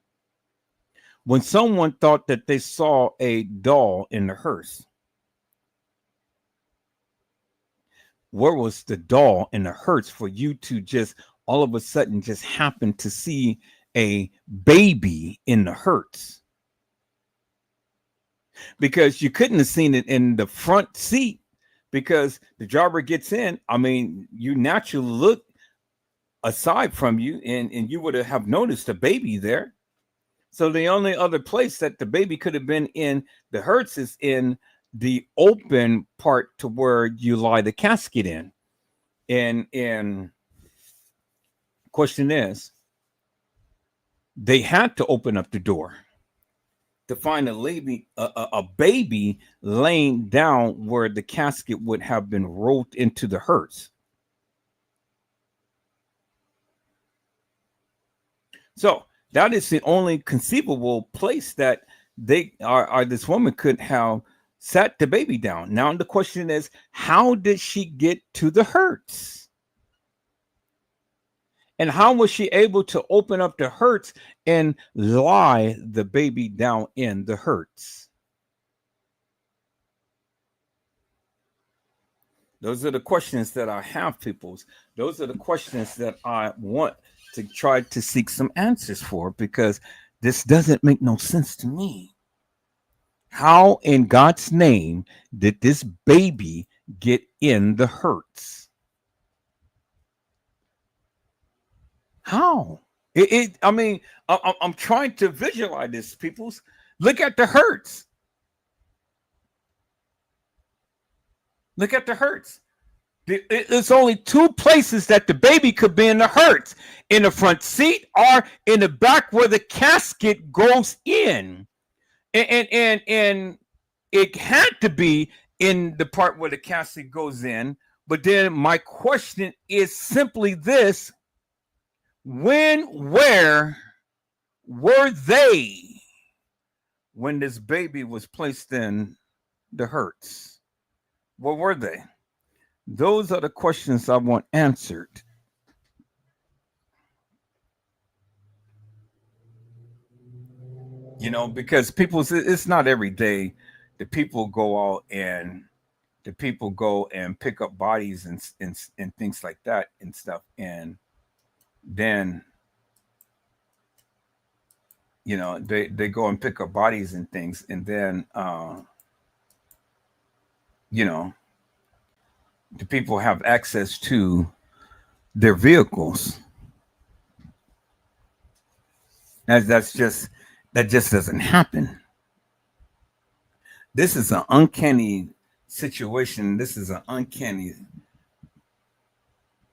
when someone thought that they saw a doll in the hearse. Where was the doll in the hearse for you to just all of a sudden just happen to see a baby in the hearse? Because you couldn't have seen it in the front seat, because the driver gets in. I mean, you naturally look aside from you, and you would have noticed a baby there. So the only other place that the baby could have been in the hearse is in the open part to where you lie the casket in. And question is, they had to open up the door to find a baby laying down where the casket would have been rolled into the hearse. So that is the only conceivable place that they are this woman could have sat the baby down. Now the question is, how did she get to the hearse? And how was she able to open up the hearse and lie the baby down in the hearse? Those are the questions that I have, peoples. Those are the questions that I want to try to seek some answers for, because this doesn't make no sense to me. How in God's name did this baby get in the hearse? How? I mean, I'm trying to visualize this, peoples. Look at the hearse. Look at the hearse. There's only two places that the baby could be in the hearse: in the front seat or in the back where the casket goes in. And it had to be in the part where the casket goes in. But then my question is simply this: where were they when this baby was placed in the hearse? Where were they? Those are the questions I want answered. You know, because it's not every day that people go out and pick up bodies and things like that and stuff. And then, you know, they go and pick up bodies and things. And then, you know, the people have access to their vehicles. That just doesn't happen. This is an uncanny situation. This is an uncanny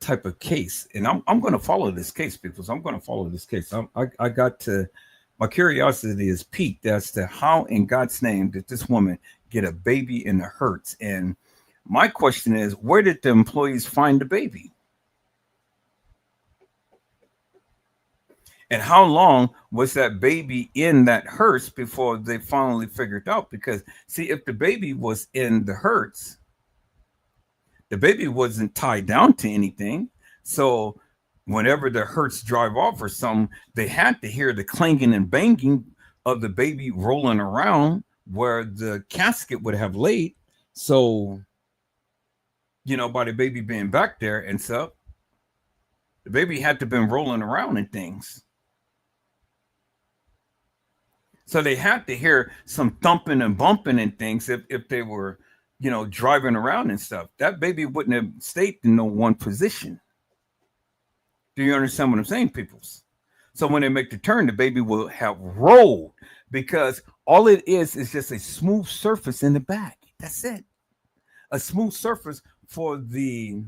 type of case. And I'm going to follow this case, people. I'm going to follow this case. My curiosity is piqued as to how in God's name did this woman get a baby in the hearse? And my question is, where did the employees find the baby? And how long was that baby in that hearse before they finally figured out? Because, see, if the baby was in the hearse, the baby wasn't tied down to anything. So whenever the hearse drive off or something, they had to hear the clanging and banging of the baby rolling around where the casket would have laid. So, you know, by the baby being back there and stuff, the baby had to been rolling around and things. So they had to hear some thumping and bumping and things if they were, driving around and stuff. That baby wouldn't have stayed in no one position. Do you understand what I'm saying, peoples? So when they make the turn, the baby will have rolled, because all it is just a smooth surface in the back. That's it. A smooth surface for the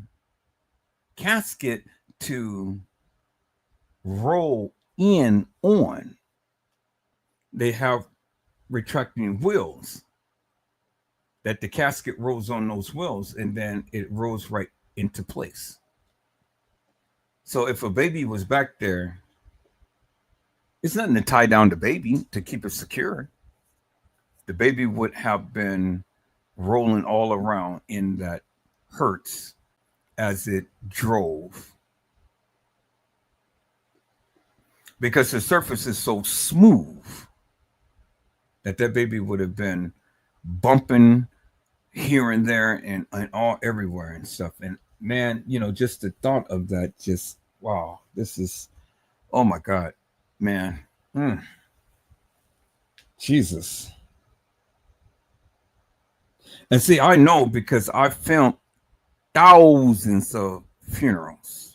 casket to roll in on. They have retracting wheels that the casket rolls on those wheels, and then it rolls right into place. So if a baby was back there, it's nothing to tie down the baby to keep it secure. The baby would have been rolling all around in that Hertz as it drove, because the surface is so smooth that baby would have been bumping here and there and all everywhere and stuff. And man, just the thought of that, just wow, this is, oh my God, man. Jesus. And see, I know, because I filmed thousands of funerals.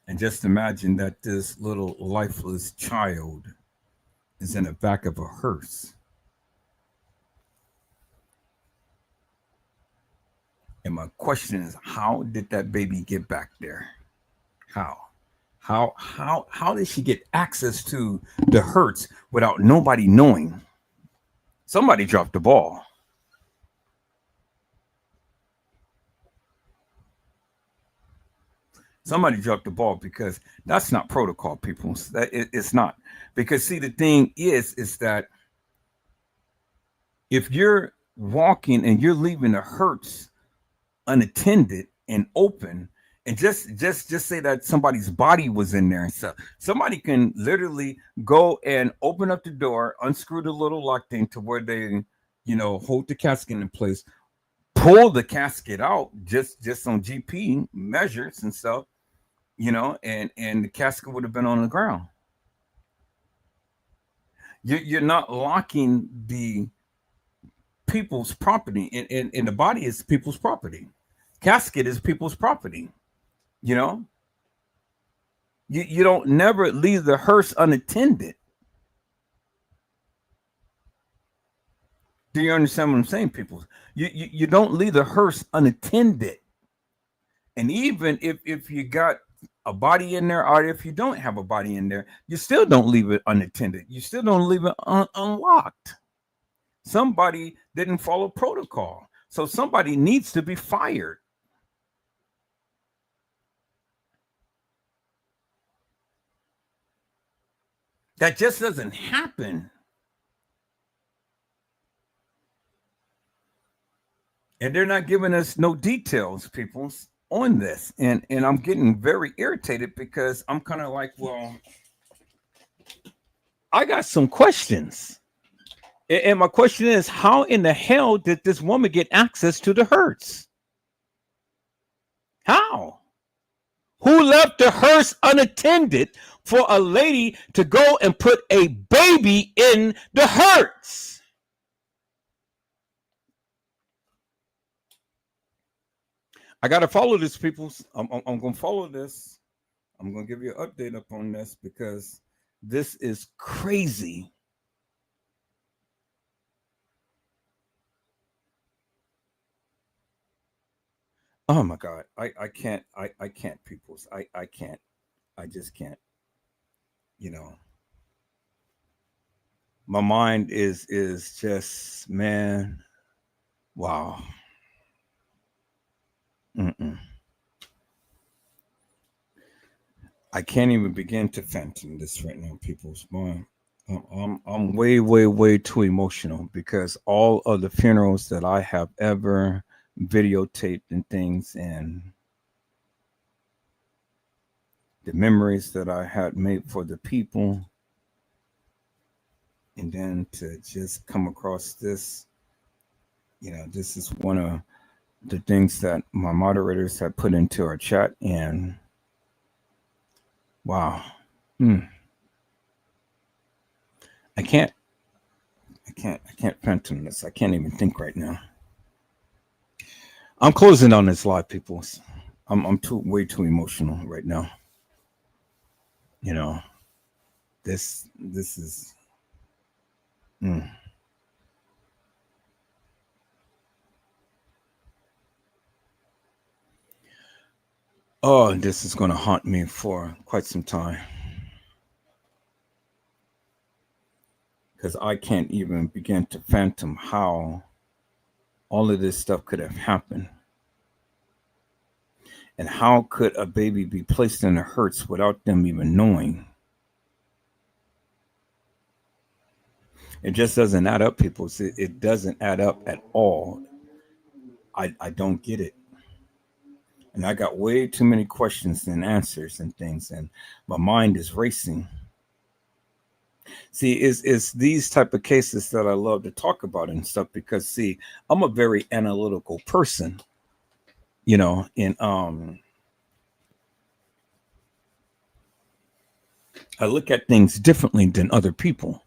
And just imagine that this little lifeless child is in the back of a hearse. And my question is, how did that baby get back there? How did she get access to the Hertz without nobody knowing? Somebody dropped the ball. Somebody dropped the ball, because that's not protocol, people. It's not. Because see, the thing is that if you're walking and you're leaving a Hertz unattended and open, and just say that somebody's body was in there and stuff, somebody can literally go and open up the door, unscrew the little lock thing to where they, hold the casket in place, pull the casket out just on GP measures and stuff, and the casket would have been on the ground. You're not locking the people's property, and the body is people's property. Casket is people's property. You don't never leave the hearse unattended. Do you understand what I'm saying, people? You don't leave the hearse unattended. And even if you got a body in there, or if you don't have a body in there, you still don't leave it unattended. You still don't leave it unlocked. Somebody didn't follow protocol. So somebody needs to be fired. That just doesn't happen. And they're not giving us no details, people, on this. And I'm getting very irritated, because I'm kind of like, well, I got some questions. And my question is, how in the hell did this woman get access to the Hertz? How? Who left the hearse unattended for a lady to go and put a baby in the Hertz? I got to follow this, people. I'm going to follow this. I'm going to give you an update up on this, because this is crazy. Oh my God. I can't, peoples. I can't. I just can't. My mind is just, man, wow. I can't even begin to fathom this right now, people's mind. I'm way too emotional, because all of the funerals that I have ever videotaped and things, and the memories that I had made for the people, and then to just come across this, this is one of the things that my moderators had put into our chat, and Wow. I can't phantom this. I can't even think right now. I'm closing on this live, people. I'm way too emotional right now. You know, this is. Oh, this is going to haunt me for quite some time. Because I can't even begin to fathom how all of this stuff could have happened. And how could a baby be placed in a hearse without them even knowing? It just doesn't add up, people. It doesn't add up at all. I don't get it. And I got way too many questions and answers and things, and my mind is racing. See, it's these type of cases that I love to talk about and stuff, because see, I'm a very analytical person, you know, and I look at things differently than other people.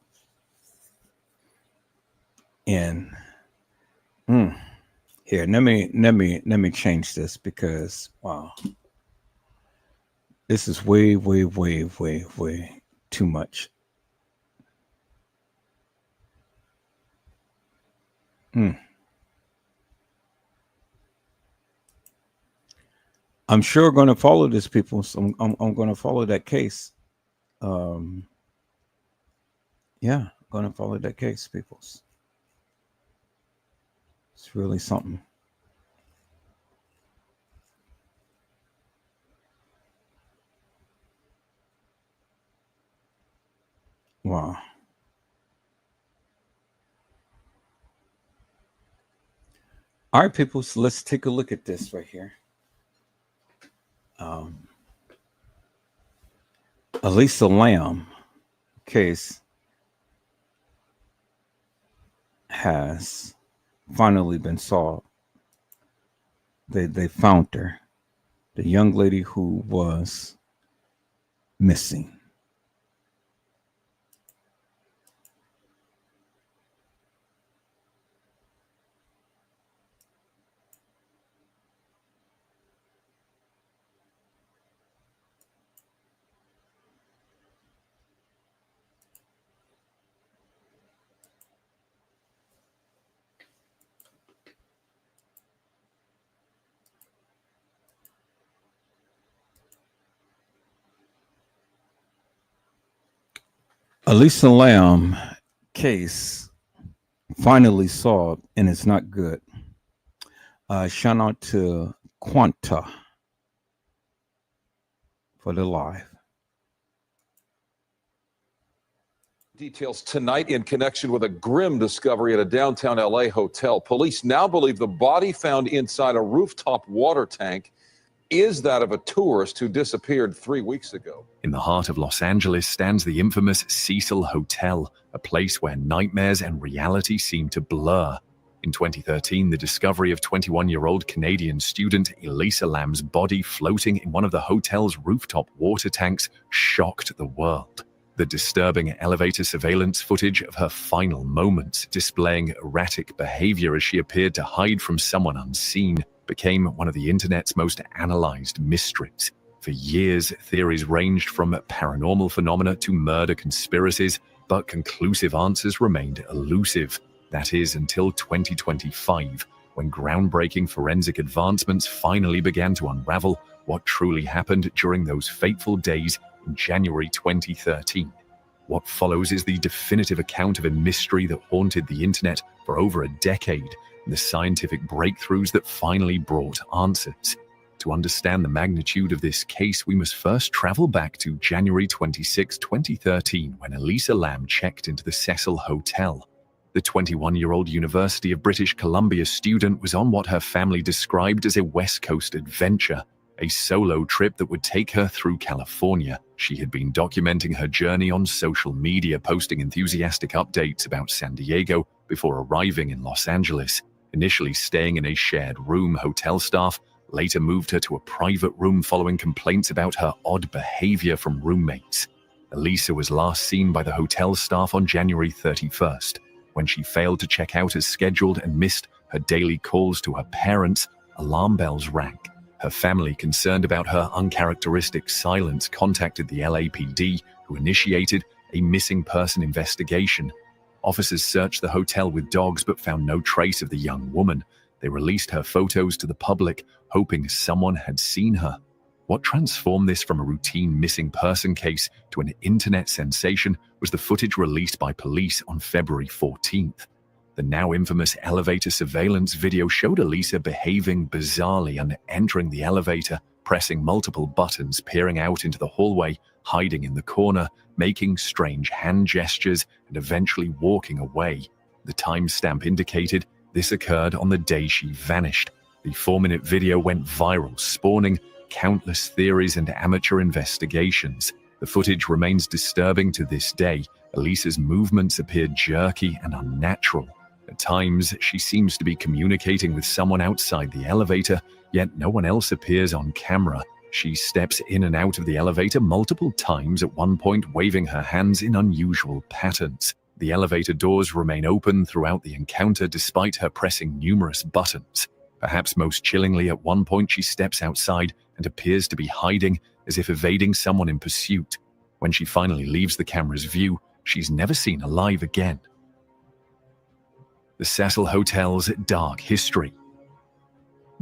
And here, let me change this, because wow, this is way too much. I'm sure going to follow this, people. So I'm going to follow that case. Yeah, going to follow that case, people. It's really something. Wow. All right, people, so let's take a look at this right here. Elisa Lam case has finally been solved. They found her, the young lady who was missing. Elisa Lam case finally solved, and it's not good. Shout out to Quanta for the live. Details tonight in connection with a grim discovery at a downtown LA hotel. Police now believe the body found inside a rooftop water tank is that of a tourist who disappeared 3 weeks ago. In the heart of Los Angeles stands the infamous Cecil Hotel, a place where nightmares and reality seem to blur. In 2013, the discovery of 21-year-old Canadian student Elisa Lam's body floating in one of the hotel's rooftop water tanks shocked the world. The disturbing elevator surveillance footage of her final moments, displaying erratic behavior as she appeared to hide from someone unseen, became one of the internet's most analyzed mysteries. For years, theories ranged from paranormal phenomena to murder conspiracies, but conclusive answers remained elusive. That is, until 2025, when groundbreaking forensic advancements finally began to unravel what truly happened during those fateful days in January 2013. What follows is the definitive account of a mystery that haunted the internet for over a decade, and the scientific breakthroughs that finally brought answers. To understand the magnitude of this case, we must first travel back to January 26, 2013, when Elisa Lam checked into the Cecil Hotel. The 21-year-old University of British Columbia student was on what her family described as a West Coast adventure, a solo trip that would take her through California. She had been documenting her journey on social media, posting enthusiastic updates about San Diego before arriving in Los Angeles. Initially staying in a shared room, hotel staff later moved her to a private room following complaints about her odd behavior from roommates. Elisa was last seen by the hotel staff on January 31st. When she failed to check out as scheduled and missed her daily calls to her parents, alarm bells rang. Her family, concerned about her uncharacteristic silence, contacted the LAPD, who initiated a missing person investigation. Officers searched the hotel with dogs but found no trace of the young woman. They released her photos to the public, hoping someone had seen her. What transformed this from a routine missing person case to an internet sensation was the footage released by police on February 14th. The now infamous elevator surveillance video showed Elisa behaving bizarrely and entering the elevator, pressing multiple buttons, peering out into the hallway, hiding in the corner, making strange hand gestures, and eventually walking away. The timestamp indicated this occurred on the day she vanished. The 4-minute video went viral, spawning countless theories and amateur investigations. The footage remains disturbing to this day. Elisa's movements appeared jerky and unnatural. At times, she seems to be communicating with someone outside the elevator, yet no one else appears on camera. She steps in and out of the elevator multiple times, at one point waving her hands in unusual patterns. The elevator doors remain open throughout the encounter despite her pressing numerous buttons. Perhaps most chillingly, at one point she steps outside and appears to be hiding, as if evading someone in pursuit. When she finally leaves the camera's view, she's never seen alive again. The Cecil Hotel's dark history.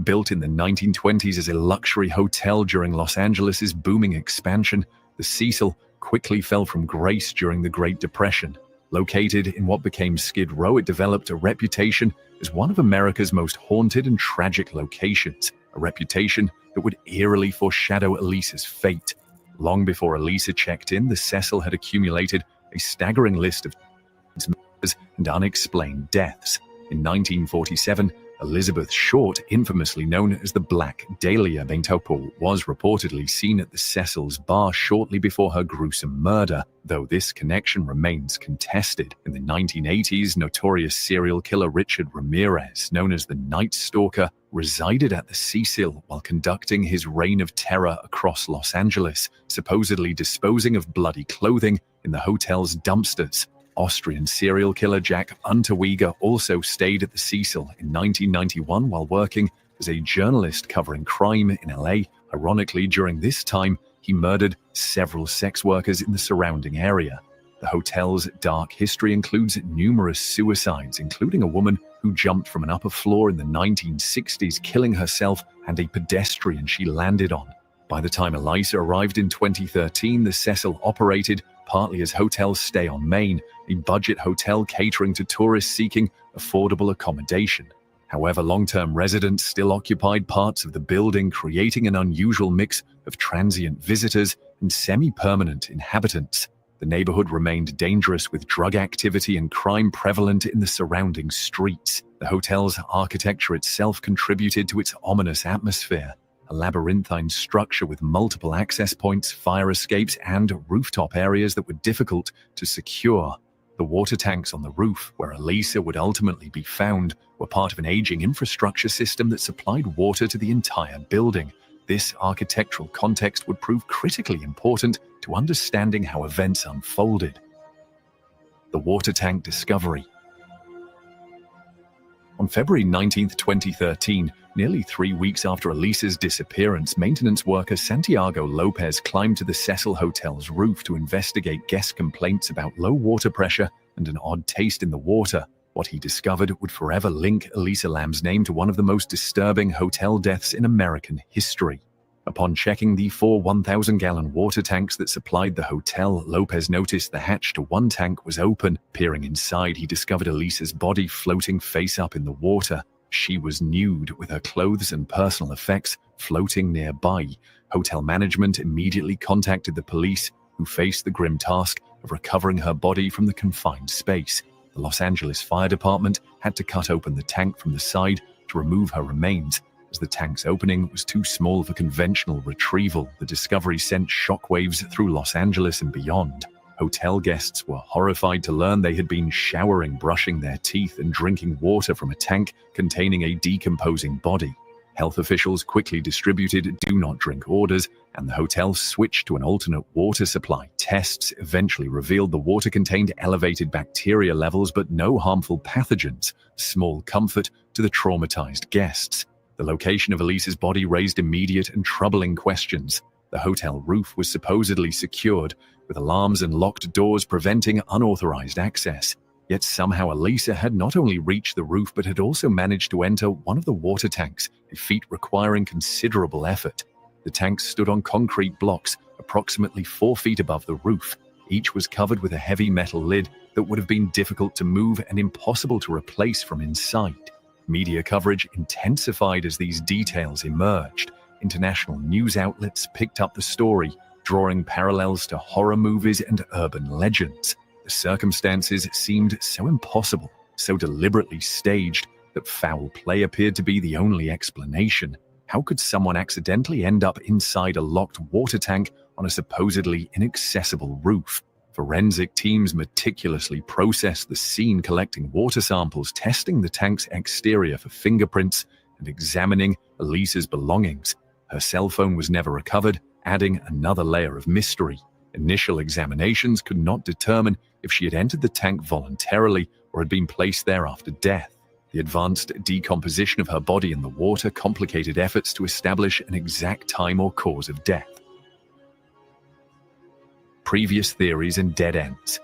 Built in the 1920s as a luxury hotel during Los Angeles' booming expansion, the Cecil quickly fell from grace during the Great Depression. Located in what became Skid Row, it developed a reputation as one of America's most haunted and tragic locations, a reputation that would eerily foreshadow Elisa's fate. Long before Elisa checked in, the Cecil had accumulated a staggering list of and unexplained deaths. In 1947, Elizabeth Short, infamously known as the Black Dahlia Bentopol, was reportedly seen at the Cecil's bar shortly before her gruesome murder, though this connection remains contested. In the 1980s, notorious serial killer Richard Ramirez, known as the Night Stalker, resided at the Cecil while conducting his reign of terror across Los Angeles, supposedly disposing of bloody clothing in the hotel's dumpsters. Austrian serial killer Jack Unterweger also stayed at the Cecil in 1991 while working as a journalist covering crime in LA. Ironically, during this time, he murdered several sex workers in the surrounding area. The hotel's dark history includes numerous suicides, including a woman who jumped from an upper floor in the 1960s, killing herself and a pedestrian she landed on. By the time Elisa arrived in 2013, the Cecil operated partly as Hotel Stay on Main, a budget hotel catering to tourists seeking affordable accommodation. However, long-term residents still occupied parts of the building, creating an unusual mix of transient visitors and semi-permanent inhabitants. The neighborhood remained dangerous, with drug activity and crime prevalent in the surrounding streets. The hotel's architecture itself contributed to its ominous atmosphere. A labyrinthine structure with multiple access points, fire escapes, and rooftop areas that were difficult to secure. The water tanks on the roof, where Elisa would ultimately be found, were part of an aging infrastructure system that supplied water to the entire building. This architectural context would prove critically important to understanding how events unfolded. The water tank discovery. On February 19, 2013, nearly 3 weeks after Elisa's disappearance, maintenance worker Santiago Lopez climbed to the Cecil Hotel's roof to investigate guest complaints about low water pressure and an odd taste in the water. What he discovered would forever link Elisa Lam's name to one of the most disturbing hotel deaths in American history. Upon checking the 4 1,000-gallon water tanks that supplied the hotel, Lopez noticed the hatch to one tank was open. Peering inside, he discovered Elisa's body floating face up in the water. She was nude, with her clothes and personal effects floating nearby. Hotel management immediately contacted the police, who faced the grim task of recovering her body from the confined space. The Los Angeles Fire Department had to cut open the tank from the side to remove her remains. As the tank's opening was too small for conventional retrieval, the discovery sent shockwaves through Los Angeles and beyond. Hotel guests were horrified to learn they had been showering, brushing their teeth, and drinking water from a tank containing a decomposing body. Health officials quickly distributed do not drink orders, and the hotel switched to an alternate water supply. Tests eventually revealed the water contained elevated bacteria levels but no harmful pathogens, small comfort to the traumatized guests. The location of Elisa's body raised immediate and troubling questions. The hotel roof was supposedly secured, with alarms and locked doors preventing unauthorized access. Yet somehow Elisa had not only reached the roof but had also managed to enter one of the water tanks, a feat requiring considerable effort. The tanks stood on concrete blocks, approximately 4 feet above the roof. Each was covered with a heavy metal lid that would have been difficult to move and impossible to replace from inside. Media coverage intensified as these details emerged. International news outlets picked up the story, drawing parallels to horror movies and urban legends. The circumstances seemed so impossible, so deliberately staged, that foul play appeared to be the only explanation. How could someone accidentally end up inside a locked water tank on a supposedly inaccessible roof? Forensic teams meticulously processed the scene, collecting water samples, testing the tank's exterior for fingerprints, and examining Elisa's belongings. Her cell phone was never recovered, adding another layer of mystery. Initial examinations could not determine if she had entered the tank voluntarily or had been placed there after death. The advanced decomposition of her body in the water complicated efforts to establish an exact time or cause of death. Previous theories and dead ends.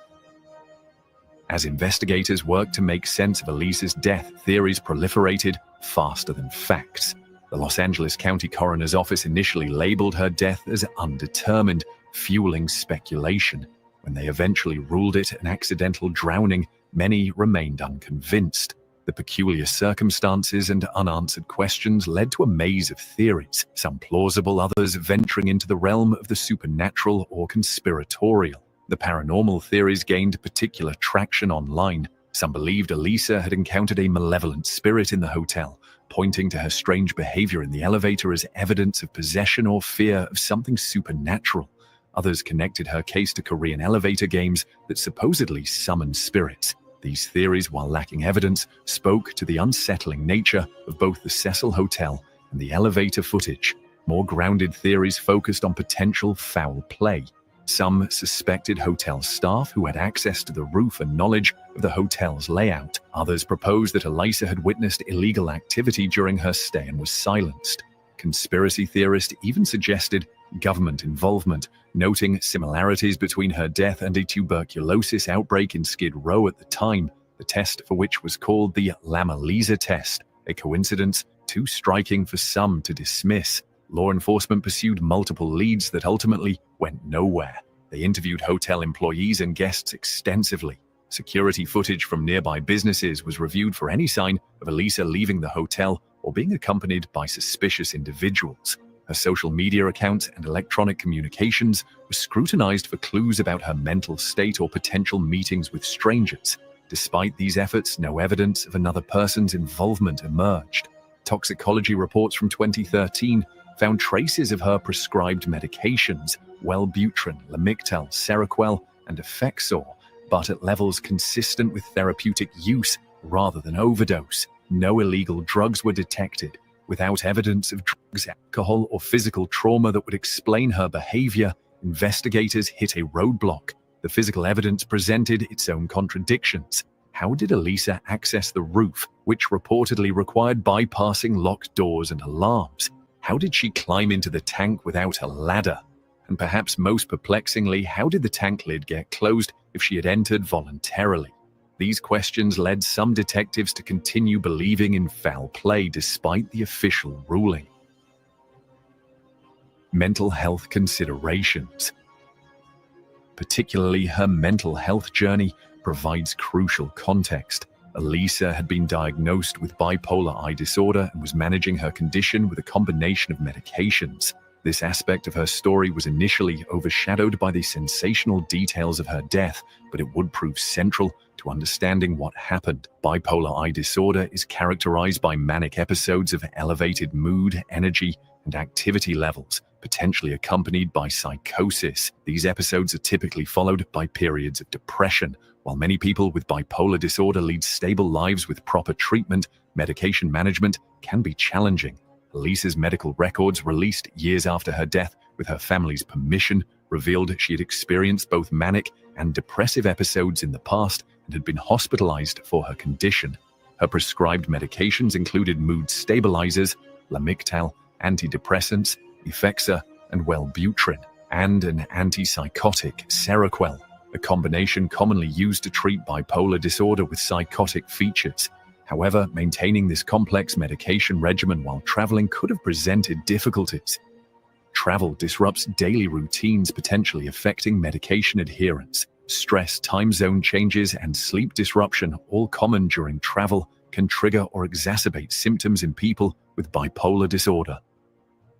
As investigators worked to make sense of Elisa's death, theories proliferated faster than facts. The Los Angeles County Coroner's Office initially labeled her death as undetermined, fueling speculation. When they eventually ruled it an accidental drowning, many remained unconvinced. The peculiar circumstances and unanswered questions led to a maze of theories, some plausible, others venturing into the realm of the supernatural or conspiratorial. The paranormal theories gained particular traction online. Some believed Elisa had encountered a malevolent spirit in the hotel, pointing to her strange behavior in the elevator as evidence of possession or fear of something supernatural. Others connected her case to Korean elevator games that supposedly summoned spirits. These theories, while lacking evidence, spoke to the unsettling nature of both the Cecil Hotel and the elevator footage. More grounded theories focused on potential foul play. Some suspected hotel staff who had access to the roof and knowledge of the hotel's layout. Others proposed that Elisa had witnessed illegal activity during her stay and was silenced. Conspiracy theorists even suggested government involvement, noting similarities between her death and a tuberculosis outbreak in Skid Row at the time, the test for which was called the Lam-Elisa test, a coincidence too striking for some to dismiss. Law enforcement pursued multiple leads that ultimately went nowhere. They interviewed hotel employees and guests extensively. Security footage from nearby businesses was reviewed for any sign of Elisa leaving the hotel or being accompanied by suspicious individuals. Her social media accounts and electronic communications were scrutinized for clues about her mental state or potential meetings with strangers. Despite these efforts, no evidence of another person's involvement emerged. Toxicology reports from 2013 found traces of her prescribed medications, Wellbutrin, Lamictal, Seroquel, and Effexor, but at levels consistent with therapeutic use rather than overdose. No illegal drugs were detected. Without evidence of drugs, alcohol, or physical trauma that would explain her behavior, investigators hit a roadblock. The physical evidence presented its own contradictions. How did Elisa access the roof, which reportedly required bypassing locked doors and alarms? How did she climb into the tank without a ladder? And perhaps most perplexingly, how did the tank lid get closed if she had entered voluntarily? These questions led some detectives to continue believing in foul play despite the official ruling. Mental health considerations. Particularly her mental health journey provides crucial context. Elisa had been diagnosed with bipolar I disorder and was managing her condition with a combination of medications. This aspect of her story was initially overshadowed by the sensational details of her death, but it would prove central to understanding what happened. Bipolar I disorder is characterized by manic episodes of elevated mood, energy, and activity levels, potentially accompanied by psychosis. These episodes are typically followed by periods of depression. While many people with bipolar disorder lead stable lives with proper treatment, medication management can be challenging. Elisa's medical records, released years after her death with her family's permission, revealed she had experienced both manic and depressive episodes in the past and had been hospitalized for her condition. Her prescribed medications included mood stabilizers, Lamictal, antidepressants, Effexor, and Wellbutrin, and an antipsychotic, Seroquel, a combination commonly used to treat bipolar disorder with psychotic features. However, maintaining this complex medication regimen while traveling could have presented difficulties. Travel disrupts daily routines, potentially affecting medication adherence. Stress, time zone changes, and sleep disruption, all common during travel, can trigger or exacerbate symptoms in people with bipolar disorder.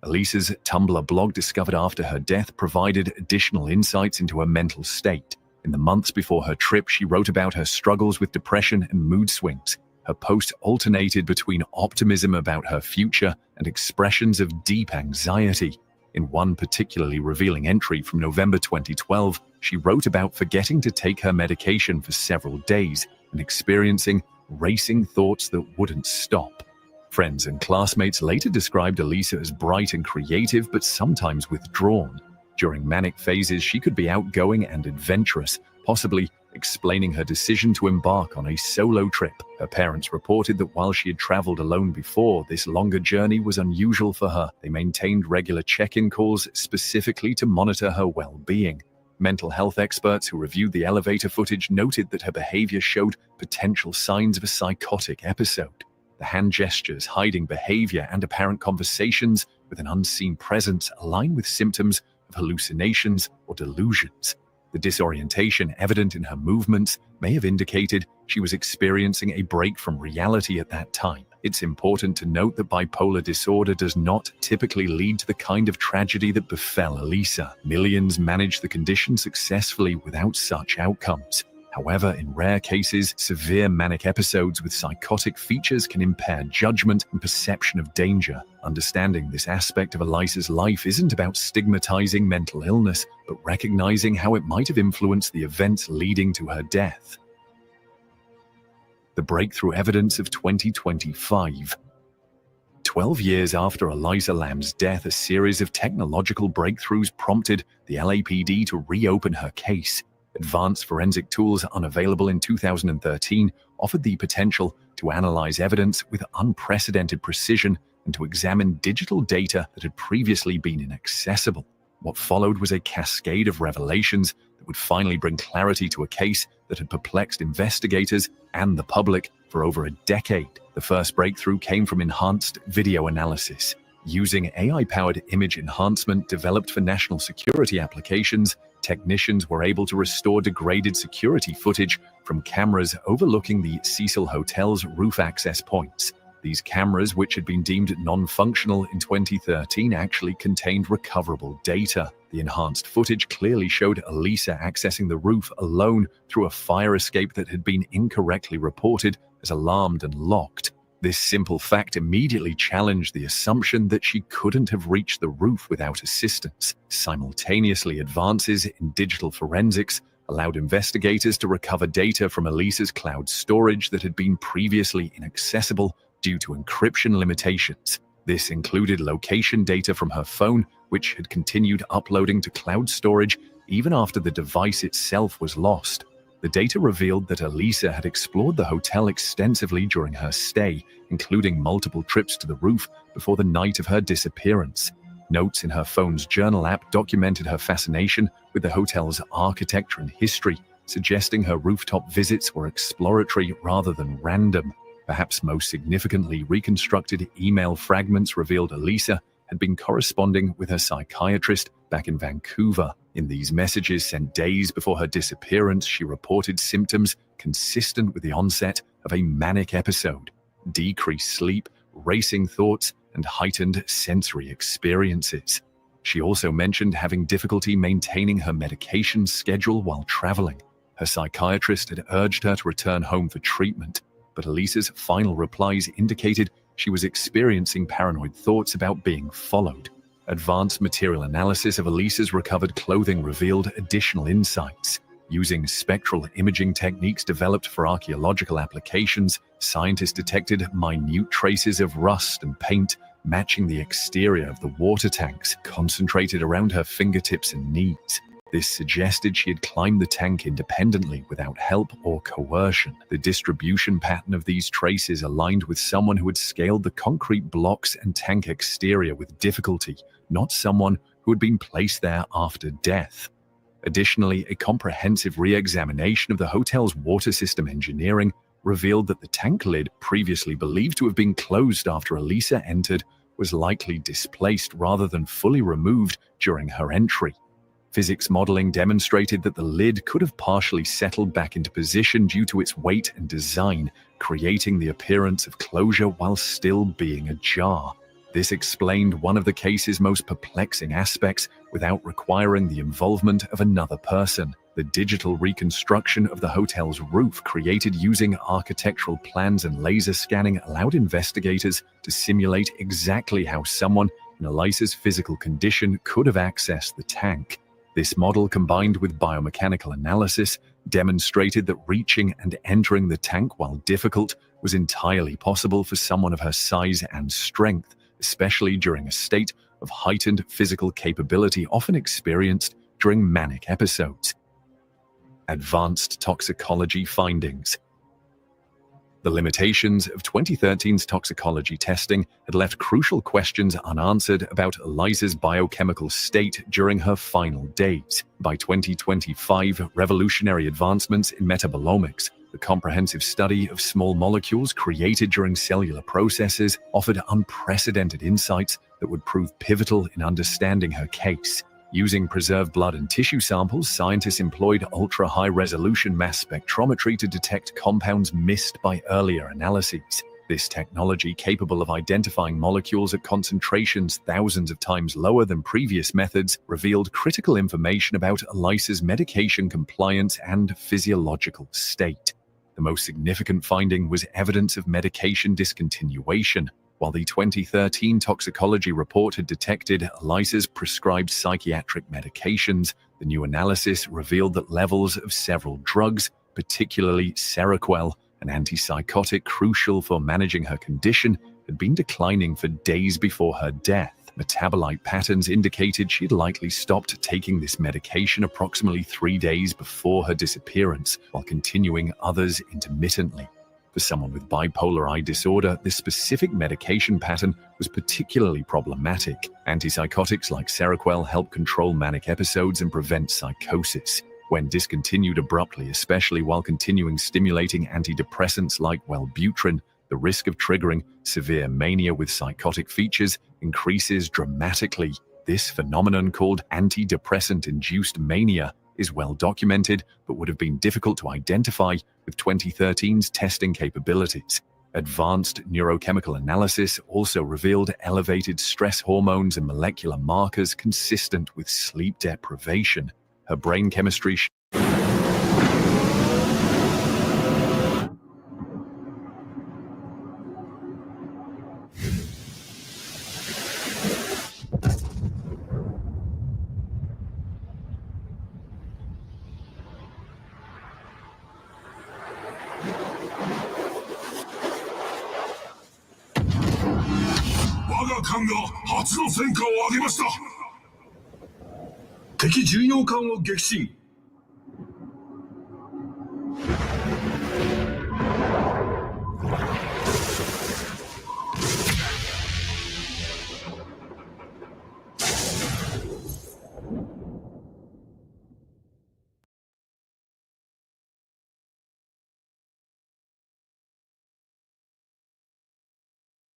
Elisa's Tumblr blog, discovered after her death, provided additional insights into her mental state. In the months before her trip, she wrote about her struggles with depression and mood swings. Her post alternated between optimism about her future and expressions of deep anxiety. In one particularly revealing entry from November 2012, she wrote about forgetting to take her medication for several days and experiencing racing thoughts that wouldn't stop. Friends and classmates later described Elisa as bright and creative, but sometimes withdrawn. During manic phases, she could be outgoing and adventurous, possibly explaining her decision to embark on a solo trip. Her parents reported that while she had traveled alone before, this longer journey was unusual for her. They maintained regular check-in calls specifically to monitor her well-being. Mental health experts who reviewed the elevator footage noted that her behavior showed potential signs of a psychotic episode. The hand gestures, hiding behavior, and apparent conversations with an unseen presence align with symptoms of hallucinations or delusions. The disorientation evident in her movements may have indicated she was experiencing a break from reality at that time. It's important to note that bipolar disorder does not typically lead to the kind of tragedy that befell Elisa. Millions manage the condition successfully without such outcomes. However, in rare cases, severe manic episodes with psychotic features can impair judgment and perception of danger. Understanding this aspect of Elisa's life isn't about stigmatizing mental illness, but recognizing how it might have influenced the events leading to her death. The breakthrough evidence of 2025. 12 years after Elisa Lam's death, a series of technological breakthroughs prompted the LAPD to reopen her case. Advanced forensic tools unavailable in 2013 offered the potential to analyze evidence with unprecedented precision and to examine digital data that had previously been inaccessible. What followed was a cascade of revelations that would finally bring clarity to a case that had perplexed investigators and the public for over a decade. The first breakthrough came from enhanced video analysis. Using AI-powered image enhancement developed for national security applications, technicians were able to restore degraded security footage from cameras overlooking the Cecil Hotel's roof access points. These cameras, which had been deemed non-functional in 2013, actually contained recoverable data. The enhanced footage clearly showed Elisa accessing the roof alone through a fire escape that had been incorrectly reported as alarmed and locked. This simple fact immediately challenged the assumption that she couldn't have reached the roof without assistance. Simultaneously, advances in digital forensics allowed investigators to recover data from Elisa's cloud storage that had been previously inaccessible due to encryption limitations. This included location data from her phone, which had continued uploading to cloud storage even after the device itself was lost. The data revealed that Elisa had explored the hotel extensively during her stay, including multiple trips to the roof before the night of her disappearance. Notes in her phone's journal app documented her fascination with the hotel's architecture and history, suggesting her rooftop visits were exploratory rather than random. Perhaps most significantly, reconstructed email fragments revealed Elisa had been corresponding with her psychiatrist back in Vancouver. In these messages sent days before her disappearance, she reported symptoms consistent with the onset of a manic episode: decreased sleep, racing thoughts, and heightened sensory experiences. She also mentioned having difficulty maintaining her medication schedule while traveling. Her psychiatrist had urged her to return home for treatment, but Elisa's final replies indicated she was experiencing paranoid thoughts about being followed. Advanced material analysis of Elisa's recovered clothing revealed additional insights. Using spectral imaging techniques developed for archaeological applications, scientists detected minute traces of rust and paint matching the exterior of the water tanks, concentrated around her fingertips and knees. This suggested she had climbed the tank independently without help or coercion. The distribution pattern of these traces aligned with someone who had scaled the concrete blocks and tank exterior with difficulty, not someone who had been placed there after death. Additionally, a comprehensive re-examination of the hotel's water system engineering revealed that the tank lid, previously believed to have been closed after Elisa entered, was likely displaced rather than fully removed during her entry. Physics modeling demonstrated that the lid could have partially settled back into position due to its weight and design, creating the appearance of closure while still being ajar. This explained one of the case's most perplexing aspects without requiring the involvement of another person. The digital reconstruction of the hotel's roof created using architectural plans and laser scanning allowed investigators to simulate exactly how someone in Elisa's physical condition could have accessed the tank. This model, combined with biomechanical analysis, demonstrated that reaching and entering the tank, while difficult, was entirely possible for someone of her size and strength, especially during a state of heightened physical capability often experienced during manic episodes. Advanced toxicology findings. The limitations of 2013's toxicology testing had left crucial questions unanswered about Elisa's biochemical state during her final days. By 2025, revolutionary advancements in metabolomics, the comprehensive study of small molecules created during cellular processes, offered unprecedented insights that would prove pivotal in understanding her case. Using preserved blood and tissue samples, scientists employed ultra-high-resolution mass spectrometry to detect compounds missed by earlier analyses. This technology, capable of identifying molecules at concentrations thousands of times lower than previous methods, revealed critical information about Elisa's medication compliance and physiological state. The most significant finding was evidence of medication discontinuation. While the 2013 toxicology report had detected Elisa's prescribed psychiatric medications, the new analysis revealed that levels of several drugs, particularly Seroquel, an antipsychotic crucial for managing her condition, had been declining for days before her death. Metabolite patterns indicated she had likely stopped taking this medication approximately 3 days before her disappearance, while continuing others intermittently. For someone with bipolar I disorder, this specific medication pattern was particularly problematic. Antipsychotics like Seroquel help control manic episodes and prevent psychosis. When discontinued abruptly, especially while continuing stimulating antidepressants like Wellbutrin, the risk of triggering severe mania with psychotic features increases dramatically. This phenomenon, called antidepressant-induced mania, is well documented, but would have been difficult to identify with 2013's testing capabilities. Advanced neurochemical analysis also revealed elevated stress hormones and molecular markers consistent with sleep deprivation. Her brain chemistry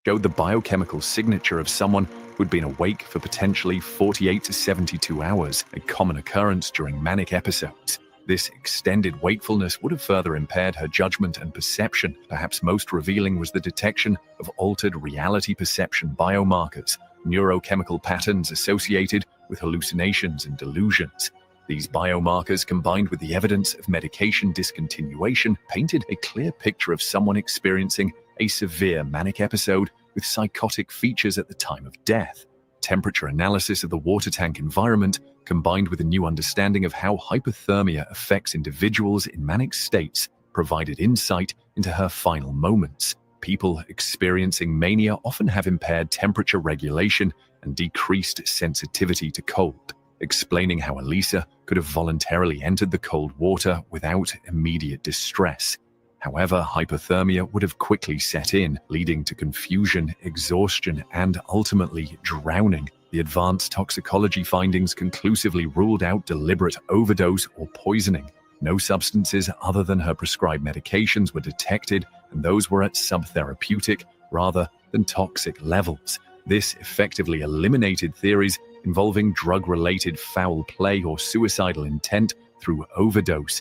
showed the biochemical signature of someone who'd been awake for potentially 48 to 72 hours, a common occurrence during manic episodes. This extended wakefulness would have further impaired her judgment and perception. Perhaps most revealing was the detection of altered reality perception biomarkers, neurochemical patterns associated with hallucinations and delusions. These biomarkers, combined with the evidence of medication discontinuation, painted a clear picture of someone experiencing a severe manic episode with psychotic features at the time of death. Temperature analysis of the water tank environment, combined with a new understanding of how hypothermia affects individuals in manic states, provided insight into her final moments. people experiencing mania often have impaired temperature regulation and decreased sensitivity to cold, explaining how Elisa could have voluntarily entered the cold water without immediate distress. However, hypothermia would have quickly set in, leading to confusion, exhaustion, and ultimately drowning. The advanced toxicology findings conclusively ruled out deliberate overdose or poisoning. No substances other than her prescribed medications were detected, and those were at subtherapeutic rather than toxic levels. This effectively eliminated theories involving drug-related foul play or suicidal intent through overdose.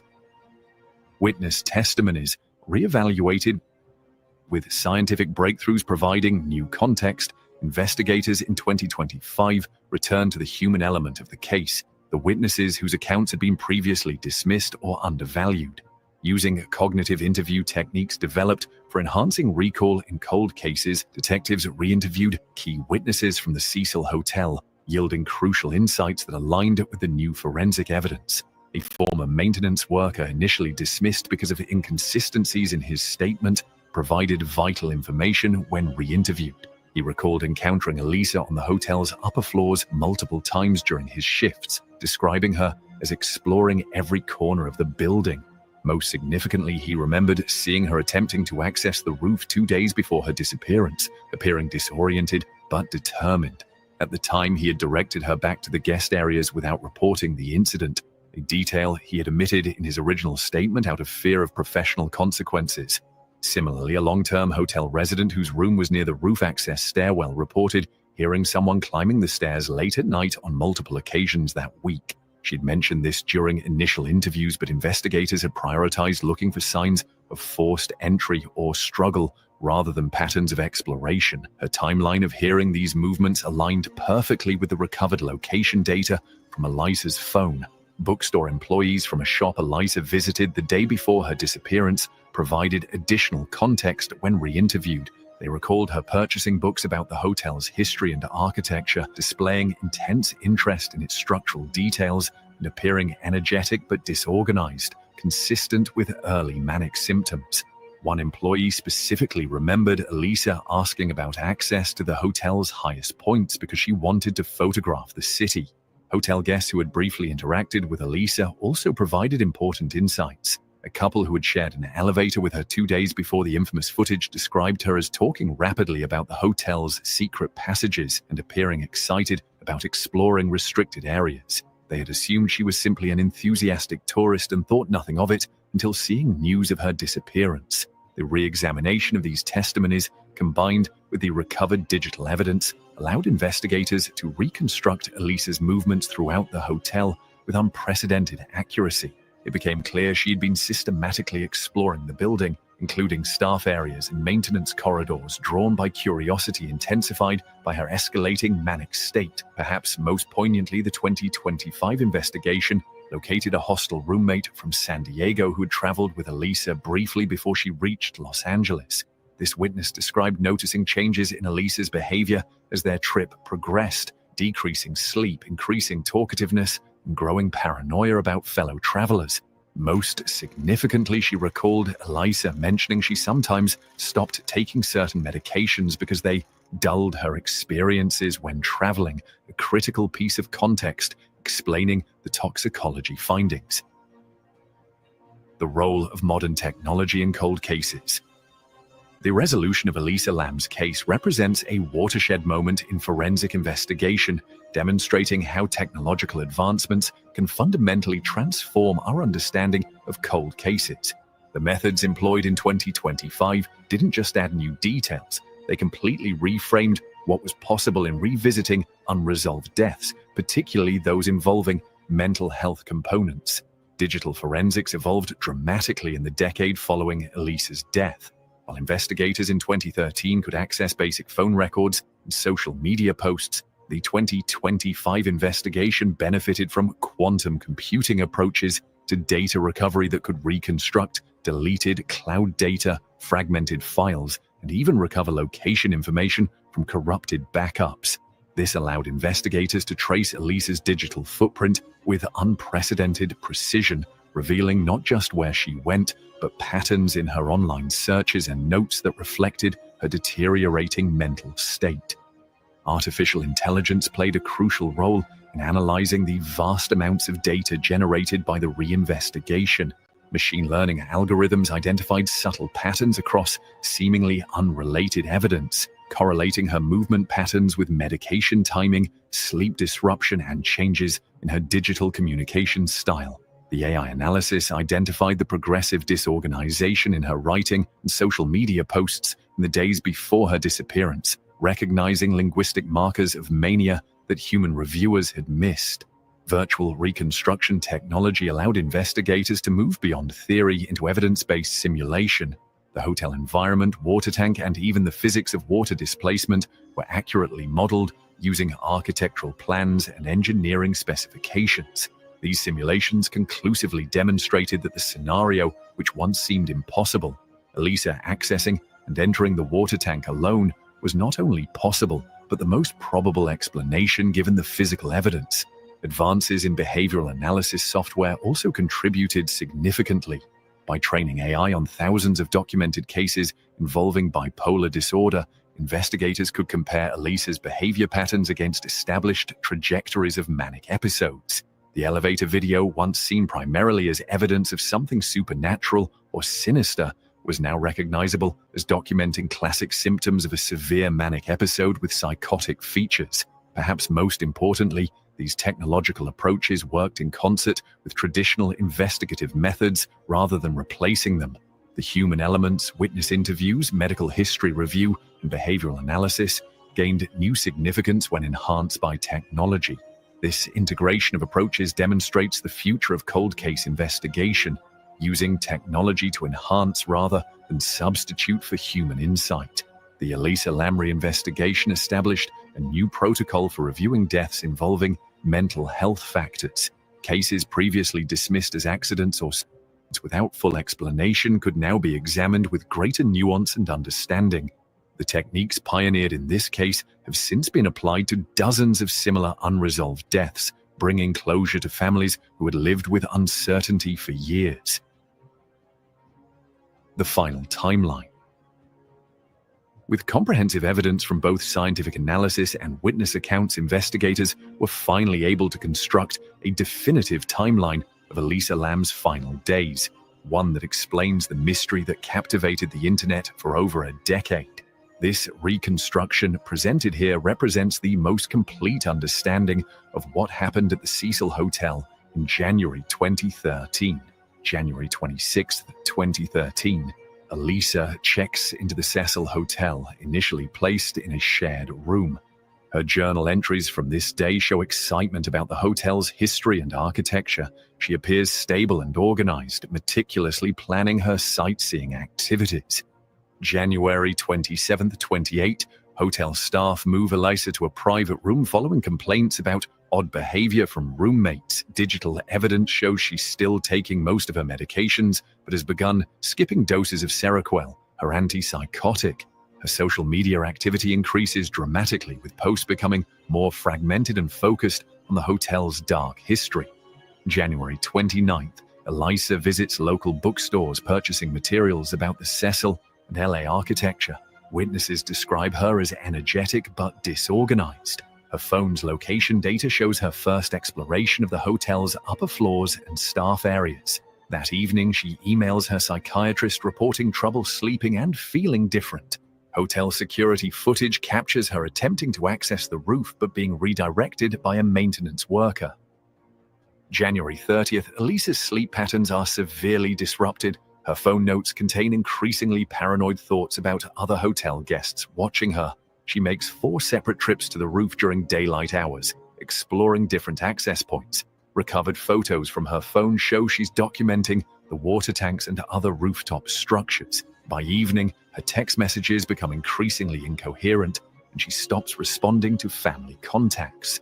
Witness testimonies reevaluated with scientific breakthroughs providing new context. Investigators in 2025 returned to the human element of the case, the witnesses whose accounts had been previously dismissed or undervalued. Using cognitive interview techniques developed for enhancing recall in cold cases, detectives re-interviewed key witnesses from the Cecil Hotel, yielding crucial insights that aligned with the new forensic evidence. A former maintenance worker, initially dismissed because of inconsistencies in his statement, provided vital information when re-interviewed. He recalled encountering Elisa on the hotel's upper floors multiple times during his shifts, describing her as exploring every corner of the building. Most significantly, he remembered seeing her attempting to access the roof 2 days before her disappearance, appearing disoriented but determined. At the time, he had directed her back to the guest areas without reporting the incident, a detail he had omitted in his original statement out of fear of professional consequences. Similarly, a long-term hotel resident whose room was near the roof access stairwell reported hearing someone climbing the stairs late at night on multiple occasions that week. She'd mentioned this during initial interviews, but investigators had prioritized looking for signs of forced entry or struggle rather than patterns of exploration. Her timeline of hearing these movements aligned perfectly with the recovered location data from Elisa's phone. Bookstore employees from a shop Elisa visited the day before her disappearance provided additional context when re-interviewed. They recalled her purchasing books about the hotel's history and architecture, displaying intense interest in its structural details and appearing energetic but disorganized, consistent with early manic symptoms. One employee specifically remembered Elisa asking about access to the hotel's highest points because she wanted to photograph the city. Hotel guests who had briefly interacted with Elisa also provided important insights. A couple who had shared an elevator with her 2 days before the infamous footage described her as talking rapidly about the hotel's secret passages and appearing excited about exploring restricted areas. They had assumed she was simply an enthusiastic tourist and thought nothing of it until seeing news of her disappearance. The re-examination of these testimonies, combined with the recovered digital evidence, allowed investigators to reconstruct Elisa's movements throughout the hotel with unprecedented accuracy. It became clear she had been systematically exploring the building, including staff areas and maintenance corridors, drawn by curiosity intensified by her escalating manic state. Perhaps most poignantly, the 2025 investigation located a hostel roommate from San Diego who had traveled with Elisa briefly before she reached Los Angeles. This witness described noticing changes in Elisa's behavior as their trip progressed, decreasing sleep, increasing talkativeness, and growing paranoia about fellow travelers. Most significantly, she recalled Elisa mentioning she sometimes stopped taking certain medications because they dulled her experiences when traveling, a critical piece of context explaining the toxicology findings. The role of modern technology in cold cases. The resolution of Elisa Lam's case represents a watershed moment in forensic investigation, demonstrating how technological advancements can fundamentally transform our understanding of cold cases. The methods employed in 2025 didn't just add new details, they completely reframed what was possible in revisiting unresolved deaths, particularly those involving mental health components. Digital forensics evolved dramatically in the decade following Elisa's death. While investigators in 2013 could access basic phone records and social media posts, the 2025 investigation benefited from quantum computing approaches to data recovery that could reconstruct deleted cloud data, fragmented files, and even recover location information from corrupted backups. This allowed investigators to trace Elisa's digital footprint with unprecedented precision, revealing not just where she went, but patterns in her online searches and notes that reflected her deteriorating mental state. Artificial intelligence played a crucial role in analyzing the vast amounts of data generated by the reinvestigation. Machine learning algorithms identified subtle patterns across seemingly unrelated evidence, correlating her movement patterns with medication timing, sleep disruption, and changes in her digital communication style. The AI analysis identified the progressive disorganization in her writing and social media posts in the days before her disappearance, recognizing linguistic markers of mania that human reviewers had missed. Virtual reconstruction technology allowed investigators to move beyond theory into evidence-based simulation. The hotel environment, water tank, and even the physics of water displacement were accurately modeled using architectural plans and engineering specifications. These simulations conclusively demonstrated that the scenario, which once seemed impossible, Elisa accessing and entering the water tank alone, was not only possible, but the most probable explanation given the physical evidence. Advances in behavioral analysis software also contributed significantly. By training AI on thousands of documented cases involving bipolar disorder, investigators could compare Elisa's behavior patterns against established trajectories of manic episodes. The elevator video, once seen primarily as evidence of something supernatural or sinister, was now recognizable as documenting classic symptoms of a severe manic episode with psychotic features. Perhaps most importantly, these technological approaches worked in concert with traditional investigative methods rather than replacing them. The human elements, witness interviews, medical history review, and behavioral analysis gained new significance when enhanced by technology. This integration of approaches demonstrates the future of cold case investigation, using technology to enhance rather than substitute for human insight. The Elisa Lamry investigation established a new protocol for reviewing deaths involving mental health factors. Cases previously dismissed as accidents or without full explanation could now be examined with greater nuance and understanding. The techniques pioneered in this case have since been applied to dozens of similar unresolved deaths, bringing closure to families who had lived with uncertainty for years. The final timeline. With comprehensive evidence from both scientific analysis and witness accounts, investigators were finally able to construct a definitive timeline of Elisa Lam's final days, one that explains the mystery that captivated the internet for over a decade. This reconstruction presented here represents the most complete understanding of what happened at the Cecil Hotel in January 2013. January 26, 2013. Elisa checks into the Cecil Hotel, initially placed in a shared room. Her journal entries from this day show excitement about the hotel's history and architecture. She appears stable and organized, meticulously planning her sightseeing activities. January 27, 28, hotel staff move Elisa to a private room following complaints about odd behavior from roommates. Digital evidence shows she's still taking most of her medications, but has begun skipping doses of Seroquel, her antipsychotic. Her social media activity increases dramatically, with posts becoming more fragmented and focused on the hotel's dark history. January 29th, Elisa visits local bookstores purchasing materials about the Cecil and LA architecture. Witnesses describe her as energetic but disorganized. Her phone's location data shows her first exploration of the hotel's upper floors and staff areas. That evening, she emails her psychiatrist reporting trouble sleeping and feeling different. Hotel security footage captures her attempting to access the roof but being redirected by a maintenance worker. January 30th, Elisa's sleep patterns are severely disrupted. Her phone notes contain increasingly paranoid thoughts about other hotel guests watching her. She makes 4 separate trips to the roof during daylight hours, exploring different access points. Recovered photos from her phone show she's documenting the water tanks and other rooftop structures. By evening, her text messages become increasingly incoherent, and she stops responding to family contacts.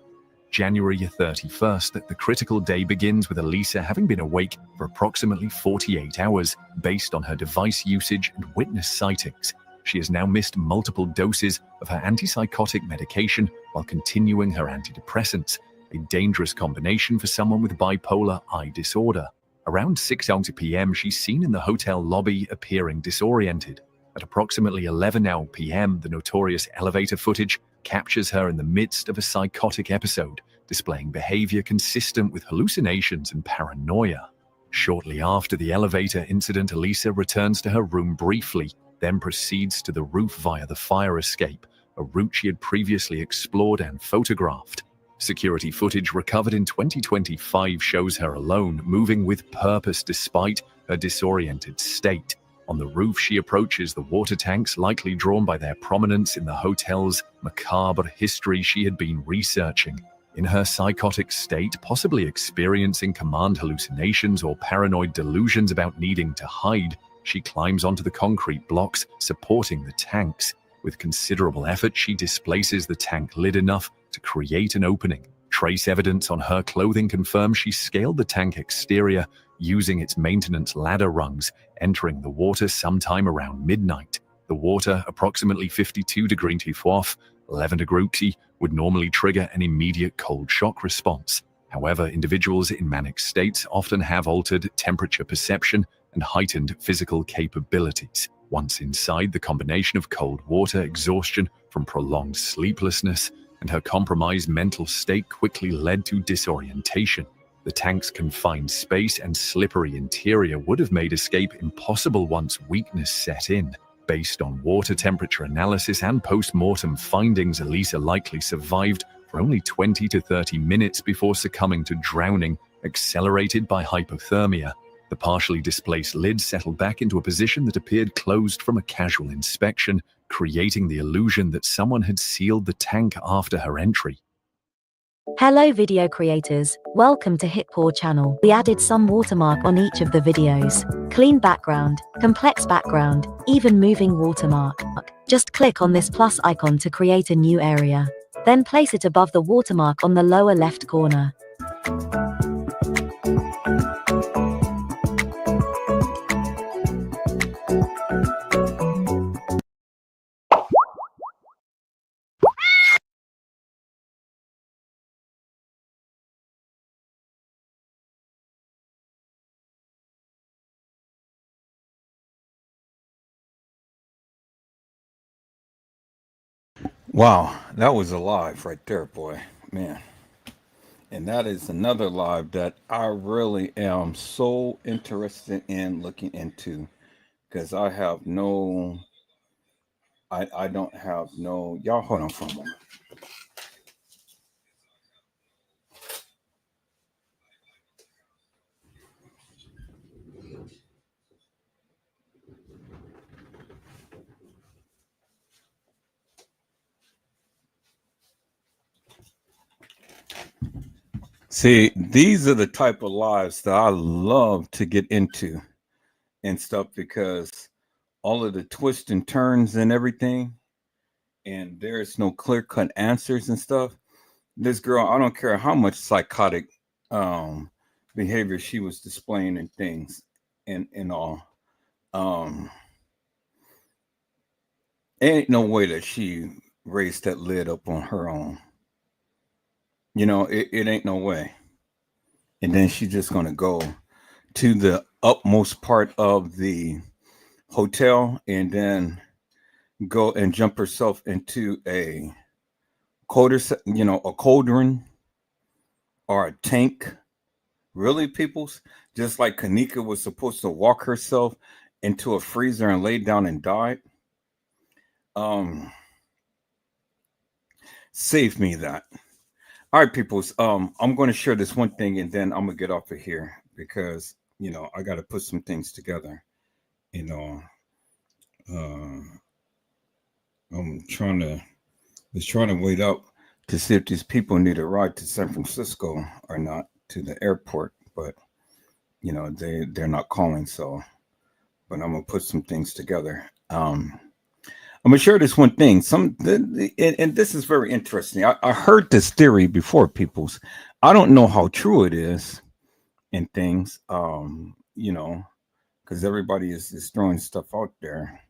January 31st, the critical day begins with Elisa having been awake for approximately 48 hours based on her device usage and witness sightings. She has now missed multiple doses of her antipsychotic medication while continuing her antidepressants, a dangerous combination for someone with bipolar I disorder. Around 6:00 p.m., she's seen in the hotel lobby appearing disoriented. At approximately 11:00 p.m., the notorious elevator footage captures her in the midst of a psychotic episode, displaying behavior consistent with hallucinations and paranoia. Shortly after the elevator incident, Elisa returns to her room briefly, then proceeds to the roof via the fire escape, a route she had previously explored and photographed. Security footage recovered in 2025 shows her alone, moving with purpose despite her disoriented state. On the roof, she approaches the water tanks, likely drawn by their prominence in the hotel's macabre history she had been researching. In her psychotic state, possibly experiencing command hallucinations or paranoid delusions about needing to hide, she climbs onto the concrete blocks supporting the tanks. With considerable effort, she displaces the tank lid enough to create an opening. Trace evidence on her clothing confirms she scaled the tank exterior using its maintenance ladder rungs, entering the water sometime around midnight. The water, approximately 52 degrees off, 11 degrees, would normally trigger an immediate cold shock response. However, individuals in manic states often have altered temperature perception and heightened physical capabilities. Once inside, the combination of cold water, exhaustion from prolonged sleeplessness, and her compromised mental state quickly led to disorientation. The tank's confined space and slippery interior would have made escape impossible once weakness set in. Based on water temperature analysis and post-mortem findings, Elisa likely survived for only 20 to 30 minutes before succumbing to drowning, accelerated by hypothermia. The partially displaced lid settled back into a position that appeared closed from a casual inspection, creating the illusion that someone had sealed the tank after her entry. Hello video creators, welcome to Hitpaw channel. We added some watermark on each of the videos. Clean background, complex background, even moving watermark. Just click on this plus icon to create a new area. Then place it above the watermark on the lower left corner. Wow, that was a live right there, boy, man. And that is another live that I really am so interested in looking into, because I have no, I don't have no, y'all hold on for a moment. See, these are the type of lives that I love to get into and stuff, because all of the twists and turns and everything, and there's no clear-cut answers and stuff. This girl, I don't care how much psychotic behavior she was displaying and things and all. Ain't no way that she raised that lid up on her own. You know, it ain't no way. And then she's just going to go to the utmost part of the hotel and then go and jump herself into a cauldron or a tank. Really, peoples? Just like Kanika was supposed to walk herself into a freezer and lay down and died. Save me that. All right, peoples. I'm going to share this one thing and then I'm going to get off of here because, you know, I got to put some things together. You know, I'm trying to wait up to see if these people need a ride to San Francisco or not, to the airport, but you know, they're not calling. So, but I'm going to put some things together. I'm gonna share this one thing. And this is very interesting. I heard this theory before, peoples. I don't know how true it is and things, you know, because everybody is throwing stuff out there.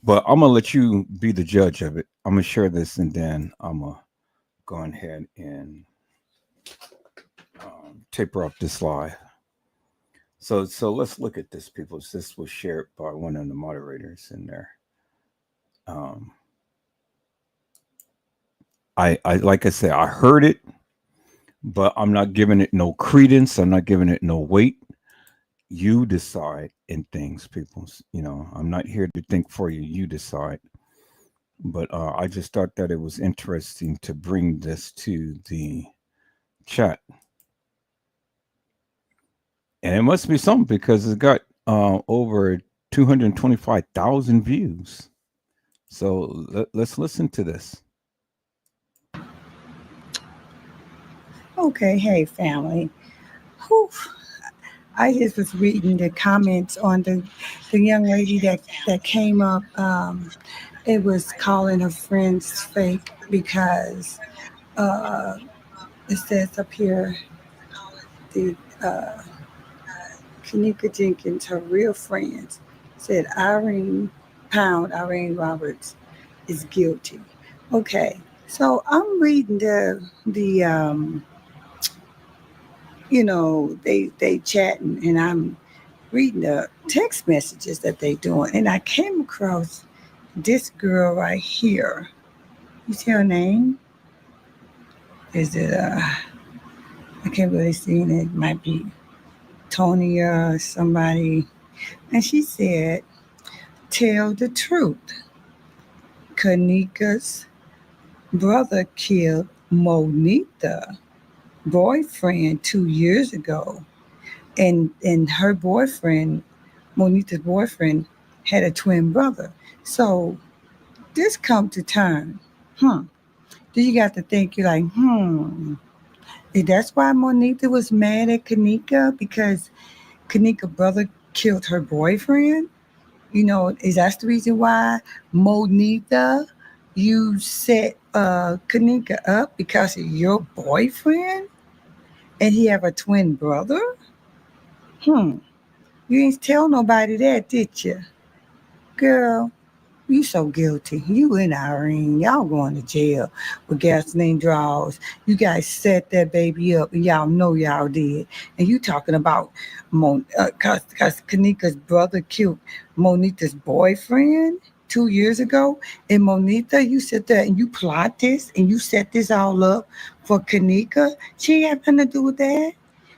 But I'm gonna let you be the judge of it. I'm gonna share this and then I'm gonna go ahead and taper up this live. So let's look at this, people. This was shared by one of the moderators in there. I like I said, I heard it, but I'm not giving it no credence. I'm not giving it no weight. You decide in things, people. You know, I'm not here to think for you. You decide. But I just thought that it was interesting to bring this to the chat. And it must be something because it's got over 225,000 views. So let's listen to this. Okay, hey family. Whew. I just was reading the comments on the young lady that came up. It was calling her friends fake because it says up here the Kanika Jenkins, her real friends, said Irene Roberts is guilty. Okay, so I'm reading the you know, they chatting, and I'm reading the text messages that they doing, and I came across this girl right here. You see her name? Is it I can't really see it. It might be Tonya or somebody. And she said, "Tell the truth. Kanika's brother killed Monita boyfriend 2 years ago, and her boyfriend, Monita's boyfriend, had a twin brother. So this come to turn, Then you got to think, you're like, that's why Monita was mad at Kanika, because Kanika's brother killed her boyfriend? You know, is that the reason why Monita, you set Kanika up because of your boyfriend? And he have a twin brother? You ain't tell nobody that, did you? Girl, you so guilty. You and Irene, y'all going to jail with gasoline draws. You guys set that baby up, and y'all know y'all did. And you talking about because Kanika's brother killed Monita's boyfriend 2 years ago. And Monita, you sit there and you plot this and you set this all up for Kanika. She ain't have nothing to do with that.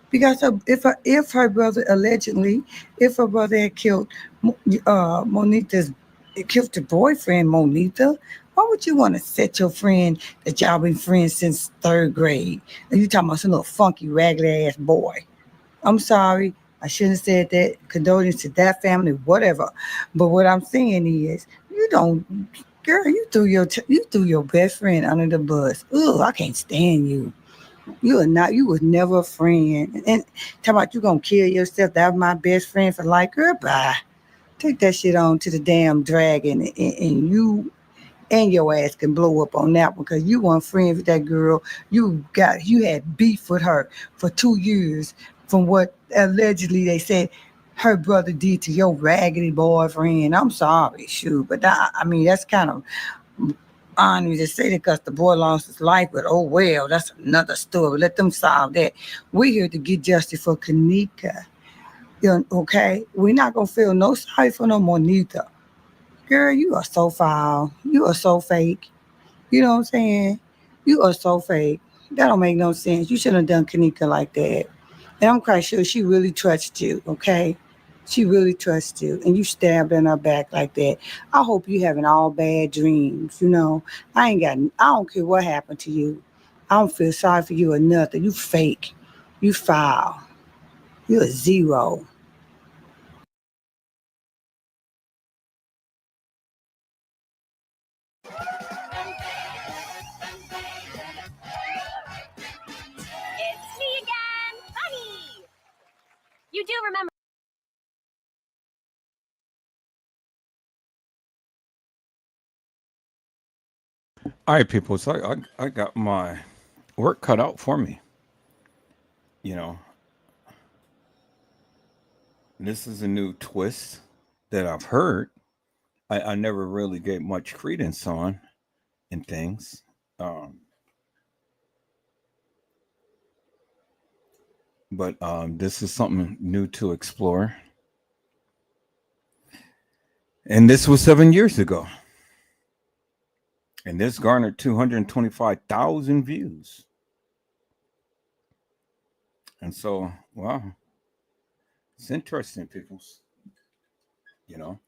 Because if her brother, allegedly, if her brother had killed Monita's, killed the boyfriend, Monita, why would you want to set your friend that y'all been friends since 3rd grade? And you talking about some little funky, raggedy ass boy? I'm sorry, I shouldn't have said that. Condolences to that family, whatever. But what I'm saying is, you don't, girl, you threw your best friend under the bus. Ugh, I can't stand you. You was never a friend. And talk about you gonna kill yourself. That was my best friend for life. Girl, bye. Take that shit on to the damn dragon, and you and your ass can blow up on that one, because you weren't friends with that girl. You had beef with her for 2 years from what allegedly they said her brother did to your raggedy boyfriend. I'm sorry, shoot, but I mean, that's kind of honoring to say that because the boy lost his life, but oh well, that's another story. Let them solve that. We're here to get justice for Kanika. Okay? We're not going to feel no sorry for no Monita. Girl, you are so foul. You are so fake. You know what I'm saying? You are so fake. That don't make no sense. You shouldn't have done Kanika like that. And I'm quite sure she really trusts you, okay? She really trusts you, and you stabbed in her back like that. I hope you having all bad dreams, you know? I don't care what happened to you. I don't feel sorry for you or nothing. You fake. You foul. You're a zero. It's me again, Bunny! You do remember. All right, people. So I got my work cut out for me. You know, this is a new twist that I've heard. I never really gave much credence on and things. but this is something new to explore. And this was 7 years ago. And this garnered 225,000 views. And so, wow, it's interesting, peoples, you know.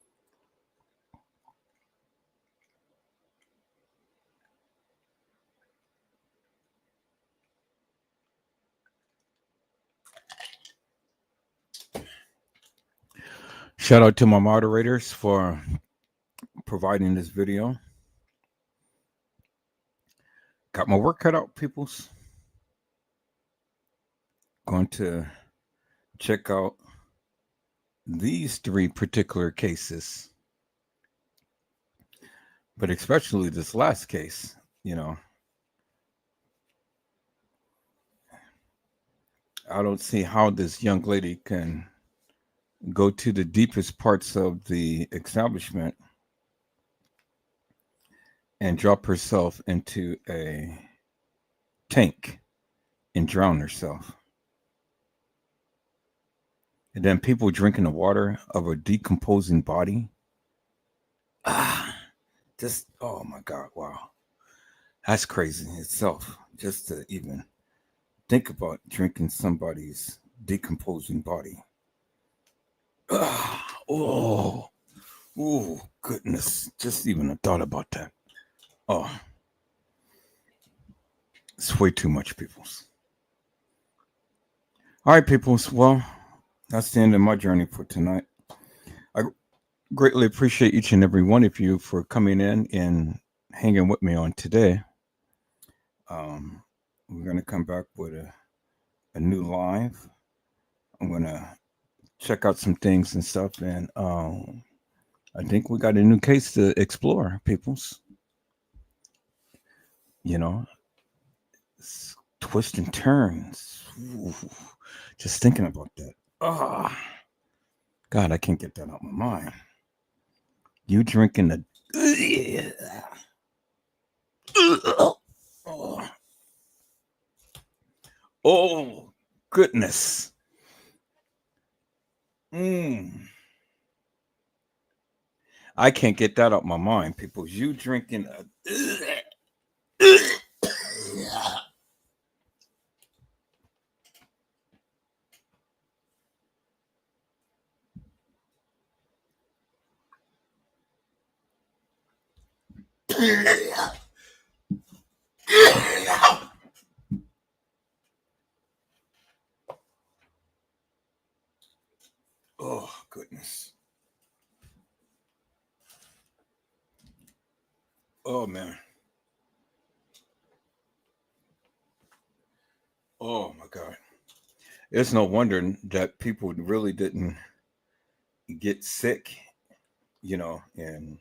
Shout out to my moderators for providing this video. Got my work cut out, peoples. Going to check out these 3 particular cases, but especially this last case, you know. I don't see how this young lady can go to the deepest parts of the establishment and drop herself into a tank and drown herself. And then people drinking the water of a decomposing body. Just, oh my God, wow. That's crazy in itself. Just to even think about drinking somebody's decomposing body. Oh, goodness. Just even a thought about that. Oh, it's way too much, peoples. All right, peoples. Well, that's the end of my journey for tonight. I greatly appreciate each and every one of you for coming in and hanging with me on today. We're going to come back with a new live. I'm going to check out some things and stuff. And I think we got a new case to explore, peoples. You know, twists and turns. Ooh, just thinking about that. Oh, God, I can't get that out of my mind. You drinking the... Oh, goodness. I can't get that out of my mind, people. You drinking a... Oh, goodness. Oh, man. Oh, my God. It's no wonder that people really didn't get sick, you know, and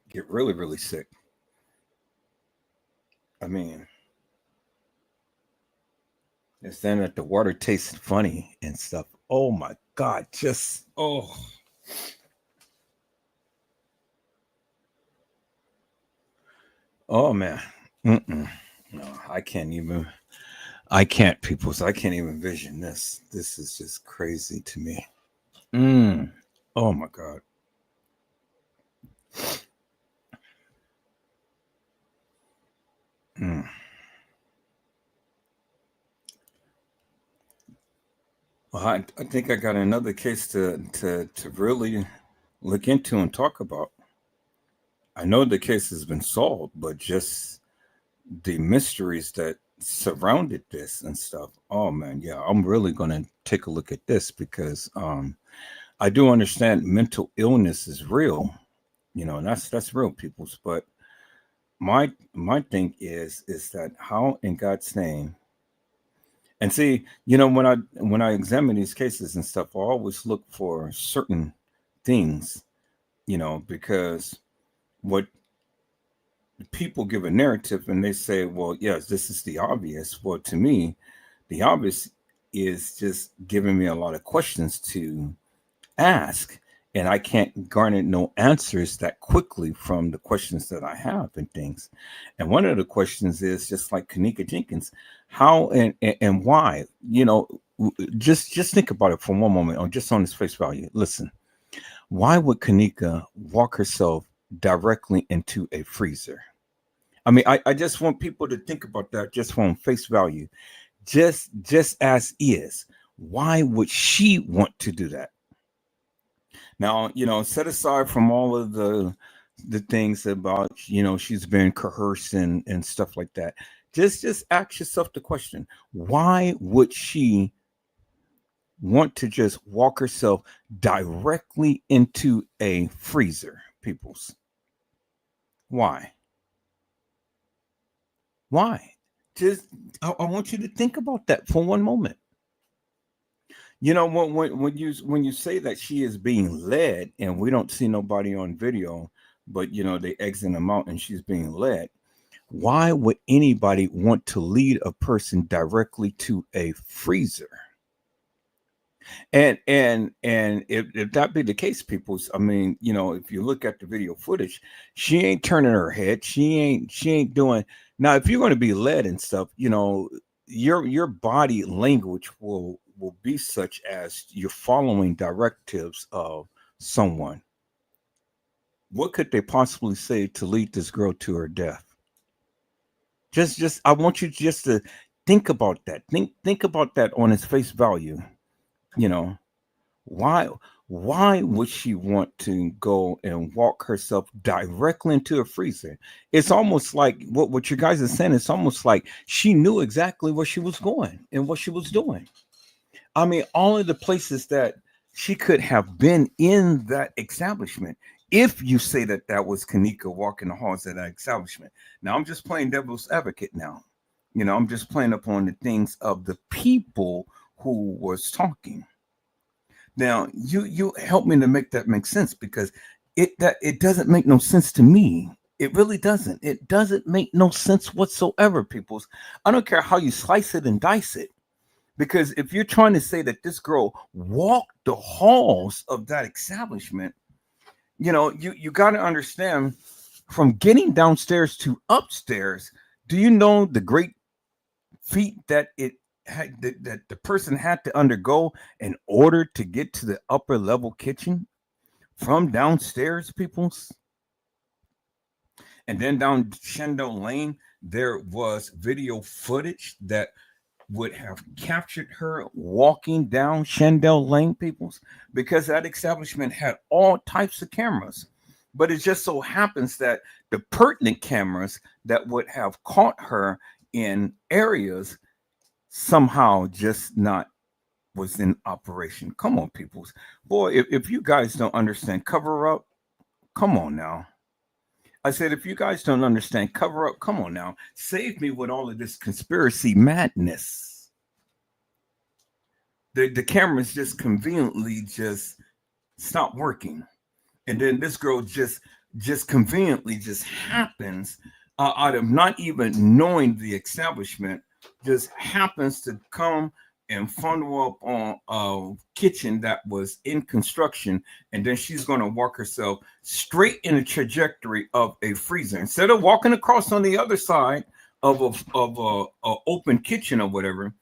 get really, really sick. I mean, it's then that the water tastes funny and stuff. Oh, my God. Just, oh. Oh, man. No, I can't, peoples. I can't even envision this. This is just crazy to me. Oh, my God. Well, I think I got another case to really look into and talk about. I know the case has been solved, but just the mysteries that surrounded this and stuff. Oh man, yeah, I'm really going to take a look at this because I do understand mental illness is real, you know, and that's real, peoples. But my thing is that how in God's name. And see, you know, when I examine these cases and stuff, I always look for certain things, you know, because what people give a narrative and they say, well, yes, this is the obvious. Well, to me, the obvious is just giving me a lot of questions to ask. and I can't garner no answers that quickly from the questions that I have and things. And one of the questions is just like Kanika Jenkins, how and why, just think about it for one moment, or just on its face value. Listen, why would Kanika walk herself directly into a freezer? I mean, I just want people to think about that just from face value, just as is. Why would she want to do that? Now, set aside from all of the things about, she's been coerced and stuff like that. Just ask yourself the question, why would she want to just walk herself directly into a freezer, peoples? Why? Just, I want you to think about that for one moment. When you say that she is being led, and we don't see nobody on video, but they exit them out and she's being led. Why would anybody want to lead a person directly to a freezer? And if that be the case, peoples, I mean, if you look at the video footage, she ain't turning her head. She ain't doing. Now, if you're going to be led and stuff, your body language will be such as you're following directives of someone. What could they possibly say to lead this girl to her death? Just I want you just to think about that. Think about that on its face value. Why would she want to go and walk herself directly into a freezer? It's almost like what you guys are saying. It's almost like she knew exactly where she was going and what she was doing. I mean, all of the places that she could have been in that establishment, if you say that was Kanika walking the halls of that establishment. Now, I'm just playing devil's advocate now. I'm just playing upon the things of the people who was talking. Now, you help me to make that make sense, because it doesn't make no sense to me. It really doesn't. It doesn't make no sense whatsoever, peoples. I don't care how you slice it and dice it. Because if you're trying to say that this girl walked the halls of that establishment, you got to understand, from getting downstairs to upstairs, do you know the great feat that that the person had to undergo in order to get to the upper level kitchen from downstairs, peoples? And then down Shendell Lane, there was video footage that would have captured her walking down Shendell Lane, peoples, because that establishment had all types of cameras. But it just so happens that the pertinent cameras that would have caught her in areas somehow just not was in operation. Come on, peoples. Boy, if you guys don't understand cover up, come on now. I said, if you guys don't understand cover up, come on now. Save me with all of this conspiracy madness. The cameras just conveniently just stop working. And then this girl just conveniently just happens out of not even knowing the establishment, just happens to come and funnel up on a kitchen that was in construction, and then she's going to walk herself straight in the trajectory of a freezer instead of walking across on the other side of a open kitchen or whatever.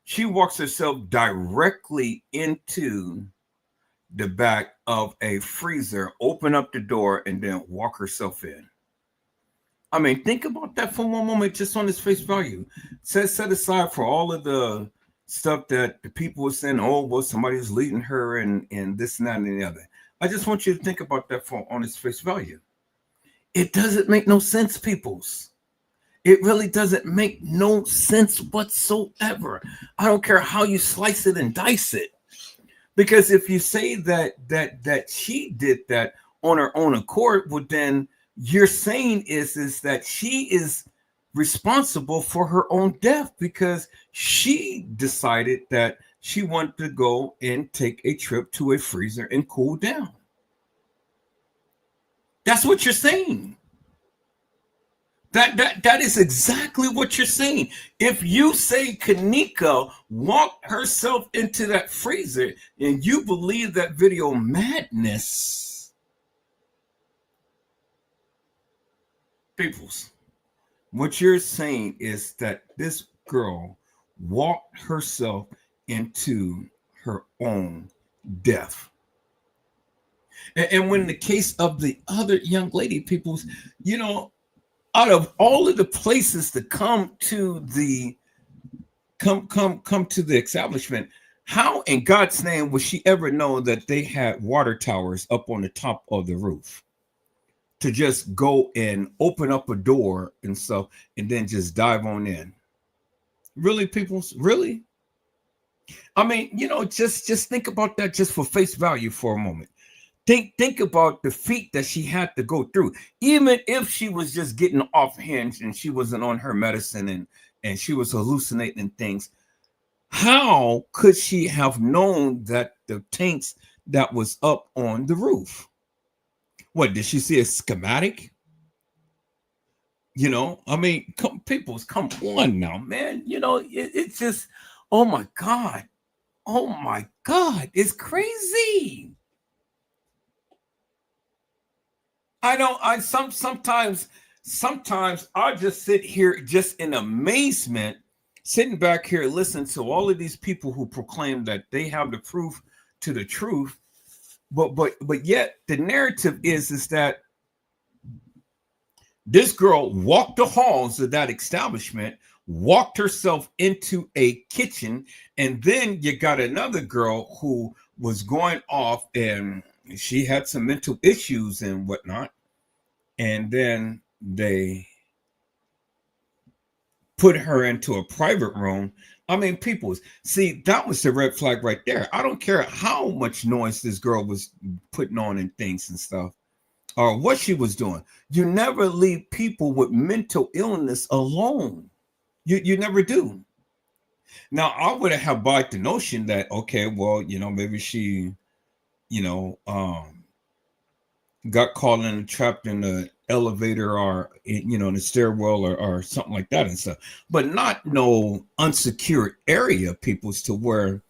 She walks herself directly into the back of a freezer, open up the door, and then walk herself in. I mean, think about that for one moment, just on its face value. Set aside for all of the stuff that the people were saying, oh, well, somebody's leading her and this and that and the other. I just want you to think about that for on its face value. It doesn't make no sense, peoples. It really doesn't make no sense whatsoever. I don't care how you slice it and dice it. Because if you say that she did that on her own accord, well, then you're saying is that she is responsible for her own death because she decided that she wanted to go and take a trip to a freezer and cool down. That's what you're saying. That is exactly what you're saying. If you say Kanika walked herself into that freezer and you believe that video madness, peoples, what you're saying is that this girl walked herself into her own death. And when the case of the other young lady, peoples, you know, out of all of the places to come to the establishment, how in God's name would she ever know that they had water towers up on the top of the roof to just go and open up a door and stuff and then just dive on in? Really, people? Really? I mean, you know, just think about that just for face value for a moment. Think about the feat that she had to go through, even if she was just getting off hinge and she wasn't on her medicine and she was hallucinating things. How could she have known that the tanks that was up on the roof? What, did she see a schematic? You know, I mean, come on now, man. You know, it's just, oh my God, it's crazy. Sometimes I just sit here just in amazement, sitting back here listening to all of these people who proclaim that they have the proof to the truth, but yet the narrative is that this girl walked the halls of that establishment, walked herself into a kitchen, and then you got another girl who was going off and she had some mental issues and whatnot. And then they put her into a private room. I mean, people, see, that was the red flag right there. I don't care how much noise this girl was putting on and things and stuff, or what she was doing. You never leave people with mental illness alone. You never do. Now, I would have bought the notion that, okay, well, you know, maybe she, you know, got caught and trapped in the elevator or, you know, in the stairwell or something like that and stuff, but not no unsecured area, peoples, to where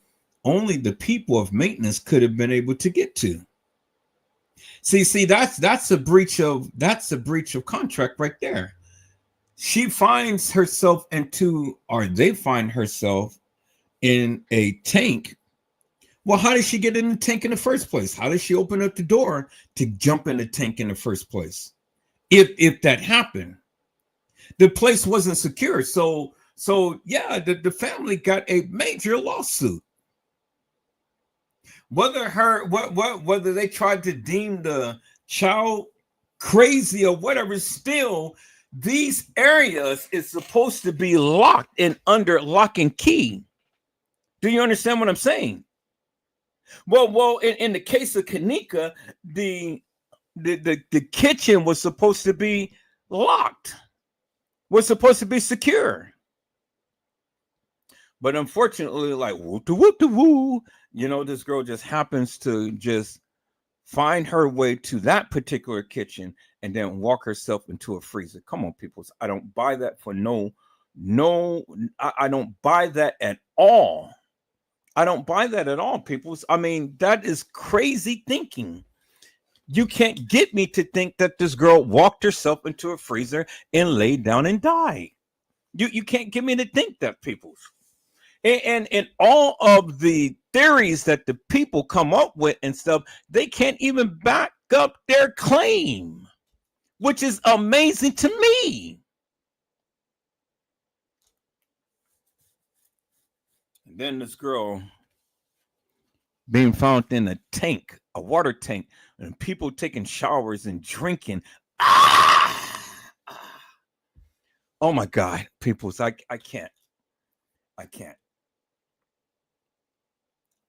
only the people of maintenance could have been able to get to. See, that's a breach of contract right there. She finds herself they find herself in a tank. Well, how did she get in the tank in the first place? How did she open up the door to jump in the tank in the first place? If that happened, the place wasn't secure. So yeah, the family got a major lawsuit. Whether they tried to deem the child crazy or whatever, still these areas is supposed to be locked and under lock and key. Do you understand what I'm saying? Well, in the case of Kanika, the kitchen was supposed to be locked, was supposed to be secure. But unfortunately, like woo, you know, this girl just happens to just find her way to that particular kitchen and then walk herself into a freezer. Come on, people. I don't buy that for I don't buy that at all. I don't buy that at all, people. I mean, that is crazy thinking. You can't get me to think that this girl walked herself into a freezer and laid down and died. You can't get me to think that, people. And all of the theories that the people come up with and stuff, they can't even back up their claim, which is amazing to me. And then this girl being found in a tank, a water tank, and people taking showers and drinking. Oh my God, people, I can't.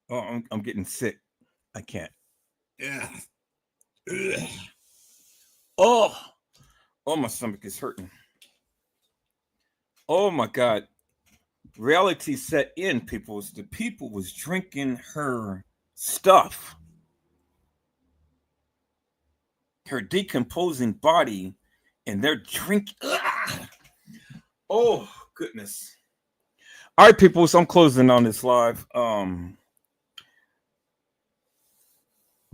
Oh, I'm getting sick. I can't. Yeah. Oh, my stomach is hurting. Oh my God. Reality set in, people. The people was drinking her stuff. Her decomposing body, and they're drinking. Oh, goodness. All right, people. So I'm closing on this live.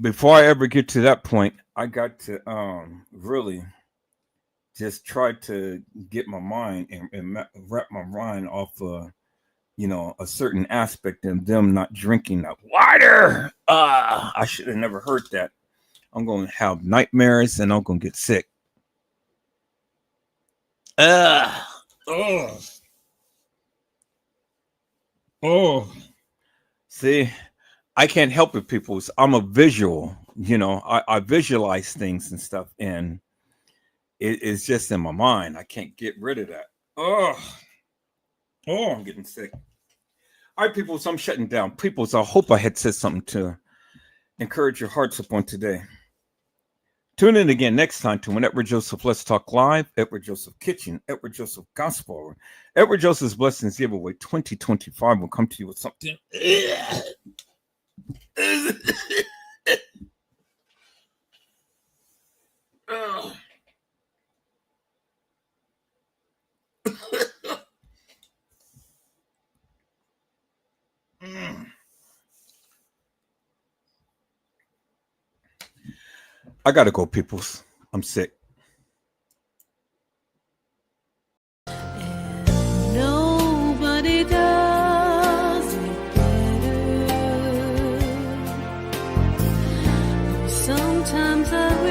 Before I ever get to that point, I got to really just try to get my mind and wrap my mind off a certain aspect of them not drinking that water. I should have never heard that. I'm going to have nightmares and I'm going to get sick. Oh. See, I can't help it, people. I'm a visual, I visualize things and stuff, and it's just in my mind. I can't get rid of that. Oh, I'm getting sick. All right, people, so I'm shutting down. People, so I hope I had said something to encourage your hearts upon today. Tune in again next time to when Edward Joseph Let's Talk Live, Edward Joseph Kitchen, Edward Joseph Gospel, Edward Joseph's Blessings Giveaway 2025 will come to you with something. I gotta go, peoples. I'm sick. Nobody does it better. Sometimes I